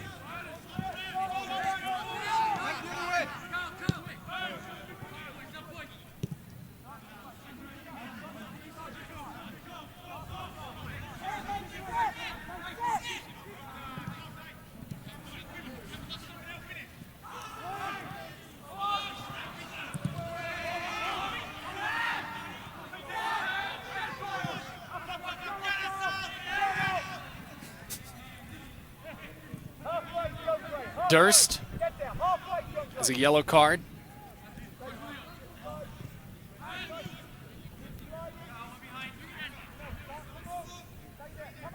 Durst has a yellow card.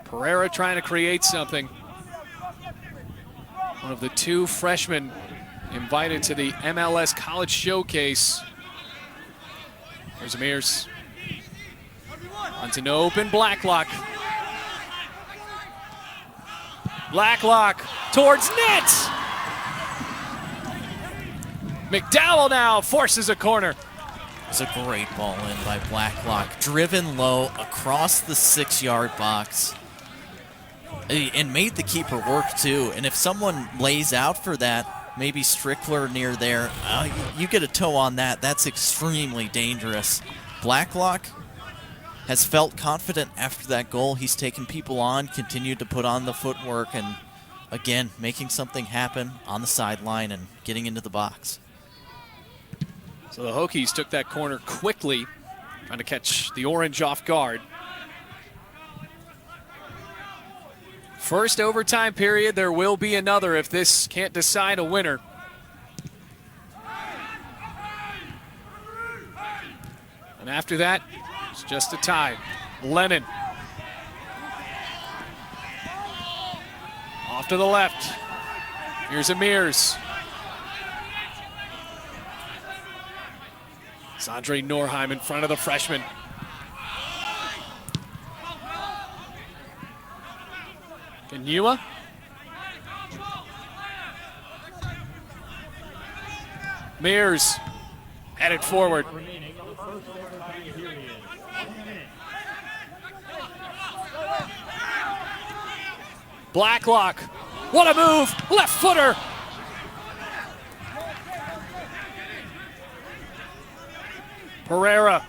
Pereira trying to create something. One of the 2 freshmen invited to the MLS College Showcase. There's Amirs. Onto an open Blacklock. Blacklock towards net. McDowell now forces a corner. It's a great ball in by Blacklock. Driven low across the 6-yard box. And made the keeper work too. And if someone lays out for that, maybe Strickler near there, you get a toe on that. That's extremely dangerous. Blacklock, has felt confident after that goal. He's taken people on, continued to put on the footwork, and again, making something happen on the sideline and getting into the box. So the Hokies took that corner quickly, trying to catch the Orange off guard. First overtime period, there will be another if this can't decide a winner. And after that, it's just a tie. Lennon. Off to the left. Here's Amirs. It's Andre Norheim in front of the freshman. Kenua. Mears headed forward. Blacklock. What a move. Left footer. Pereira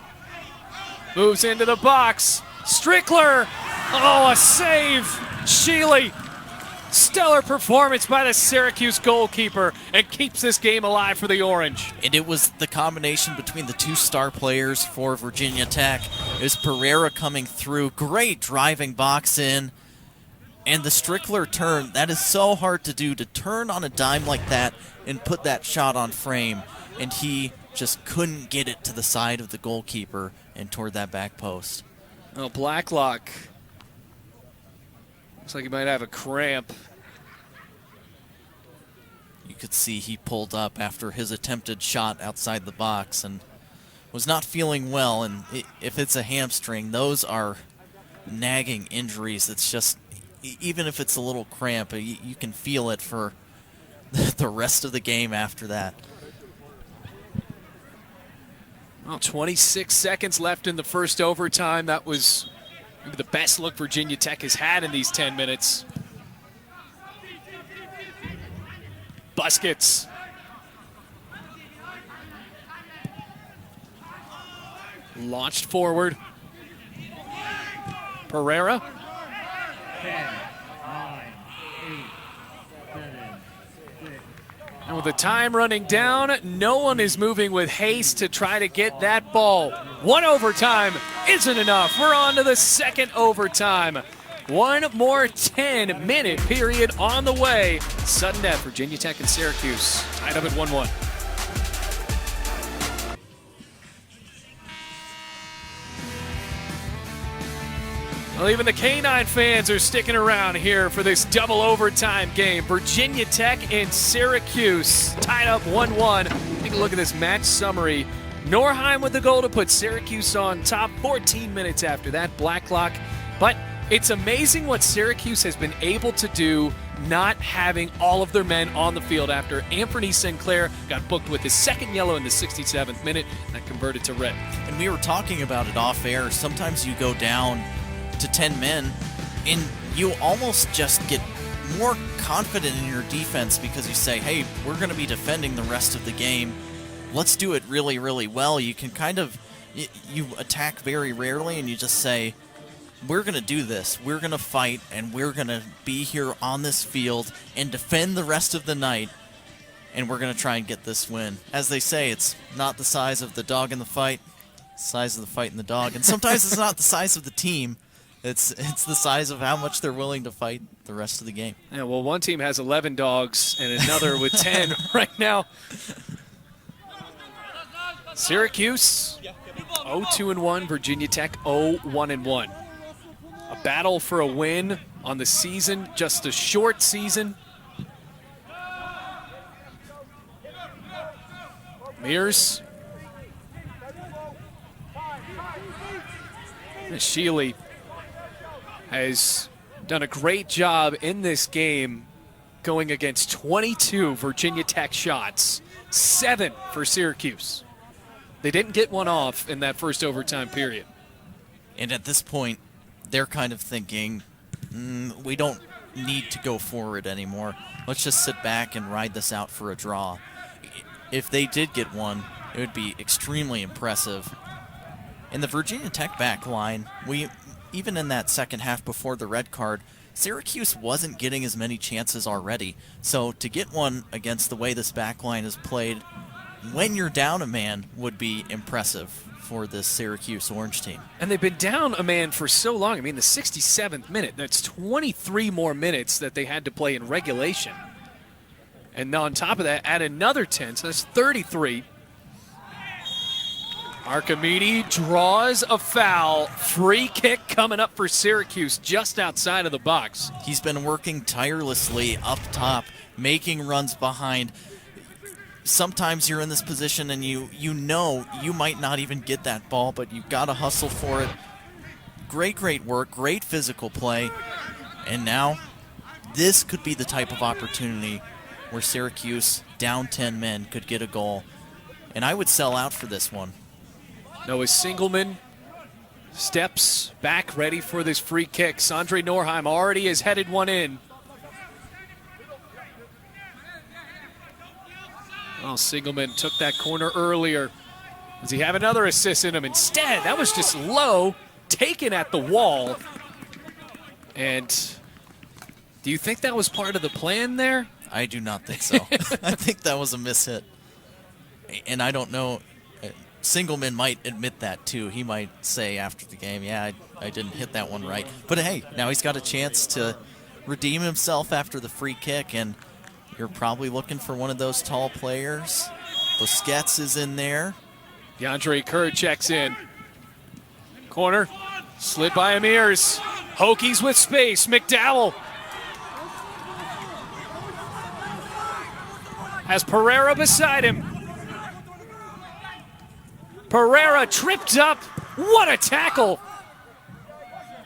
moves into the box. Strickler. Oh, a save. Sheely. Stellar performance by the Syracuse goalkeeper and keeps this game alive for the Orange. And it was the combination between the two star players for Virginia Tech. It was Pereira coming through. Great driving box in. And the Strickler turn, that is so hard to do, to turn on a dime like that and put that shot on frame. And he just couldn't get it to the side of the goalkeeper and toward that back post. Oh, Blacklock. Looks like he might have a cramp. You could see he pulled up after his attempted shot outside the box and was not feeling well. And if it's a hamstring, those are nagging injuries. It's just, even if it's a little cramp, you can feel it for the rest of the game after that. Well, 26 seconds left in the first overtime. That was maybe the best look Virginia Tech has had in these 10 minutes. Buskets. Launched forward. Pereira. 10, 9, 8, 7, 6. And with the time running down, no one is moving with haste to try to get that ball. One overtime isn't enough. We're on to the second overtime. One more 10-minute period on the way. Sudden death, Virginia Tech and Syracuse tied up at 1-1. Well, even the K9 fans are sticking around here for this double overtime game. Virginia Tech and Syracuse tied up 1-1. Take a look at this match summary. Norheim with the goal to put Syracuse on top 14 minutes after that. Blacklock. But it's amazing what Syracuse has been able to do not having all of their men on the field after Anthony Sinclair got booked with his second yellow in the 67th minute and that converted to red. And we were talking about it off air. Sometimes you go down to 10 men and you almost just get more confident in your defense because you say, hey, we're going to be defending the rest of the game. Let's do it really, really well. You can kind of, you attack very rarely and you just say, we're going to do this. We're going to fight and we're going to be here on this field and defend the rest of the night and we're going to try and get this win. As they say, it's not the size of the dog in the fight, it's the size of the fight in the dog. And sometimes it's not the size of the team. It's the size of how much they're willing to fight the rest of the game. Yeah, well, one team has 11 dogs and another with 10 right now. Syracuse 0-2-1, Virginia Tech 0-1-1. A battle for a win on the season, just a short season. Mears. Sheely has done a great job in this game going against 22 Virginia Tech shots, 7 for Syracuse. They didn't get one off in that first overtime period. And at this point, they're kind of thinking, we don't need to go forward anymore. Let's just sit back and ride this out for a draw. If they did get one, it would be extremely impressive. In the Virginia Tech back line, even in that second half before the red card, Syracuse wasn't getting as many chances already. So to get one against the way this back line is played when you're down a man would be impressive for this Syracuse Orange team. And they've been down a man for so long. I mean, the 67th minute, that's 23 more minutes that they had to play in regulation. And on top of that, add another 10, so that's 33. Archimedes draws a foul. Free kick coming up for Syracuse just outside of the box. He's been working tirelessly up top, making runs behind. Sometimes you're in this position and you know you might not even get that ball, but you've got to hustle for it. Great work, great physical play. And now this could be the type of opportunity where Syracuse, down 10 men, could get a goal. And I would sell out for this one. Noah Singelman steps back ready for this free kick. Sondre Norheim already has headed one in. Well, Singelman took that corner earlier. Does he have another assist in him? Instead, that was just low, taken at the wall. And do you think that was part of the plan there? I do not think so. I think that was a mishit. And I don't know. Singelman might admit that too. He might say after the game, yeah, I didn't hit that one right. But hey, now he's got a chance to redeem himself after the free kick, and you're probably looking for one of those tall players. Busquets is in there. DeAndre Kerr checks in. Corner, slid by Amirs. Hokies with space, McDowell. Has Pereira beside him. Pereira tripped up. What a tackle.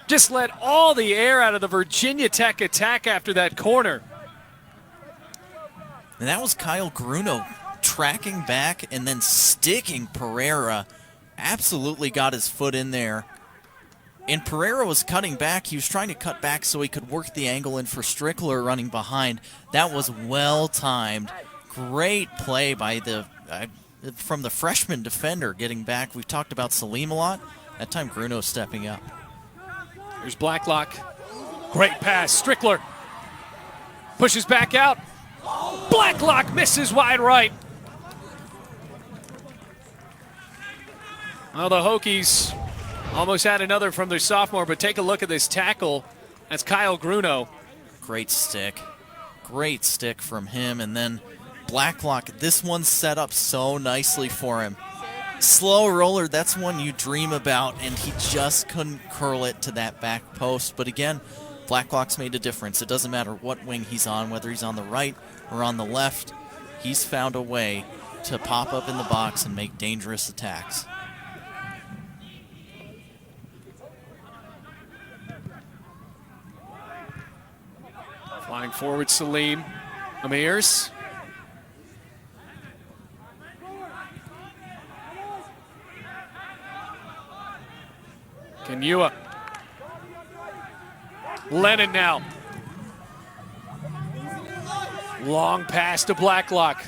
Just let all the air out of the Virginia Tech attack after that corner. And that was Kyle Gruno tracking back and then sticking Pereira. Absolutely got his foot in there. And Pereira was cutting back. He was trying to cut back so he could work the angle in for Strickler running behind. That was well timed. Great play by from the freshman defender getting back. We've talked about Salim a lot. That time Gruno stepping up. Here's Blacklock. Great pass. Strickler pushes back out. Blacklock misses wide right. Well, the Hokies almost had another from their sophomore, but take a look at this tackle. That's Kyle Gruno. Great stick. Great stick from him. And then Blacklock, this one's set up so nicely for him. Slow roller, that's one you dream about, and he just couldn't curl it to that back post. But again, Blacklock's made a difference. It doesn't matter what wing he's on, whether he's on the right or on the left. He's found a way to pop up in the box and make dangerous attacks. Flying forward, Salim. Amirs. Kenua. Lennon now. Long pass to Blacklock.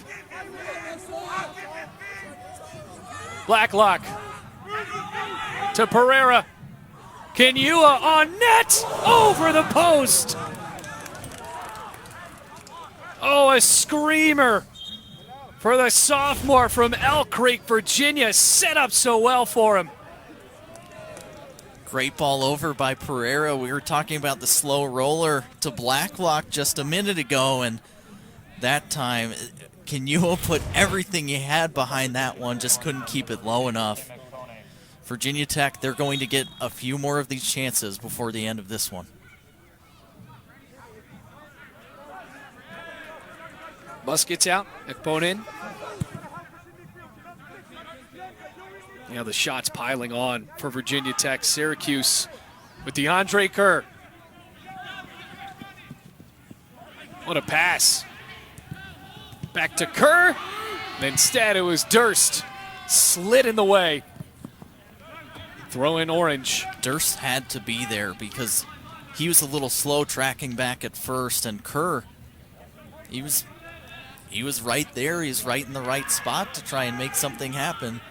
Blacklock to Pereira. Kenua on net, over the post. Oh, a screamer for the sophomore from Elk Creek, Virginia. Set up so well for him. Great ball over by Pereira. We were talking about the slow roller to Blacklock just a minute ago, and that time, Kenua put everything he had behind that one, just couldn't keep it low enough. Virginia Tech, they're going to get a few more of these chances before the end of this one. Bus gets out, Ekpon in. Yeah, the shots piling on for Virginia Tech. Syracuse with DeAndre Kerr. What a pass. Back to Kerr. And instead it was Durst. Slid in the way. Throw in Orange. Durst had to be there because he was a little slow tracking back at first, and Kerr, he was right there. He was right in the right spot to try and make something happen.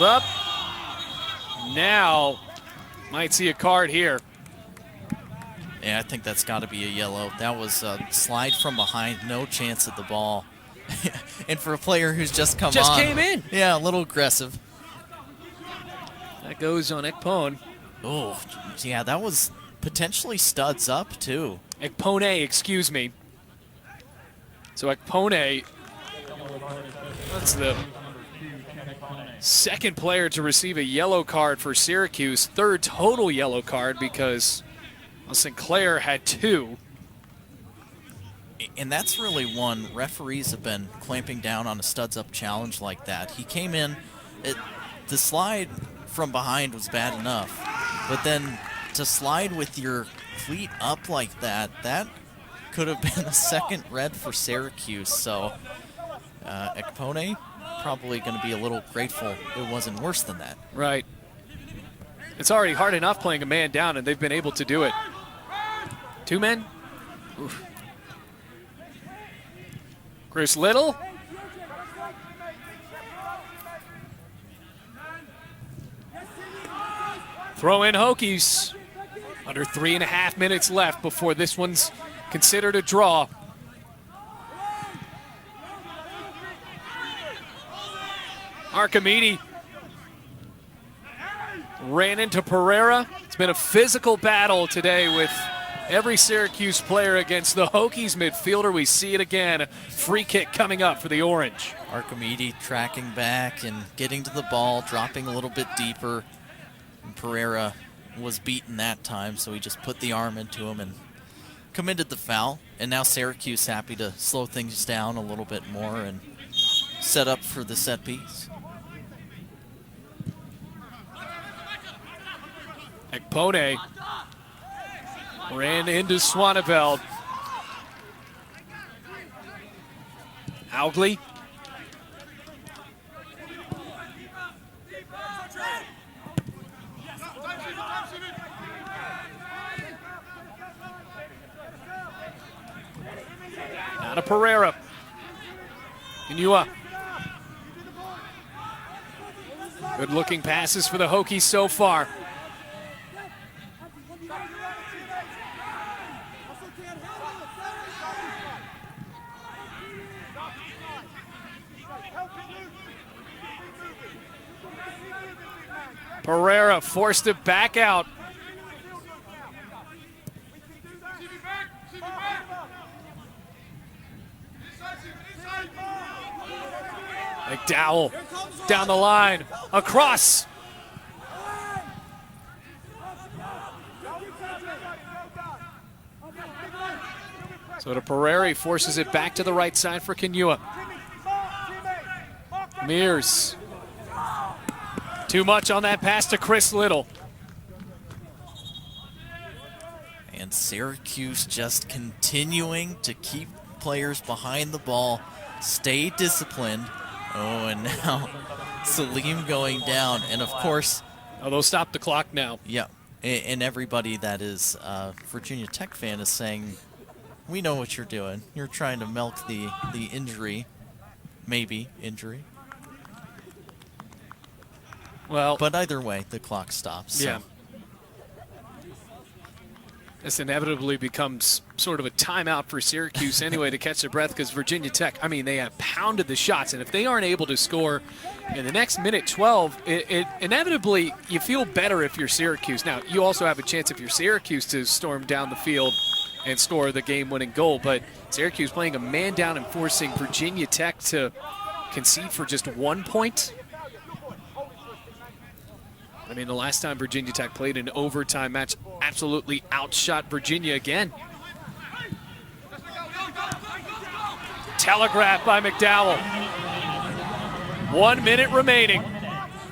up. Now, might see a card here. Yeah, I think that's got to be a yellow. That was a slide from behind, no chance at the ball. And for a player who's just come on. Just came in. Yeah, a little aggressive. That goes on Ekpone. Oh, yeah, that was potentially studs up, too. Ekpone, excuse me. So Ekpone, that's the second player to receive a yellow card for Syracuse. Third total yellow card because Sinclair had 2. And that's really one. Referees have been clamping down on a studs-up challenge like that. He came in, the slide from behind was bad enough, but then to slide with your cleat up like that, that could have been the second red for Syracuse. So Ekpone probably going to be a little grateful it wasn't worse than that. Right. It's already hard enough playing a man down, and they've been able to do it. 2 men? Oof. Chris Little. Throw in Hokies. Under 3.5 minutes left before this one's considered a draw. Archimedes ran into Pereira. It's been a physical battle today with every Syracuse player against the Hokies midfielder. We see it again. Free kick coming up for the Orange. Archimedes tracking back and getting to the ball, dropping a little bit deeper. And Pereira was beaten that time, so he just put the arm into him and committed the foul. And now Syracuse happy to slow things down a little bit more and set up for the set piece. Ekpone ran into Swaneveld. Augley. Now to Pereira. Inua. Good looking passes for the Hokies so far. Pereira forced it back out. McDowell down the line, across. So to Pereira, forces it back to the right side for Kenua. Mears. Too much on that pass to Chris Little. And Syracuse just continuing to keep players behind the ball, stay disciplined. Oh, and now Salim going down. And, of course... Oh, they'll stop the clock now. Yeah, and everybody that is a Virginia Tech fan is saying, we know what you're doing. You're trying to milk the injury, maybe injury. Well, but either way, the clock stops. Yeah. So. This inevitably becomes sort of a timeout for Syracuse anyway to catch their breath because Virginia Tech, I mean, they have pounded the shots. And if they aren't able to score in the next minute 12, it inevitably, you feel better if you're Syracuse. Now, you also have a chance if you're Syracuse to storm down the field and score the game-winning goal. But Syracuse playing a man down and forcing Virginia Tech to concede for just 1 point. I mean, the last time Virginia Tech played an overtime match, absolutely outshot Virginia again. Telegraphed by McDowell. 1 minute remaining.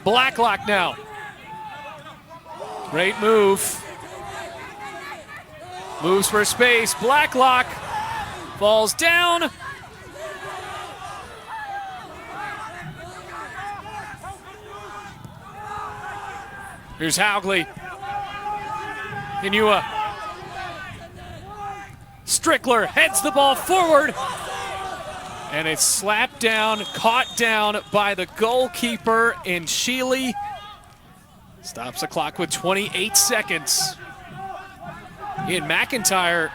Blacklock now. Great move. Moves for space. Blacklock falls down. Here's Augley. Inua. Strickler heads the ball forward. And it's slapped down, caught down by the goalkeeper in Sheely. Stops the clock with 28 seconds. Ian McIntyre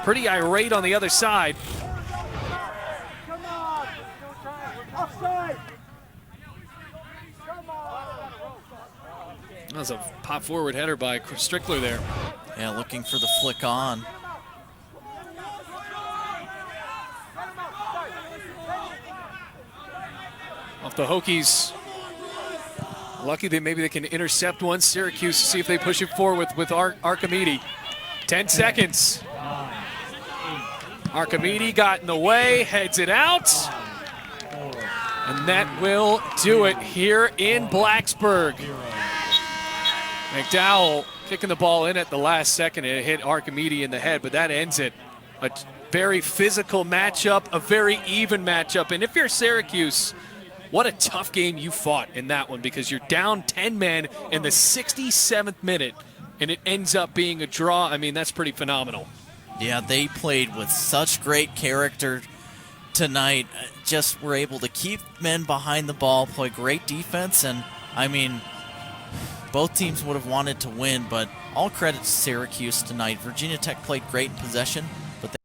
pretty irate on the other side. That was a pop forward header by Strickler there. Yeah, looking for the flick on. Off the Hokies. Lucky that maybe they can intercept one. Syracuse, see if they push it forward with Archimedes. 10 seconds. Archimedes got in the way, heads it out. And that will do it here in Blacksburg. McDowell kicking the ball in at the last second. It hit Archimedes in the head, but that ends it. A very physical matchup, a very even matchup. And if you're Syracuse, what a tough game you fought in that one, because you're down 10 men in the 67th minute, and it ends up being a draw. I mean, that's pretty phenomenal. Yeah, they played with such great character tonight. Just were able to keep men behind the ball, play great defense, and, I mean, both teams would have wanted to win, but all credit to Syracuse tonight. Virginia Tech played great in possession,